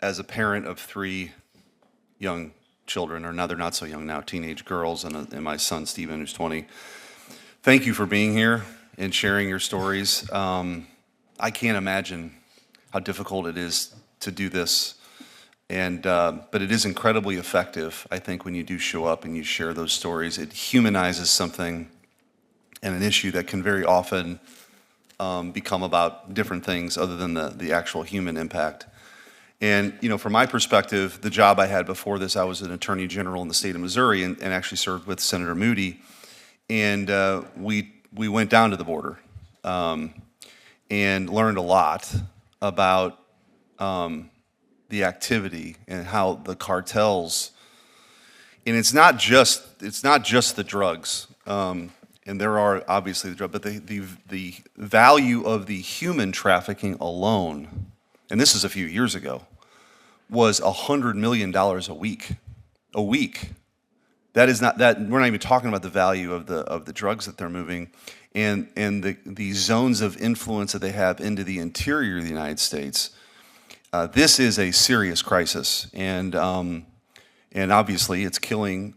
as a parent of 3 young children, or now they're not so young now, teenage girls, and my son Stephen, who's 20, thank you for being here and sharing your stories. I can't imagine how difficult it is to do this, but it is incredibly effective, I think, when you do show up and you share those stories. It humanizes something and an issue that can very often become about different things other than the actual human impact. And, you know, from my perspective, the job I had before this, I was an attorney general in the state of Missouri and actually served with Senator Moody. And we went down to the border and learned a lot about the activity and how the cartels, and it's not just the drugs, and there are obviously the drugs, but the value of the human trafficking alone, and this is a few years ago, was $100 million a week. A week. That is not that we're not even talking about the value of the drugs that they're moving, and the zones of influence that they have into the interior of the United States. This is a serious crisis, and obviously it's killing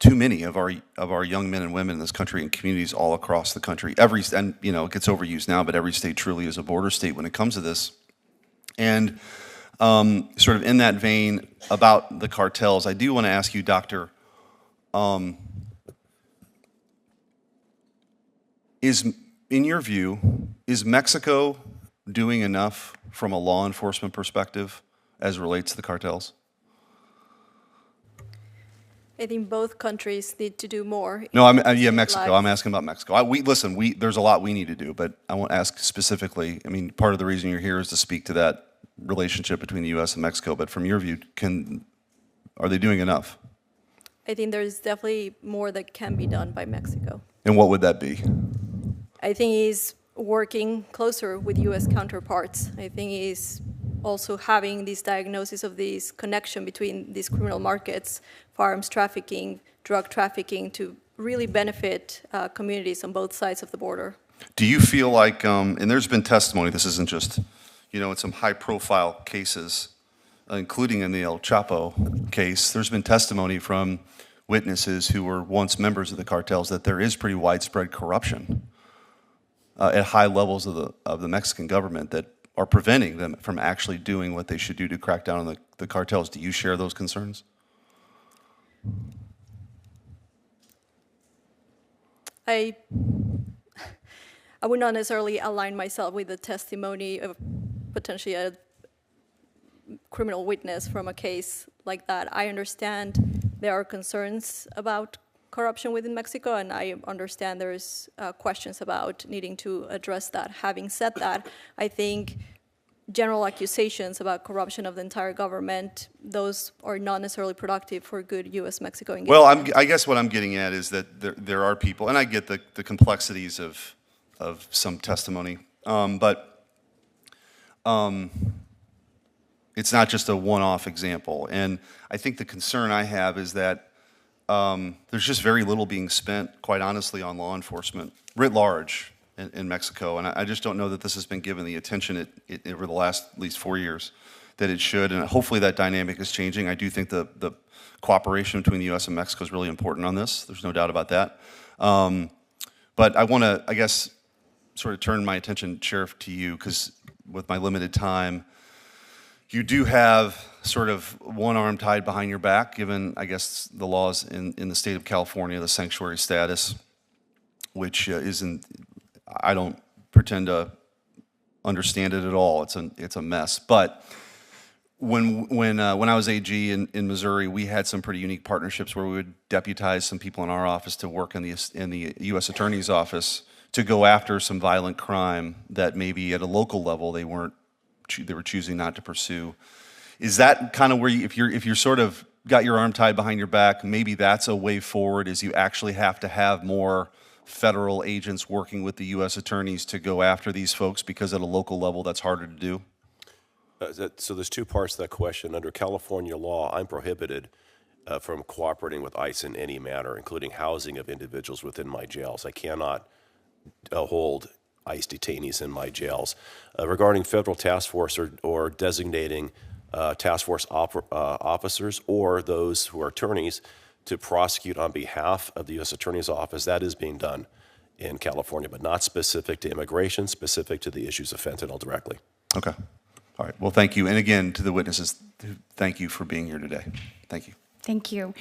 too many of our young men and women in this country and communities all across the country. It gets overused now, but every state truly is a border state when it comes to this. And sort of in that vein about the cartels, I do want to ask you, Doctor, in your view, is Mexico doing enough from a law enforcement perspective as it relates to the cartels? I think both countries need to do more. No, Mexico. I'm asking about Mexico. There's a lot we need to do, but I won't ask specifically. I mean, part of the reason you're here is to speak to that relationship between the U.S. and Mexico. But from your view, are they doing enough? I think there's definitely more that can be done by Mexico. And what would that be? I think he's working closer with U.S. counterparts. I think he's also having this diagnosis of this connection between these criminal markets, firearms trafficking, drug trafficking, to really benefit communities on both sides of the border. Do you feel like, and there's been testimony, this isn't just, in some high-profile cases, including in the El Chapo case, there's been testimony from witnesses who were once members of the cartels that there is pretty widespread corruption at high levels of the Mexican government that are preventing them from actually doing what they should do to crack down on the cartels. Do you share those concerns? I would not necessarily align myself with the testimony of potentially a criminal witness from a case like that. I understand there are concerns about corruption within Mexico, and I understand there's questions about needing to address that. Having said that, I think general accusations about corruption of the entire government, those are not necessarily productive for good U.S.-Mexico engagement. Well, I guess what I'm getting at is that there are people, and I get the complexities of some testimony, but it's not just a one-off example. And I think the concern I have is that there's just very little being spent, quite honestly, on law enforcement writ large in Mexico, and I just don't know that this has been given the attention over the last at least 4 years that it should, and hopefully that dynamic is changing. I do think the cooperation between the U.S. and Mexico is really important on this. There's no doubt about that. But I want to, I guess, sort of turn my attention, Sheriff, to you, because with my limited time, you do have sort of one arm tied behind your back, given, I guess, the laws in the state of California, the sanctuary status. which isn't, I don't pretend to understand it at all. It's a mess. But when I was AG in Missouri, we had some pretty unique partnerships where we would deputize some people in our office to work in the U.S. Attorney's office to go after some violent crime that maybe at a local level they were choosing not to pursue. Is that kind of where if you're sort of got your arm tied behind your back, maybe that's a way forward? Is you actually have to have more federal agents working with the U.S. attorneys to go after these folks, because at a local level that's harder to do? So there's two parts to that question. Under California law, I'm prohibited from cooperating with ICE in any manner, including housing of individuals within my jails. I cannot hold ICE detainees in my jails. Regarding federal task force or designating task force officers or those who are attorneys to prosecute on behalf of the U.S. Attorney's Office, that is being done in California, but not specific to immigration, specific to the issues of fentanyl directly. Okay. All right. Well, thank you. And again, to the witnesses, thank you for being here today. Thank you. Thank you.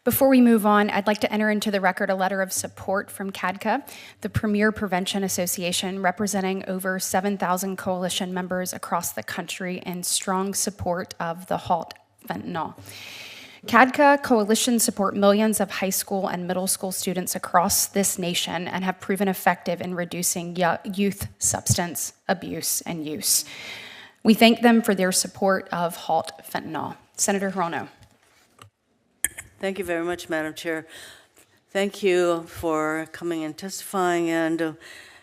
Before we move on, I'd like to enter into the record a letter of support from CADCA, the Premier Prevention Association, representing over 7,000 coalition members across the country in strong support of the Halt Fentanyl. CADCA coalitions support millions of high school and middle school students across this nation and have proven effective in reducing youth substance abuse and use. We thank them for their support of Halt Fentanyl. Senator Hirono. Thank you very much, Madam Chair. Thank you for coming and testifying, and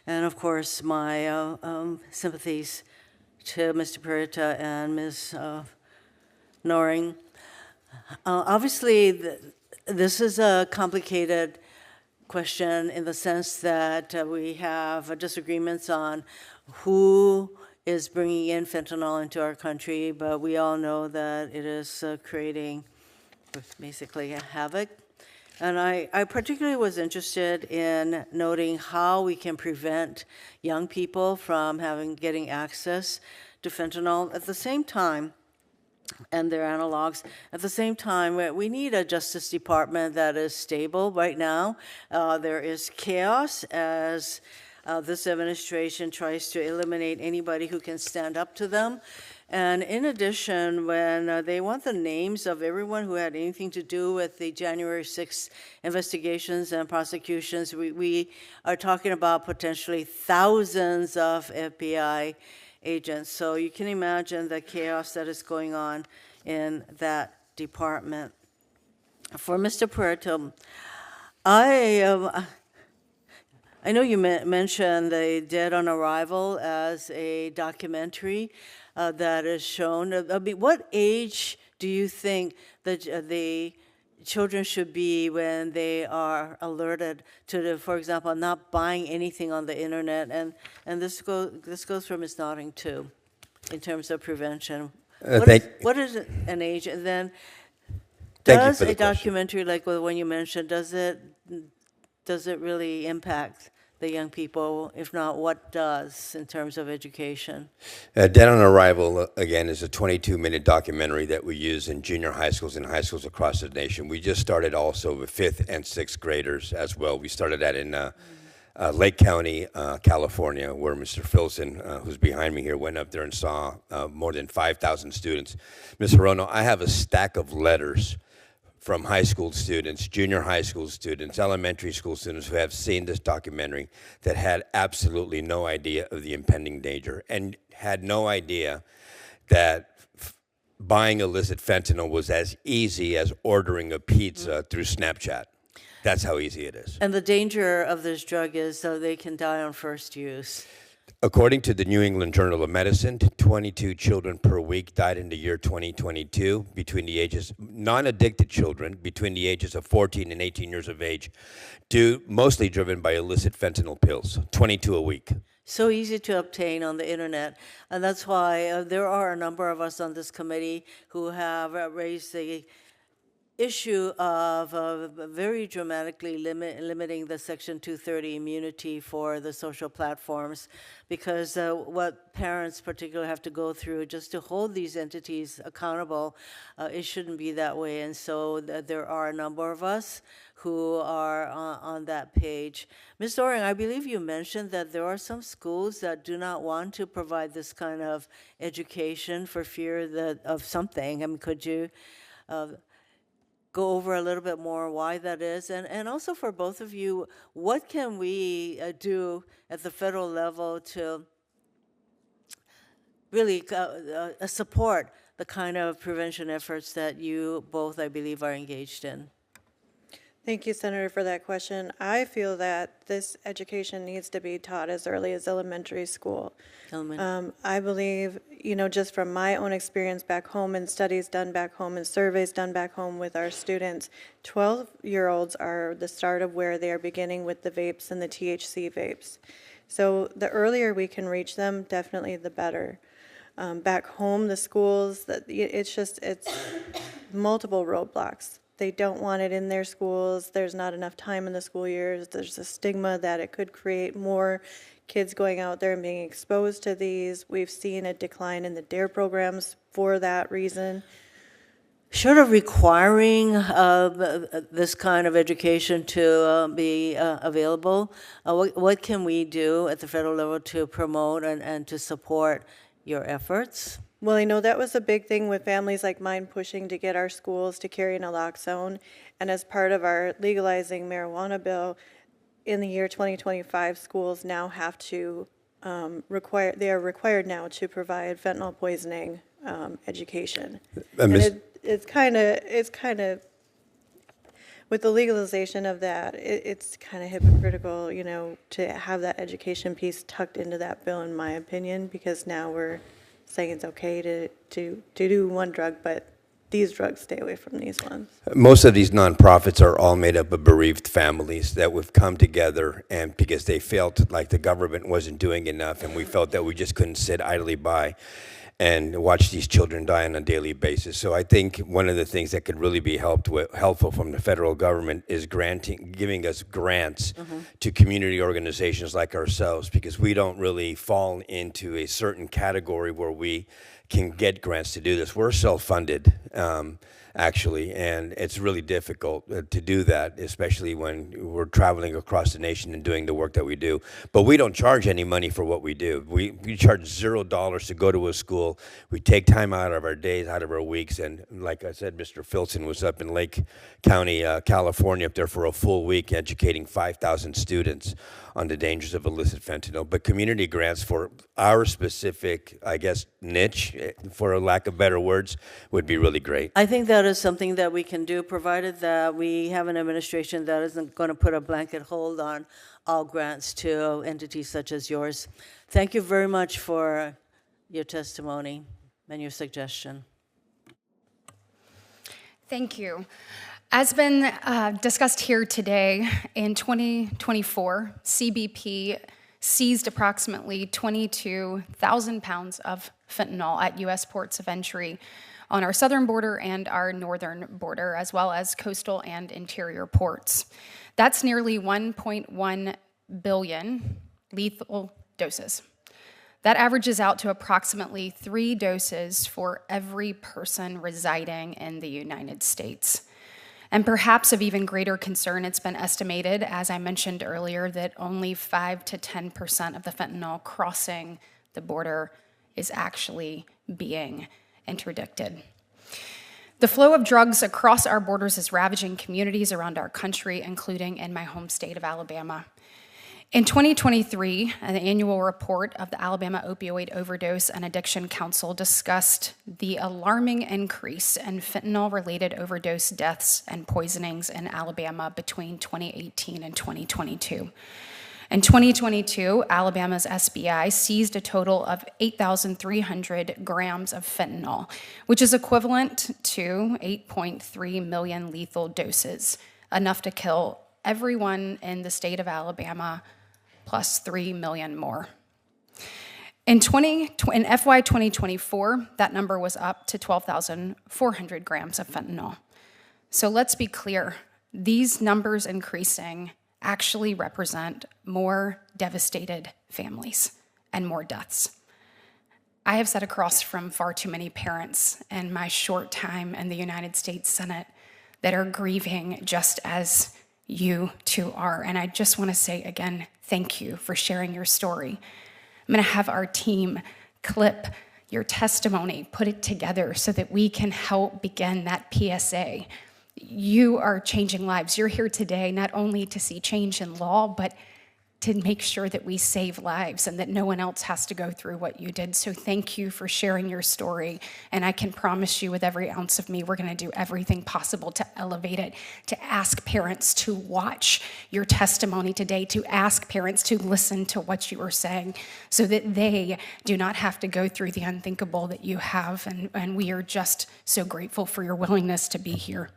of course my sympathies to Mr. Perita and Ms. Noring. Obviously, this is a complicated question in the sense that we have disagreements on who is bringing in fentanyl into our country, but we all know that it is creating basically a havoc. And I particularly was interested in noting how we can prevent young people from getting access to fentanyl at the same time, and their analogs. At the same time, we need a Justice Department that is stable. Right now, there is chaos as this administration tries to eliminate anybody who can stand up to them. And in addition, when they want the names of everyone who had anything to do with the January 6th investigations and prosecutions, we are talking about potentially thousands of FBI agents. So you can imagine the chaos that is going on in that department. For Mr. Puerto, I know you mentioned the Dead on Arrival as a documentary that is shown. I mean, what age do you think that the children should be when they are alerted to, for example, not buying anything on the internet? And this goes for Ms. Nodding too, in terms of prevention. What is an age? And then does a documentary like the one you mentioned, does it really impact the young people? If not, what does in terms of education? Dead on Arrival, again, is a 22-minute documentary that we use in junior high schools and high schools across the nation. We just started also with 5th and 6th graders as well. We started that in Lake County, California, where Mr. Filson, who's behind me here, went up there and saw more than 5,000 students. Ms. Hirono, I have a stack of letters from high school students, junior high school students, elementary school students who have seen this documentary that had absolutely no idea of the impending danger and had no idea that buying illicit fentanyl was as easy as ordering a pizza through Snapchat. That's how easy it is. And the danger of this drug is they can die on first use. According to the New England Journal of Medicine, 22 children per week died in the year 2022 between the ages, non-addicted children between the ages of 14 and 18 years of age, mostly driven by illicit fentanyl pills, 22 a week. So easy to obtain on the internet. And that's why there are a number of us on this committee who have raised the issue of very dramatically limiting the Section 230 immunity for the social platforms, because what parents particularly have to go through just to hold these entities accountable, it shouldn't be that way. And so there are a number of us who are on that page. Ms. Doring, I believe you mentioned that there are some schools that do not want to provide this kind of education for fear of something. I mean, could you go over a little bit more why that is? And also for both of you, what can we do at the federal level to really support the kind of prevention efforts that you both, I believe, are engaged in? Thank you, Senator, for that question. I feel that this education needs to be taught as early as elementary school. I believe, just from my own experience back home and studies done back home and surveys done back home with our students, 12-year-olds are the start of where they are beginning with the vapes and the THC vapes. So the earlier we can reach them, definitely the better. Back home, the schools, it's multiple roadblocks. They don't want it in their schools. There's not enough time in the school years. There's a stigma that it could create more kids going out there and being exposed to these. We've seen a decline in the DARE programs for that reason. Short of requiring this kind of education to be available, what can we do at the federal level to promote and to support your efforts? Well, I know that was a big thing with families like mine pushing to get our schools to carry naloxone. And as part of our legalizing marijuana bill, in the year 2025, schools now have to they are required now to provide fentanyl poisoning education. And it's kind of, with the legalization of that, it's kind of hypocritical, to have that education piece tucked into that bill, in my opinion, because now we're saying it's okay to do one drug, but these drugs, stay away from these ones. Most of these nonprofits are all made up of bereaved families that would come together, and because they felt like the government wasn't doing enough, and we felt that we just couldn't sit idly by and watch these children die on a daily basis. So I think one of the things that could really be helpful from the federal government is giving us grants to community organizations like ourselves, because we don't really fall into a certain category where we can get grants to do this. We're self-funded, actually, and it's really difficult to do that, especially when we're traveling across the nation and doing the work that we do. But we don't charge any money for what we do. We charge $0 to go to a school. We take time out of our days, out of our weeks, and like I said, Mr. Filson was up in Lake County, California, up there for a full week educating 5,000 students on the dangers of illicit fentanyl. But community grants for our specific, I guess, niche, for a lack of better words, would be really great. I think that is something that we can do, provided that we have an administration that isn't going to put a blanket hold on all grants to entities such as yours. Thank you very much for your testimony and your suggestion. Thank you. As been discussed here today, in 2024, CBP seized approximately 22,000 pounds of fentanyl at U.S. ports of entry on our southern border and our northern border, as well as coastal and interior ports. That's nearly 1.1 billion lethal doses. That averages out to approximately 3 doses for every person residing in the United States. And perhaps of even greater concern, it's been estimated, as I mentioned earlier, that only 5 to 10% of the fentanyl crossing the border is actually being interdicted. The flow of drugs across our borders is ravaging communities around our country, including in my home state of Alabama. In 2023, an annual report of the Alabama Opioid Overdose and Addiction Council discussed the alarming increase in fentanyl-related overdose deaths and poisonings in Alabama between 2018 and 2022. In 2022, Alabama's SBI seized a total of 8,300 grams of fentanyl, which is equivalent to 8.3 million lethal doses, enough to kill everyone in the state of Alabama, plus 3 million more. In FY 2024, that number was up to 12,400 grams of fentanyl. So let's be clear. These numbers increasing actually represent more devastated families and more deaths. I have sat across from far too many parents in my short time in the United States Senate that are grieving just as you two are. And I just want to say again, thank you for sharing your story. I'm going to have our team clip your testimony, put it together so that we can help begin that PSA. You are changing lives. You're here today not only to see change in law, but to make sure that we save lives and that no one else has to go through what you did. So thank you for sharing your story. And I can promise you with every ounce of me, we're going to do everything possible to elevate it, to ask parents to watch your testimony today, to ask parents to listen to what you are saying so that they do not have to go through the unthinkable that you have. And we are just so grateful for your willingness to be here.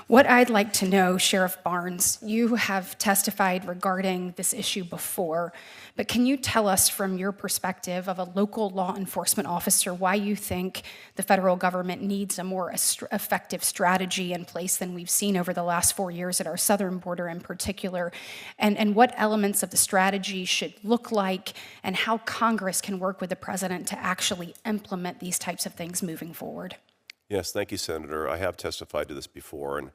What I'd like to know, Sheriff Barnes, you have testified regarding this issue before, but can you tell us from your perspective of a local law enforcement officer why you think the federal government needs a more effective strategy in place than we've seen over the last 4 years at our southern border in particular, and what elements of the strategy should look like, and how Congress can work with the president to actually implement these types of things moving forward? Yes, thank you, Senator. I have testified to this before, and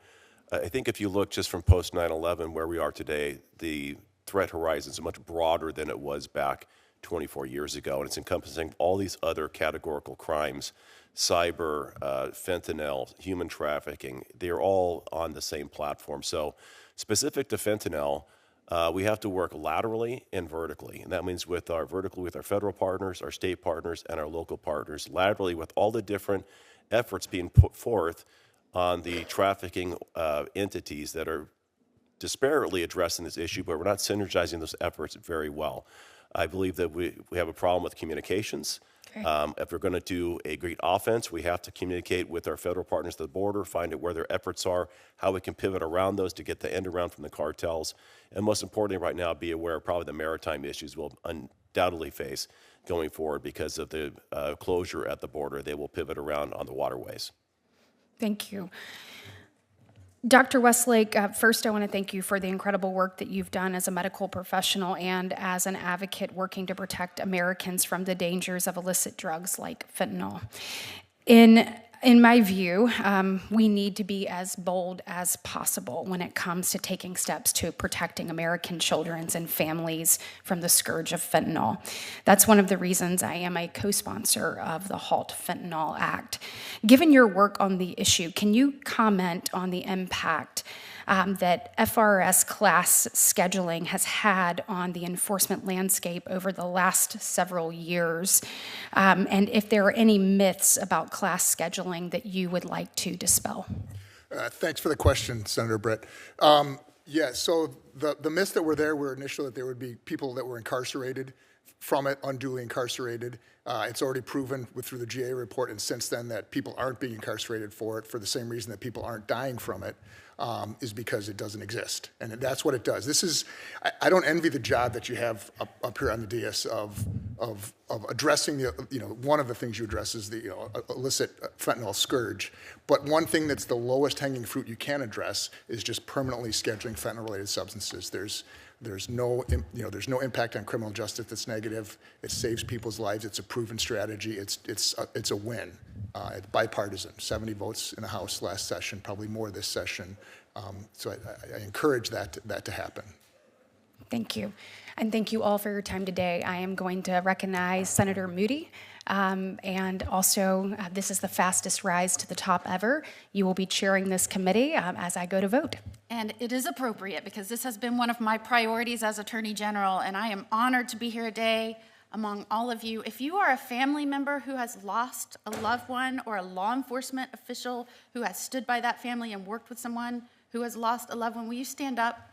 I think if you look just from post 9/11 where we are today, the threat horizon is much broader than it was back 24 years ago, and it's encompassing all these other categorical crimes, cyber, fentanyl, human trafficking. They're all on the same platform. So specific to fentanyl, we have to work laterally and vertically, and that means vertically with our federal partners, our state partners, and our local partners, laterally with all the different efforts being put forth on the trafficking entities that are disparately addressing this issue, but we're not synergizing those efforts very well. I believe that we have a problem with communications. Okay. If we're going to do a great offense, we have to communicate with our federal partners at the border, find out where their efforts are, how we can pivot around those to get the end around from the cartels, and most importantly right now, be aware of probably the maritime issues we'll undoubtedly face going forward because of the closure at the border. They will pivot around on the waterways. Thank you. Dr. Westlake, first I want to thank you for the incredible work that you've done as a medical professional and as an advocate working to protect Americans from the dangers of illicit drugs like fentanyl. In my view, we need to be as bold as possible when it comes to taking steps to protecting American children and families from the scourge of fentanyl. That's one of the reasons I am a co-sponsor of the Halt Fentanyl Act. Given your work on the issue, can you comment on the impact that FRS class scheduling has had on the enforcement landscape over the last several years, and if there are any myths about class scheduling that you would like to dispel? Thanks for the question, Senator Britt. Yeah, so the myths that were there were initially that there would be people that were incarcerated from it, unduly incarcerated. It's already proven through the GA report and since then that people aren't being incarcerated for it for the same reason that people aren't dying from it. Is because it doesn't exist. And that's what it does. This is, I don't envy the job that you have up here on the dais of addressing one of the things you address is the illicit fentanyl scourge. But one thing that's the lowest hanging fruit you can address is just permanently scheduling fentanyl-related substances. There's no impact on criminal justice that's negative. It saves people's lives. It's a proven strategy. It's a win. It's bipartisan. 70 votes in the House last session, probably more this session. So I encourage that to happen. Thank you. And thank you all for your time today. I am going to recognize Senator Moody. And also, this is the fastest rise to the top ever. You will be chairing this committee as I go to vote. And it is appropriate because this has been one of my priorities as Attorney General, and I am honored to be here today among all of you. If you are a family member who has lost a loved one or a law enforcement official who has stood by that family and worked with someone who has lost a loved one, will you stand up?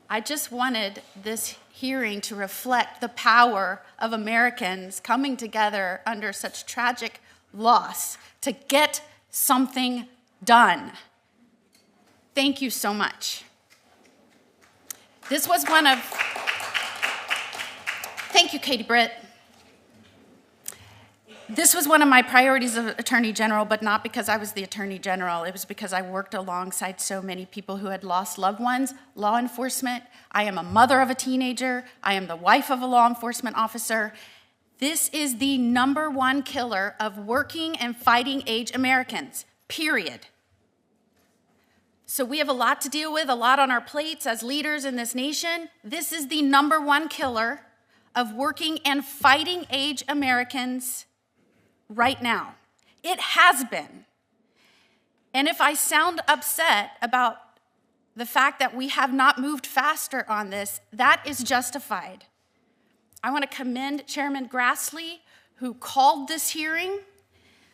I just wanted this hearing to reflect the power of Americans coming together under such tragic loss to get something done. Thank you so much. This was thank you, Katie Britt. This was one of my priorities as Attorney General, but not because I was the Attorney General. It was because I worked alongside so many people who had lost loved ones, law enforcement. I am a mother of a teenager. I am the wife of a law enforcement officer. This is the #1 killer of working and fighting age Americans, period. So we have a lot to deal with, a lot on our plates as leaders in this nation. This is the #1 killer of working and fighting age Americans right now. It has been. And if I sound upset about the fact that we have not moved faster on this, that is justified. I want to commend Chairman Grassley, who called this hearing.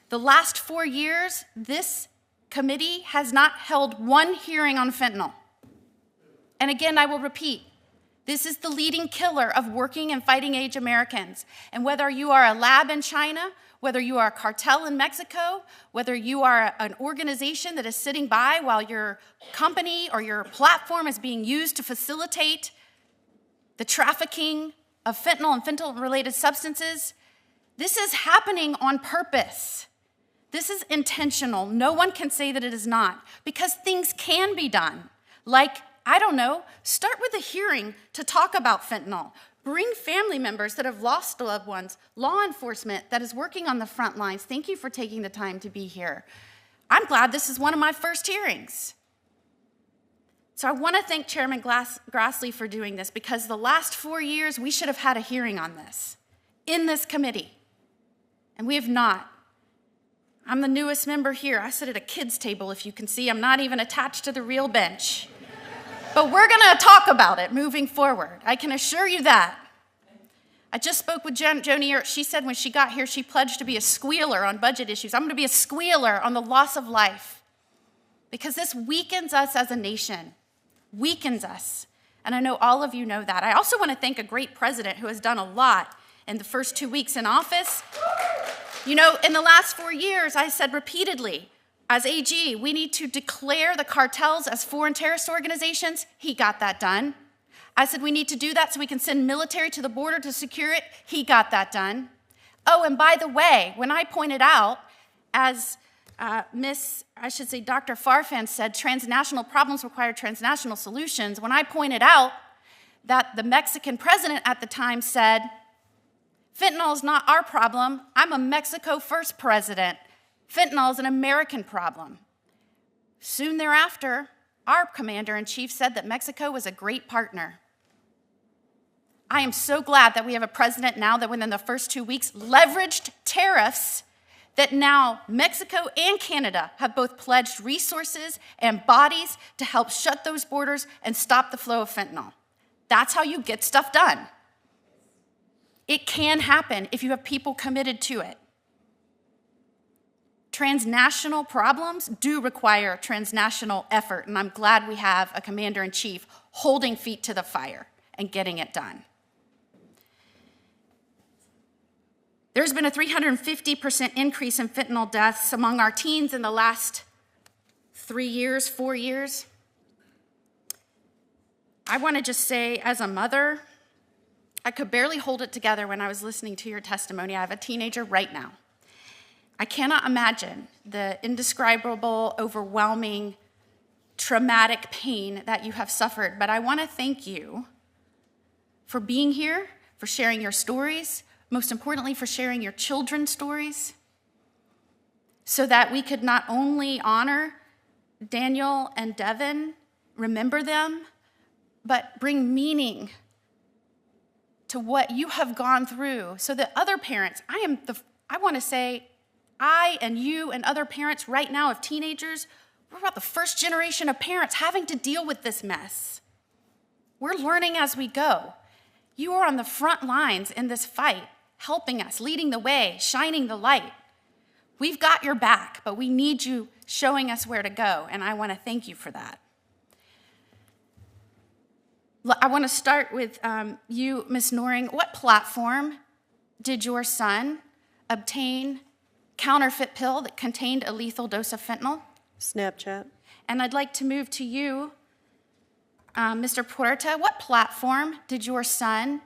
The last 4 years, this committee has not held one hearing on fentanyl. And again, I will repeat, this is the leading killer of working and fighting age Americans. And whether you are a lab in China, whether you are a cartel in Mexico, whether you are an organization that is sitting by while your company or your platform is being used to facilitate the trafficking of fentanyl and fentanyl-related substances, this is happening on purpose. This is intentional. No one can say that it is not, because things can be done. Like, I don't know, start with a hearing to talk about fentanyl. Bring family members that have lost loved ones, law enforcement that is working on the front lines. Thank you for taking the time to be here. I'm glad this is one of my first hearings. So I want to thank Chairman Grassley for doing this, because the last 4 years we should have had a hearing on this in this committee, and we have not. I'm the newest member here. I sit at a kid's table, if you can see. I'm not even attached to the real bench. But we're going to talk about it moving forward. I can assure you that. I just spoke with Joni. She said when she got here, she pledged to be a squealer on budget issues. I'm going to be a squealer on the loss of life, because this weakens us as a nation, weakens us. And I know all of you know that. I also want to thank a great president who has done a lot in the first 2 weeks in office. You know, in the last 4 years, I said repeatedly, as AG, we need to declare the cartels as foreign terrorist organizations. He got that done. I said we need to do that so we can send military to the border to secure it. He got that done. Oh, and by the way, when I pointed out, as Dr. Farfan said, transnational problems require transnational solutions. When I pointed out that the Mexican president at the time said, fentanyl is not our problem. I'm a Mexico first president. Fentanyl is an American problem. Soon thereafter, our commander-in-chief said that Mexico was a great partner. I am so glad that we have a president now that within the first 2 weeks leveraged tariffs, that now Mexico and Canada have both pledged resources and bodies to help shut those borders and stop the flow of fentanyl. That's how you get stuff done. It can happen if you have people committed to it. Transnational problems do require transnational effort, and I'm glad we have a commander-in-chief holding feet to the fire and getting it done. There's been a 350% increase in fentanyl deaths among our teens in the last 3 years, 4 years. I want to just say, as a mother, I could barely hold it together when I was listening to your testimony. I have a teenager right now. I cannot imagine the indescribable, overwhelming, traumatic pain that you have suffered, but I want to thank you for being here, for sharing your stories, most importantly, for sharing your children's stories, so that we could not only honor Daniel and Devin, remember them, but bring meaning to what you have gone through, so that other parents, I want to say, I and you and other parents right now of teenagers, we're about the first generation of parents having to deal with this mess. We're learning as we go. You are on the front lines in this fight, helping us, leading the way, shining the light. We've got your back, but we need you showing us where to go, and I want to thank you for that. I want to start with you, Ms. Noring. What platform did your son obtain counterfeit pill that contained a lethal dose of fentanyl? Snapchat. And I'd like to move to you, Mr. Puerta. What platform did your son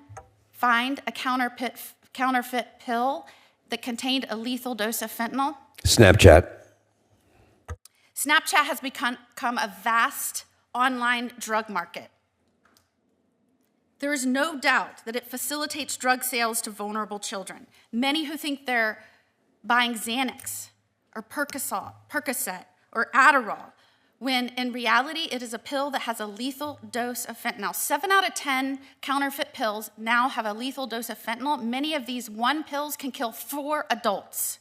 find a counterfeit pill that contained a lethal dose of fentanyl? Snapchat. Snapchat has become a vast online drug market. There is no doubt that it facilitates drug sales to vulnerable children. Many who think they're buying Xanax or Percocet or Adderall, when in reality it is a pill that has a lethal dose of fentanyl. 7 out of 10 counterfeit pills now have a lethal dose of fentanyl. Many of these one pills can kill 4 adults.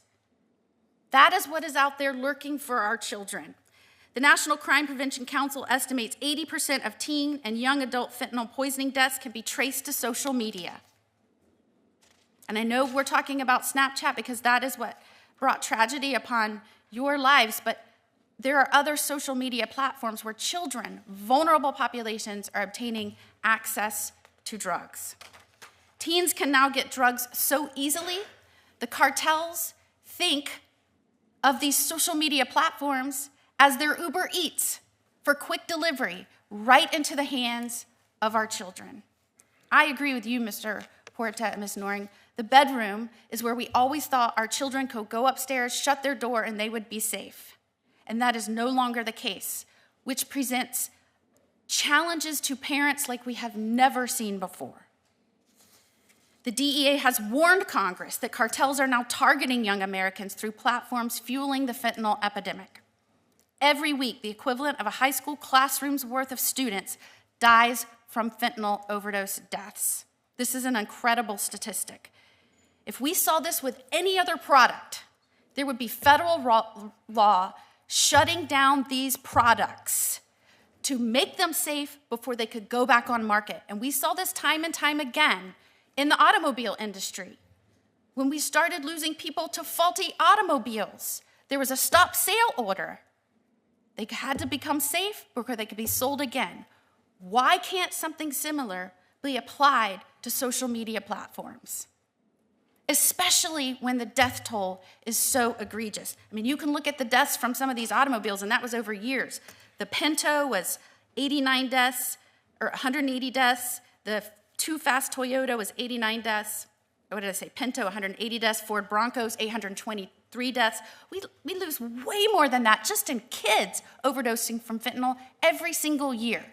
That is what is out there lurking for our children. The National Crime Prevention Council estimates 80% of teen and young adult fentanyl poisoning deaths can be traced to social media. And I know we're talking about Snapchat because that is what brought tragedy upon your lives, but there are other social media platforms where children, vulnerable populations, are obtaining access to drugs. Teens can now get drugs so easily. The cartels think of these social media platforms as their Uber Eats for quick delivery right into the hands of our children. I agree with you, Mr. Porta and Ms. Noring. The bedroom is where we always thought our children could go upstairs, shut their door, and they would be safe. And that is no longer the case, which presents challenges to parents like we have never seen before. The DEA has warned Congress that cartels are now targeting young Americans through platforms fueling the fentanyl epidemic. Every week, the equivalent of a high school classroom's worth of students dies from fentanyl overdose deaths. This is an incredible statistic. If we saw this with any other product, there would be federal law shutting down these products to make them safe before they could go back on market. And we saw this time and time again in the automobile industry. When we started losing people to faulty automobiles, there was a stop sale order. They had to become safe before they could be sold again. Why can't something similar be applied to social media platforms? Especially when the death toll is so egregious. I mean, you can look at the deaths from some of these automobiles, and that was over years. The Pinto was 89 deaths, or 180 deaths. The Too Fast Toyota was 89 deaths. What did I say? Pinto, 180 deaths. Ford Broncos, 823 deaths. We lose way more than that just in kids overdosing from fentanyl every single year.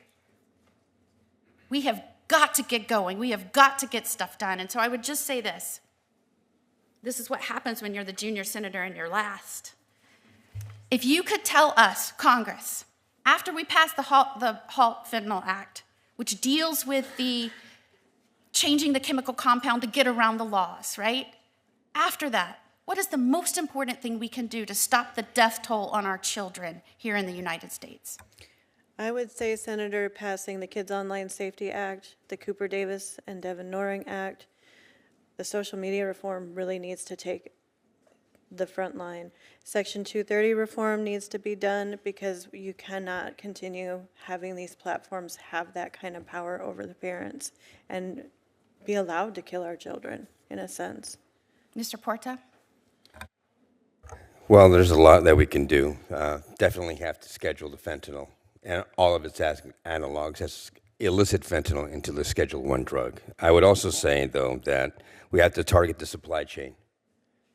We have got to get going. We have got to get stuff done. And so I would just say this. This is what happens when you're the junior senator and you're last. If you could tell us, Congress, after we pass the Halt Fentanyl Act, which deals with the changing the chemical compound to get around the laws, right? After that, what is the most important thing we can do to stop the death toll on our children here in the United States? I would say, Senator, passing the Kids Online Safety Act, the Cooper Davis and Devin Noring Act. The social media reform really needs to take the front line. Section 230 reform needs to be done because you cannot continue having these platforms have that kind of power over the parents and be allowed to kill our children, in a sense. Mr. Porta? Well, there's a lot that we can do. Definitely have to schedule the fentanyl and all of its analogs as illicit fentanyl into the Schedule I drug. I would also say, though, that we have to target the supply chain.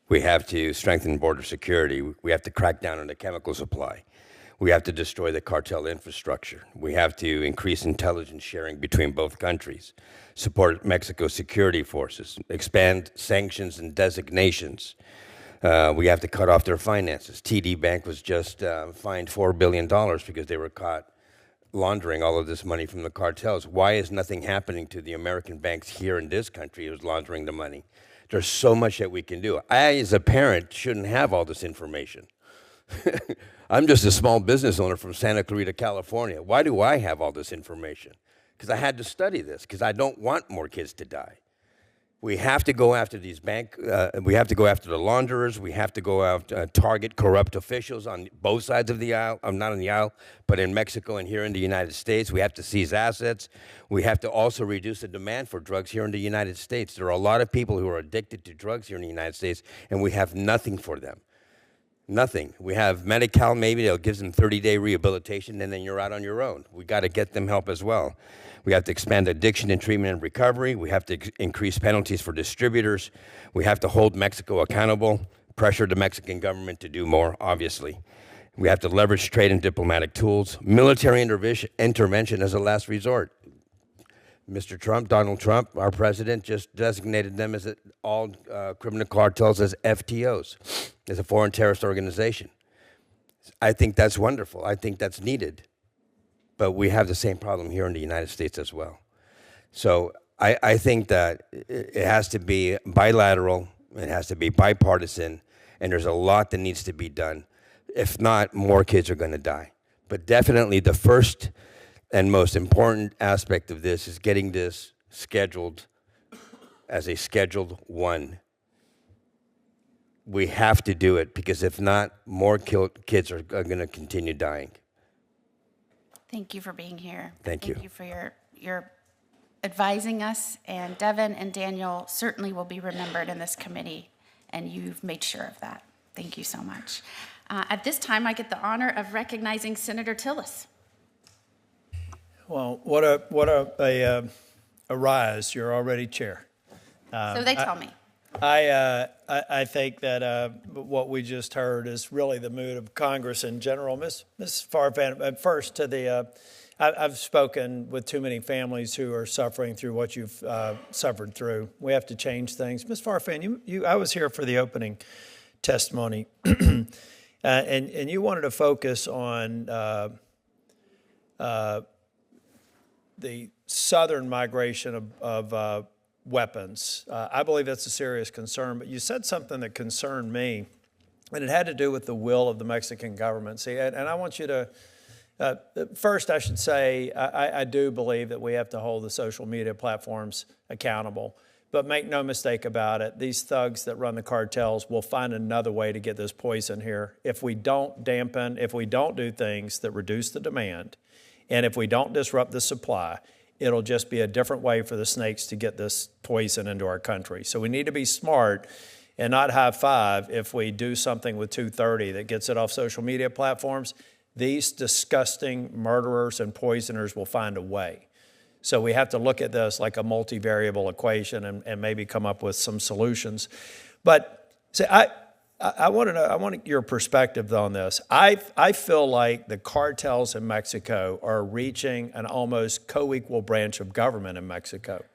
We have to strengthen border security. We have to crack down on the chemical supply. We have to destroy the cartel infrastructure. We have to increase intelligence sharing between both countries, support Mexico's security forces, expand sanctions and designations. We have to cut off their finances. TD Bank was just fined $4 billion because they were caught laundering all of this money from the cartels. Why is nothing happening to the American banks here in this country who's laundering the money? There's so much that we can do. I, as a parent, shouldn't have all this information. I'm just a small business owner from Santa Clarita, California. Why do I have all this information? Because I had to study this, because I don't want more kids to die. We have to go after these we have to go after the launderers. We have to go after, target corrupt officials on both sides of the aisle. Not on the aisle, but in Mexico and here in the United States. We have to seize assets. We have to also reduce the demand for drugs here in the United States. There are a lot of people who are addicted to drugs here in the United States, and we have nothing for them. Nothing. We have Medi-Cal, maybe they'll give them 30-day rehabilitation, and then you're out on your own. We got to get them help as well. We have to expand addiction and treatment and recovery. We have to increase penalties for distributors. We have to hold Mexico accountable, pressure the Mexican government to do more, obviously. We have to leverage trade and diplomatic tools. Military intervention as a last resort. Mr. Trump, Donald Trump, our president, just designated them as all criminal cartels as FTOs, as a foreign terrorist organization. I think that's wonderful. I think that's needed. But we have the same problem here in the United States as well. So I think that it has to be bilateral, it has to be bipartisan, and there's a lot that needs to be done. If not, more kids are going to die. But definitely the first and most important aspect of this is getting this scheduled as a Scheduled 1. We have to do it, because if not, more kids are going to continue dying. Thank you for being here. Thank you. Thank you for your advising us, and Devin and Daniel certainly will be remembered in this committee, and you've made sure of that. Thank you so much. At this time, I get the honor of recognizing Senator Tillis. Well, what a rise. You're already chair. So they tell me. I think that what we just heard is really the mood of Congress in general. Ms. Farfan, first to the, I've spoken with too many families who are suffering through what you've suffered through. We have to change things. Ms. Farfan, I was here for the opening testimony, and you wanted to focus on the southern migration of weapons. I believe that's a serious concern, but you said something that concerned me, and it had to do with the will of the Mexican government. See, and I want you to, first I should say, I do believe that we have to hold the social media platforms accountable, but make no mistake about it, these thugs that run the cartels will find another way to get this poison here. If we don't dampen, if we don't do things that reduce the demand, and if we don't disrupt the supply, it'll just be a different way for the snakes to get this poison into our country. So we need to be smart and not high five if we do something with 230 that gets it off social media platforms. These disgusting murderers and poisoners will find a way. So we have to look at this like a multivariable equation and maybe come up with some solutions. But see, I want your perspective on this. I feel like the cartels in Mexico are reaching an almost co-equal branch of government in Mexico.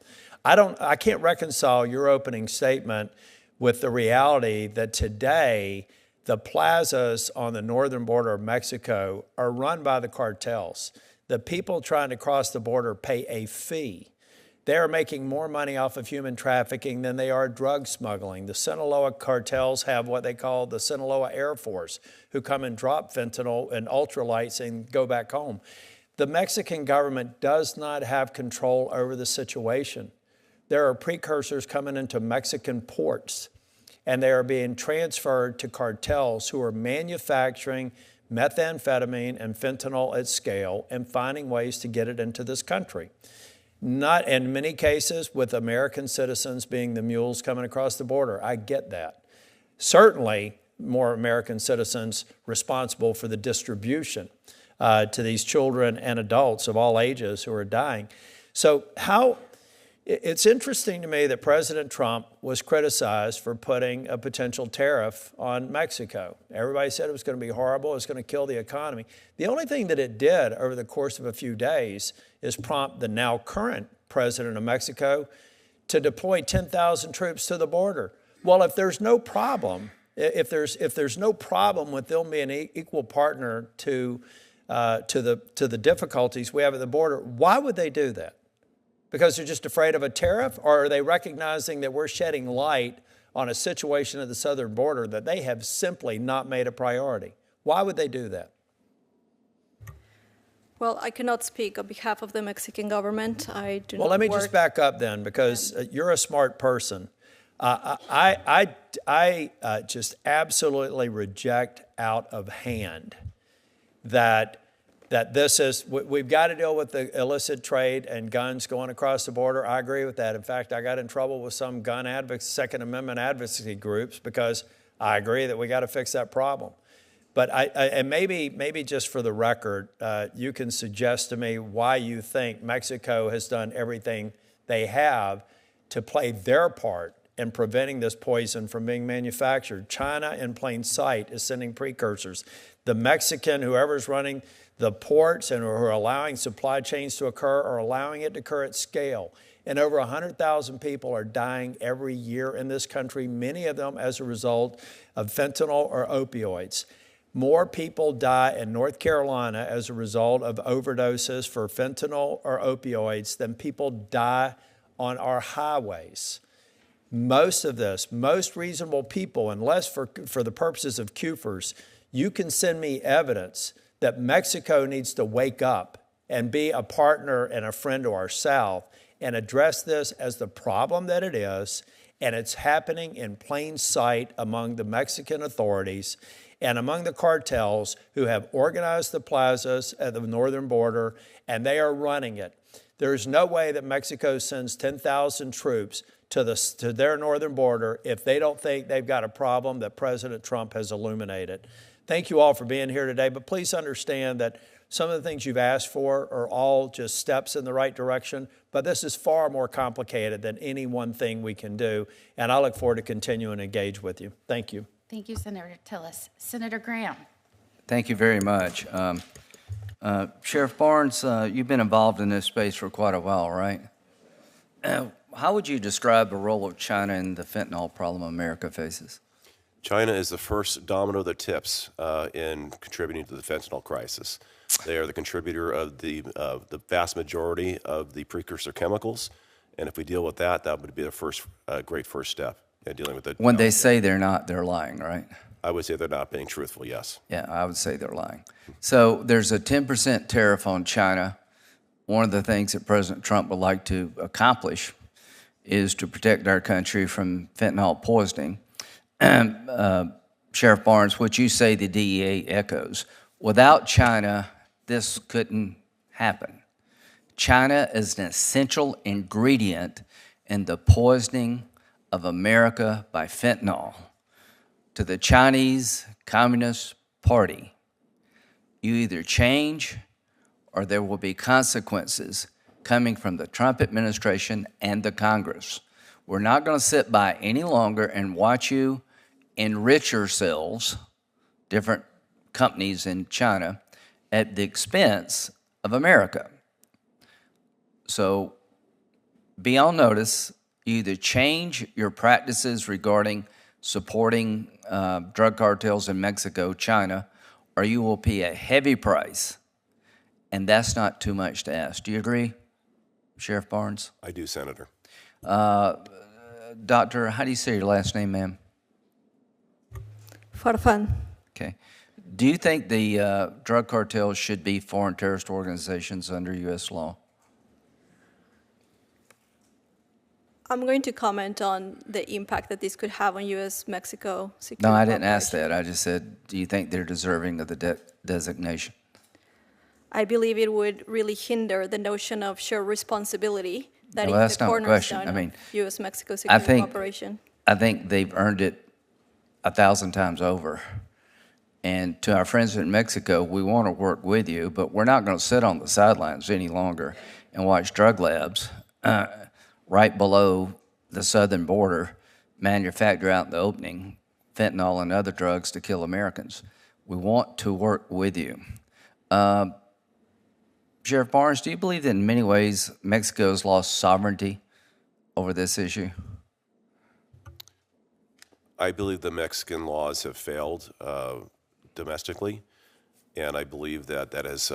I can't reconcile your opening statement with the reality that today the plazas on the northern border of Mexico are run by the cartels. The people trying to cross the border pay a fee. They're making more money off of human trafficking than they are drug smuggling. The Sinaloa cartels have what they call the Sinaloa Air Force, who come and drop fentanyl and ultralights and go back home. The Mexican government does not have control over the situation. There are precursors coming into Mexican ports, and they are being transferred to cartels who are manufacturing methamphetamine and fentanyl at scale and finding ways to get it into this country. Not in many cases with American citizens being the mules coming across the border. I get that. Certainly more American citizens responsible for the distribution to these children and adults of all ages who are dying. So it's interesting to me that President Trump was criticized for putting a potential tariff on Mexico. Everybody said it was going to be horrible, it was going to kill the economy. The only thing that it did over the course of a few days is prompt the now current president of Mexico to deploy 10,000 troops to the border. Well, if there's no problem, if there's no problem with them being an equal partner to the difficulties we have at the border, why would they do that? Because they're just afraid of a tariff, or are they recognizing that we're shedding light on a situation at the southern border that they have simply not made a priority? Why would they do that? Well, I cannot speak on behalf of the Mexican government. I do not Well, let me work. just back up then, because you're a smart person. I just absolutely reject out of hand that this is, we've got to deal with the illicit trade and guns going across the border. I agree with that. In fact, I got in trouble with some gun advocates, Second Amendment advocacy groups, because I agree that we got to fix that problem. But and maybe just for the record, you can suggest to me why you think Mexico has done everything they have to play their part in preventing this poison from being manufactured. China, in plain sight, is sending precursors. The Mexican, whoever's running the ports and who are allowing supply chains to occur, are allowing it to occur at scale. And over 100,000 people are dying every year in this country, many of them as a result of fentanyl or opioids. More people die in North Carolina as a result of overdoses for fentanyl or opioids than people die on our highways. Most of this, most reasonable people, unless for the purposes of CUFERS, you can send me evidence that Mexico needs to wake up and be a partner and a friend to our South and address this as the problem that it is, and it's happening in plain sight among the Mexican authorities and among the cartels who have organized the plazas at the northern border, and they are running it. There is no way that Mexico sends 10,000 troops to their northern border if they don't think they've got a problem that President Trump has illuminated. Thank you all for being here today, but please understand that some of the things you've asked for are all just steps in the right direction, but this is far more complicated than any one thing we can do, and I look forward to continuing to engage with you. Thank you. Thank you, Senator Tillis. Senator Graham. Thank you very much. Sheriff Barnes, you've been involved in this space for quite a while, right? How would you describe the role of China in the fentanyl problem America faces? China is the first domino that tips in contributing to the fentanyl crisis. They are the contributor of the vast majority of the precursor chemicals, and if we deal with that, that would be the first great first step in dealing with it. When they say they're not, they're lying, right? I would say they're not being truthful, yes. Yeah, I would say they're lying. So there's a 10% tariff on China. One of the things that President Trump would like to accomplish is to protect our country from fentanyl poisoning. Sheriff Barnes, what you say the DEA echoes. Without China, this couldn't happen. China is an essential ingredient in the poisoning of America by fentanyl. To the Chinese Communist Party, you either change or there will be consequences coming from the Trump administration and the Congress. We're not going to sit by any longer and watch you enrich yourselves, different companies in China, at the expense of America. So be on notice. You either change your practices regarding supporting drug cartels in Mexico, China, or you will pay a heavy price. And that's not too much to ask. Do you agree, Sheriff Barnes? I do, Senator. Doctor, how do you say your last name, ma'am? Farfan. Okay. Do you think the drug cartels should be foreign terrorist organizations under U.S. law? I'm going to comment on the impact that this could have on U.S.-Mexico security. No, I didn't ask that. I just said, do you think they're deserving of the designation? I believe it would really hinder the notion of shared responsibility that Well, is that's the not a question. cornerstone I mean, of U.S.-Mexico security cooperation. I think they've earned it 1,000 times over. And to our friends in Mexico, we want to work with you, but we're not going to sit on the sidelines any longer and watch drug labs right below the southern border manufacture out in the opening fentanyl and other drugs to kill Americans. We want to work with you. Sheriff Barnes, do you believe that in many ways Mexico has lost sovereignty over this issue? I believe the Mexican laws have failed domestically, and I believe that that has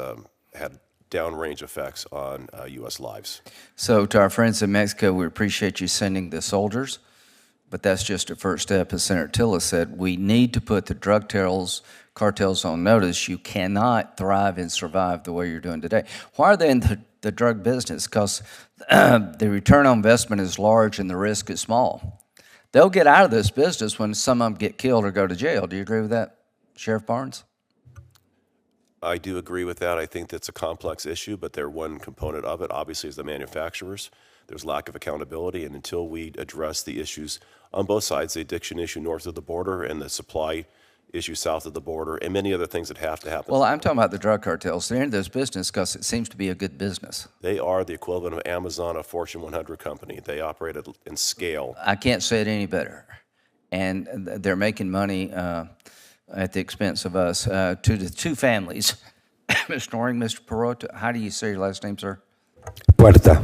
had downrange effects on U.S. lives. So to our friends in Mexico, we appreciate you sending the soldiers, but that's just a first step. As Senator Tillis said, we need to put the drug cartels on notice. You cannot thrive and survive the way you're doing today. Why are they in the drug business? Because the return on investment is large and the risk is small. They'll get out of this business when some of them get killed or go to jail. Do you agree with that, Sheriff Barnes? I do agree with that. I think that's a complex issue, but they're one component of it. Obviously, as the manufacturers, there's lack of accountability, and until we address the issues on both sides, the addiction issue north of the border and the supply issues south of the border, and many other things that have to happen. Well, I'm talking about the drug cartels. They're in this business because it seems to be a good business. They are the equivalent of Amazon, a Fortune 100 company. They operate in scale. I can't say it any better. And they're making money at the expense of us. To the two families, Ms. Noring, Mr. Perota, how do you say your last name, sir? Puerta.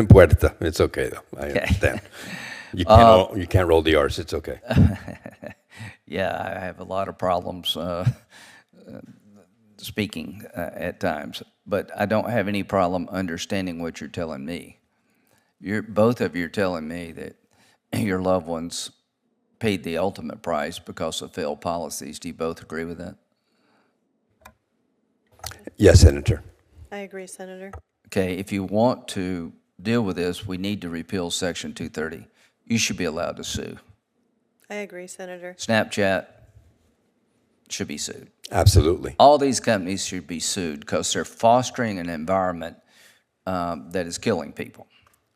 Puerta. It's okay, though. I understand. You can't roll the R's. It's okay. Yeah, I have a lot of problems speaking at times, but I don't have any problem understanding what you're telling me. Both of you are telling me that your loved ones paid the ultimate price because of failed policies. Do you both agree with that? Yes, Senator. I agree, Senator. Okay, if you want to deal with this, we need to repeal Section 230. You should be allowed to sue. I agree, Senator. Snapchat should be sued. Absolutely. All these companies should be sued because they're fostering an environment that is killing people.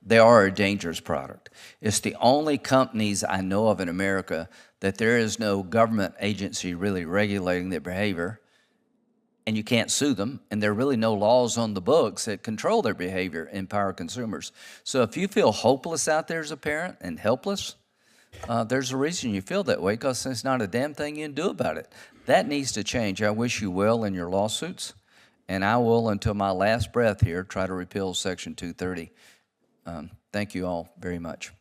They are a dangerous product. It's the only companies I know of in America that there is no government agency really regulating their behavior, and you can't sue them, and there are really no laws on the books that control their behavior and empower consumers. So if you feel hopeless out there as a parent and helpless, there's a reason you feel that way, because there's not a damn thing you can do about it. That needs to change. I wish you well in your lawsuits, and I will, until my last breath here, try to repeal Section 230. Thank you all very much.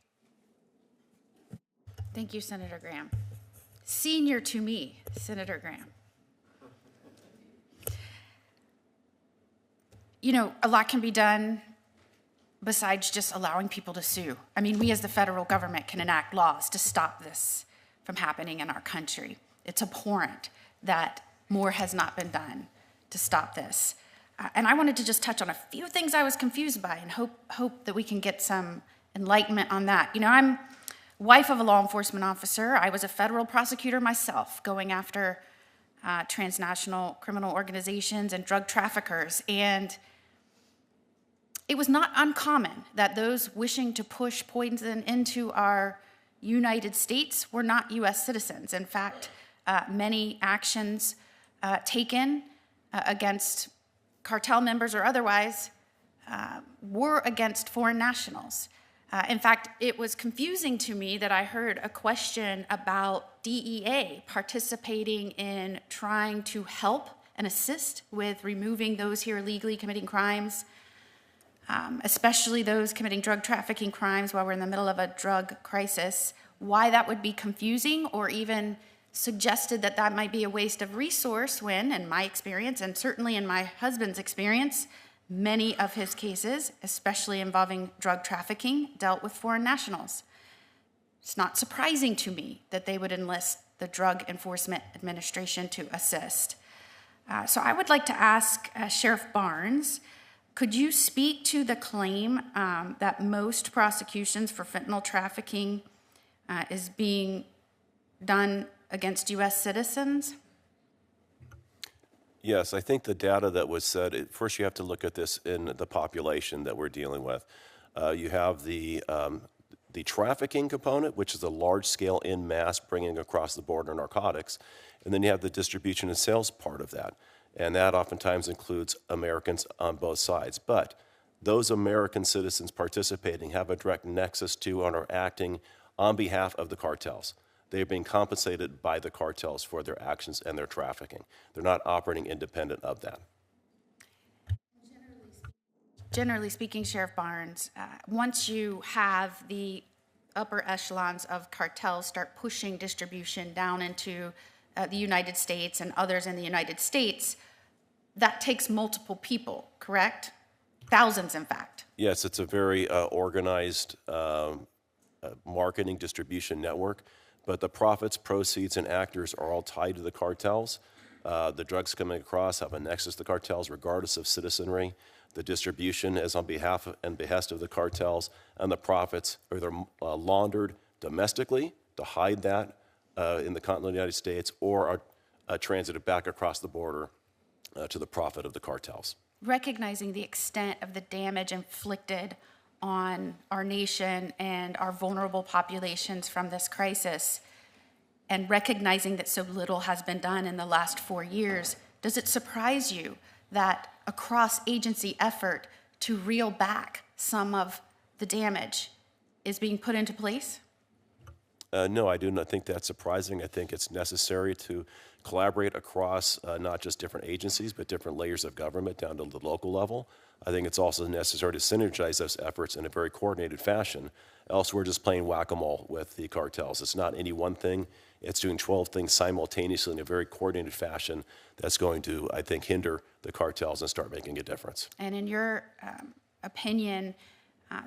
Thank you, Senator Graham. Senior to me, Senator Graham. You know, a lot can be done besides just allowing people to sue. I mean, we as the federal government can enact laws to stop this from happening in our country. It's abhorrent that more has not been done to stop this. And I wanted to just touch on a few things I was confused by and hope that we can get some enlightenment on that. You know, I'm wife of a law enforcement officer. I was a federal prosecutor myself, going after transnational criminal organizations and drug traffickers. And it was not uncommon that those wishing to push poison into our United States were not U.S. citizens. In fact, many actions taken against cartel members or otherwise were against foreign nationals. In fact, it was confusing to me that I heard a question about DEA participating in trying to help and assist with removing those here illegally committing crimes, especially those committing drug trafficking crimes while we're in the middle of a drug crisis. Why that would be confusing, or even suggested that that might be a waste of resource when, in my experience, and certainly in my husband's experience, many of his cases, especially involving drug trafficking, dealt with foreign nationals. It's not surprising to me that they would enlist the Drug Enforcement Administration to assist. So I would like to ask Sheriff Barnes, could you speak to the claim that most prosecutions for fentanyl trafficking is being done against U.S. citizens? Yes, I think the data that was said, first you have to look at this in the population that we're dealing with. You have the trafficking component, which is a large-scale in mass bringing across the border narcotics, and then you have the distribution and sales part of that. And that oftentimes includes Americans on both sides. But those American citizens participating have a direct nexus to and are acting on behalf of the cartels. They're being compensated by the cartels for their actions and their trafficking. They're not operating independent of that. Generally speaking, Sheriff Barnes, once you have the upper echelons of cartels start pushing distribution down into the United States and others in the United States, that takes multiple people, correct? Thousands, in fact. Yes, it's a very organized marketing distribution network. But the profits, proceeds, and actors are all tied to the cartels. The drugs coming across have a nexus to cartels regardless of citizenry. The distribution is on behalf and behest of the cartels, and the profits are either laundered domestically to hide that in the continental United States, or are transited back across the border to the profit of the cartels. Recognizing the extent of the damage inflicted on our nation and our vulnerable populations from this crisis, and recognizing that so little has been done in the last 4 years, does it surprise you that a cross-agency effort to reel back some of the damage is being put into place? No, I do not think that's surprising. I think it's necessary to collaborate across not just different agencies, but different layers of government down to the local level. I think it's also necessary to synergize those efforts in a very coordinated fashion. Else we're just playing whack-a-mole with the cartels. It's not any one thing. It's doing 12 things simultaneously in a very coordinated fashion that's going to, I think, hinder the cartels and start making a difference. And in your opinion,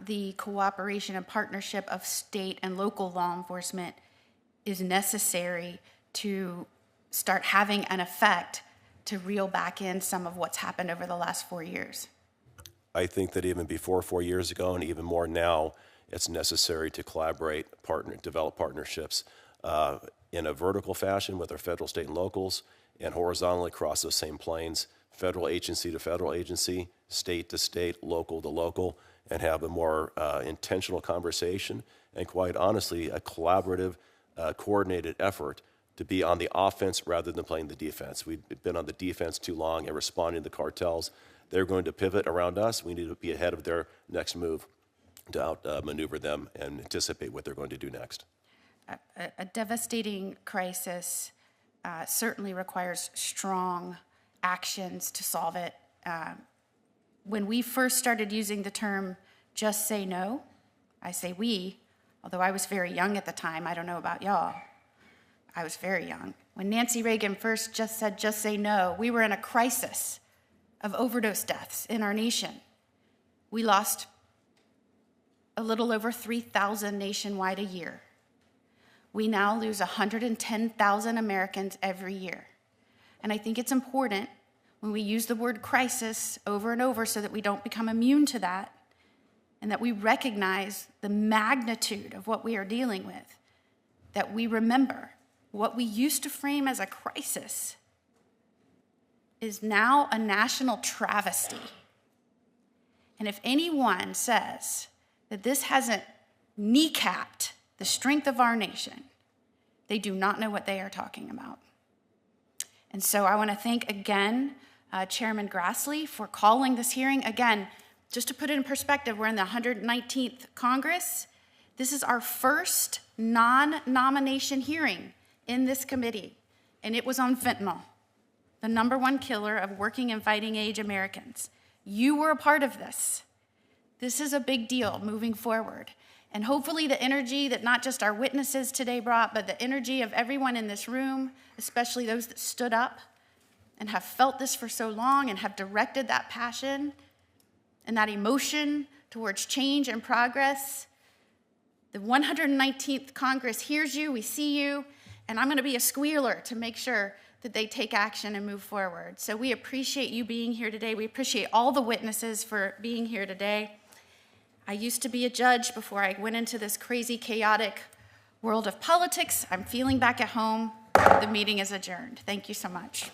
the cooperation and partnership of state and local law enforcement is necessary to start having an effect to reel back in some of what's happened over the last 4 years? I think that even before 4 years ago and even more now, it's necessary to collaborate, develop partnerships in a vertical fashion with our federal, state, and locals, and horizontally across those same planes, federal agency to federal agency, state to state, local to local, and have a more intentional conversation and, quite honestly, a collaborative, coordinated effort to be on the offense rather than playing the defense. We've been on the defense too long and responding to the cartels. They're going to pivot around us. We need to be ahead of their next move to outmaneuver them and anticipate what they're going to do next. A devastating crisis certainly requires strong actions to solve it. When we first started using the term "just say no," I say we, although I was very young at the time. I don't know about y'all. I was very young. When Nancy Reagan first said "just say no," we were in a crisis of overdose deaths in our nation. We lost a little over 3,000 nationwide a year. We now lose 110,000 Americans every year. And I think it's important when we use the word crisis over and over so that we don't become immune to that and that we recognize the magnitude of what we are dealing with, that we remember what we used to frame as a crisis is now a national travesty. And if anyone says that this hasn't kneecapped the strength of our nation, they do not know what they are talking about. And so I want to thank again Chairman Grassley for calling this hearing. Again, just to put it in perspective, we're in the 119th Congress. This is our first non-nomination hearing in this committee, and it was on fentanyl, the #1 killer of working and fighting age Americans. You were a part of this. This is a big deal moving forward. And hopefully the energy that not just our witnesses today brought, but the energy of everyone in this room, especially those that stood up and have felt this for so long and have directed that passion and that emotion towards change and progress. The 119th Congress hears you, we see you, and I'm going to be a squealer to make sure that they take action and move forward. So we appreciate you being here today. We appreciate all the witnesses for being here today. I used to be a judge before I went into this crazy, chaotic world of politics. I'm feeling back at home. The meeting is adjourned. Thank you so much.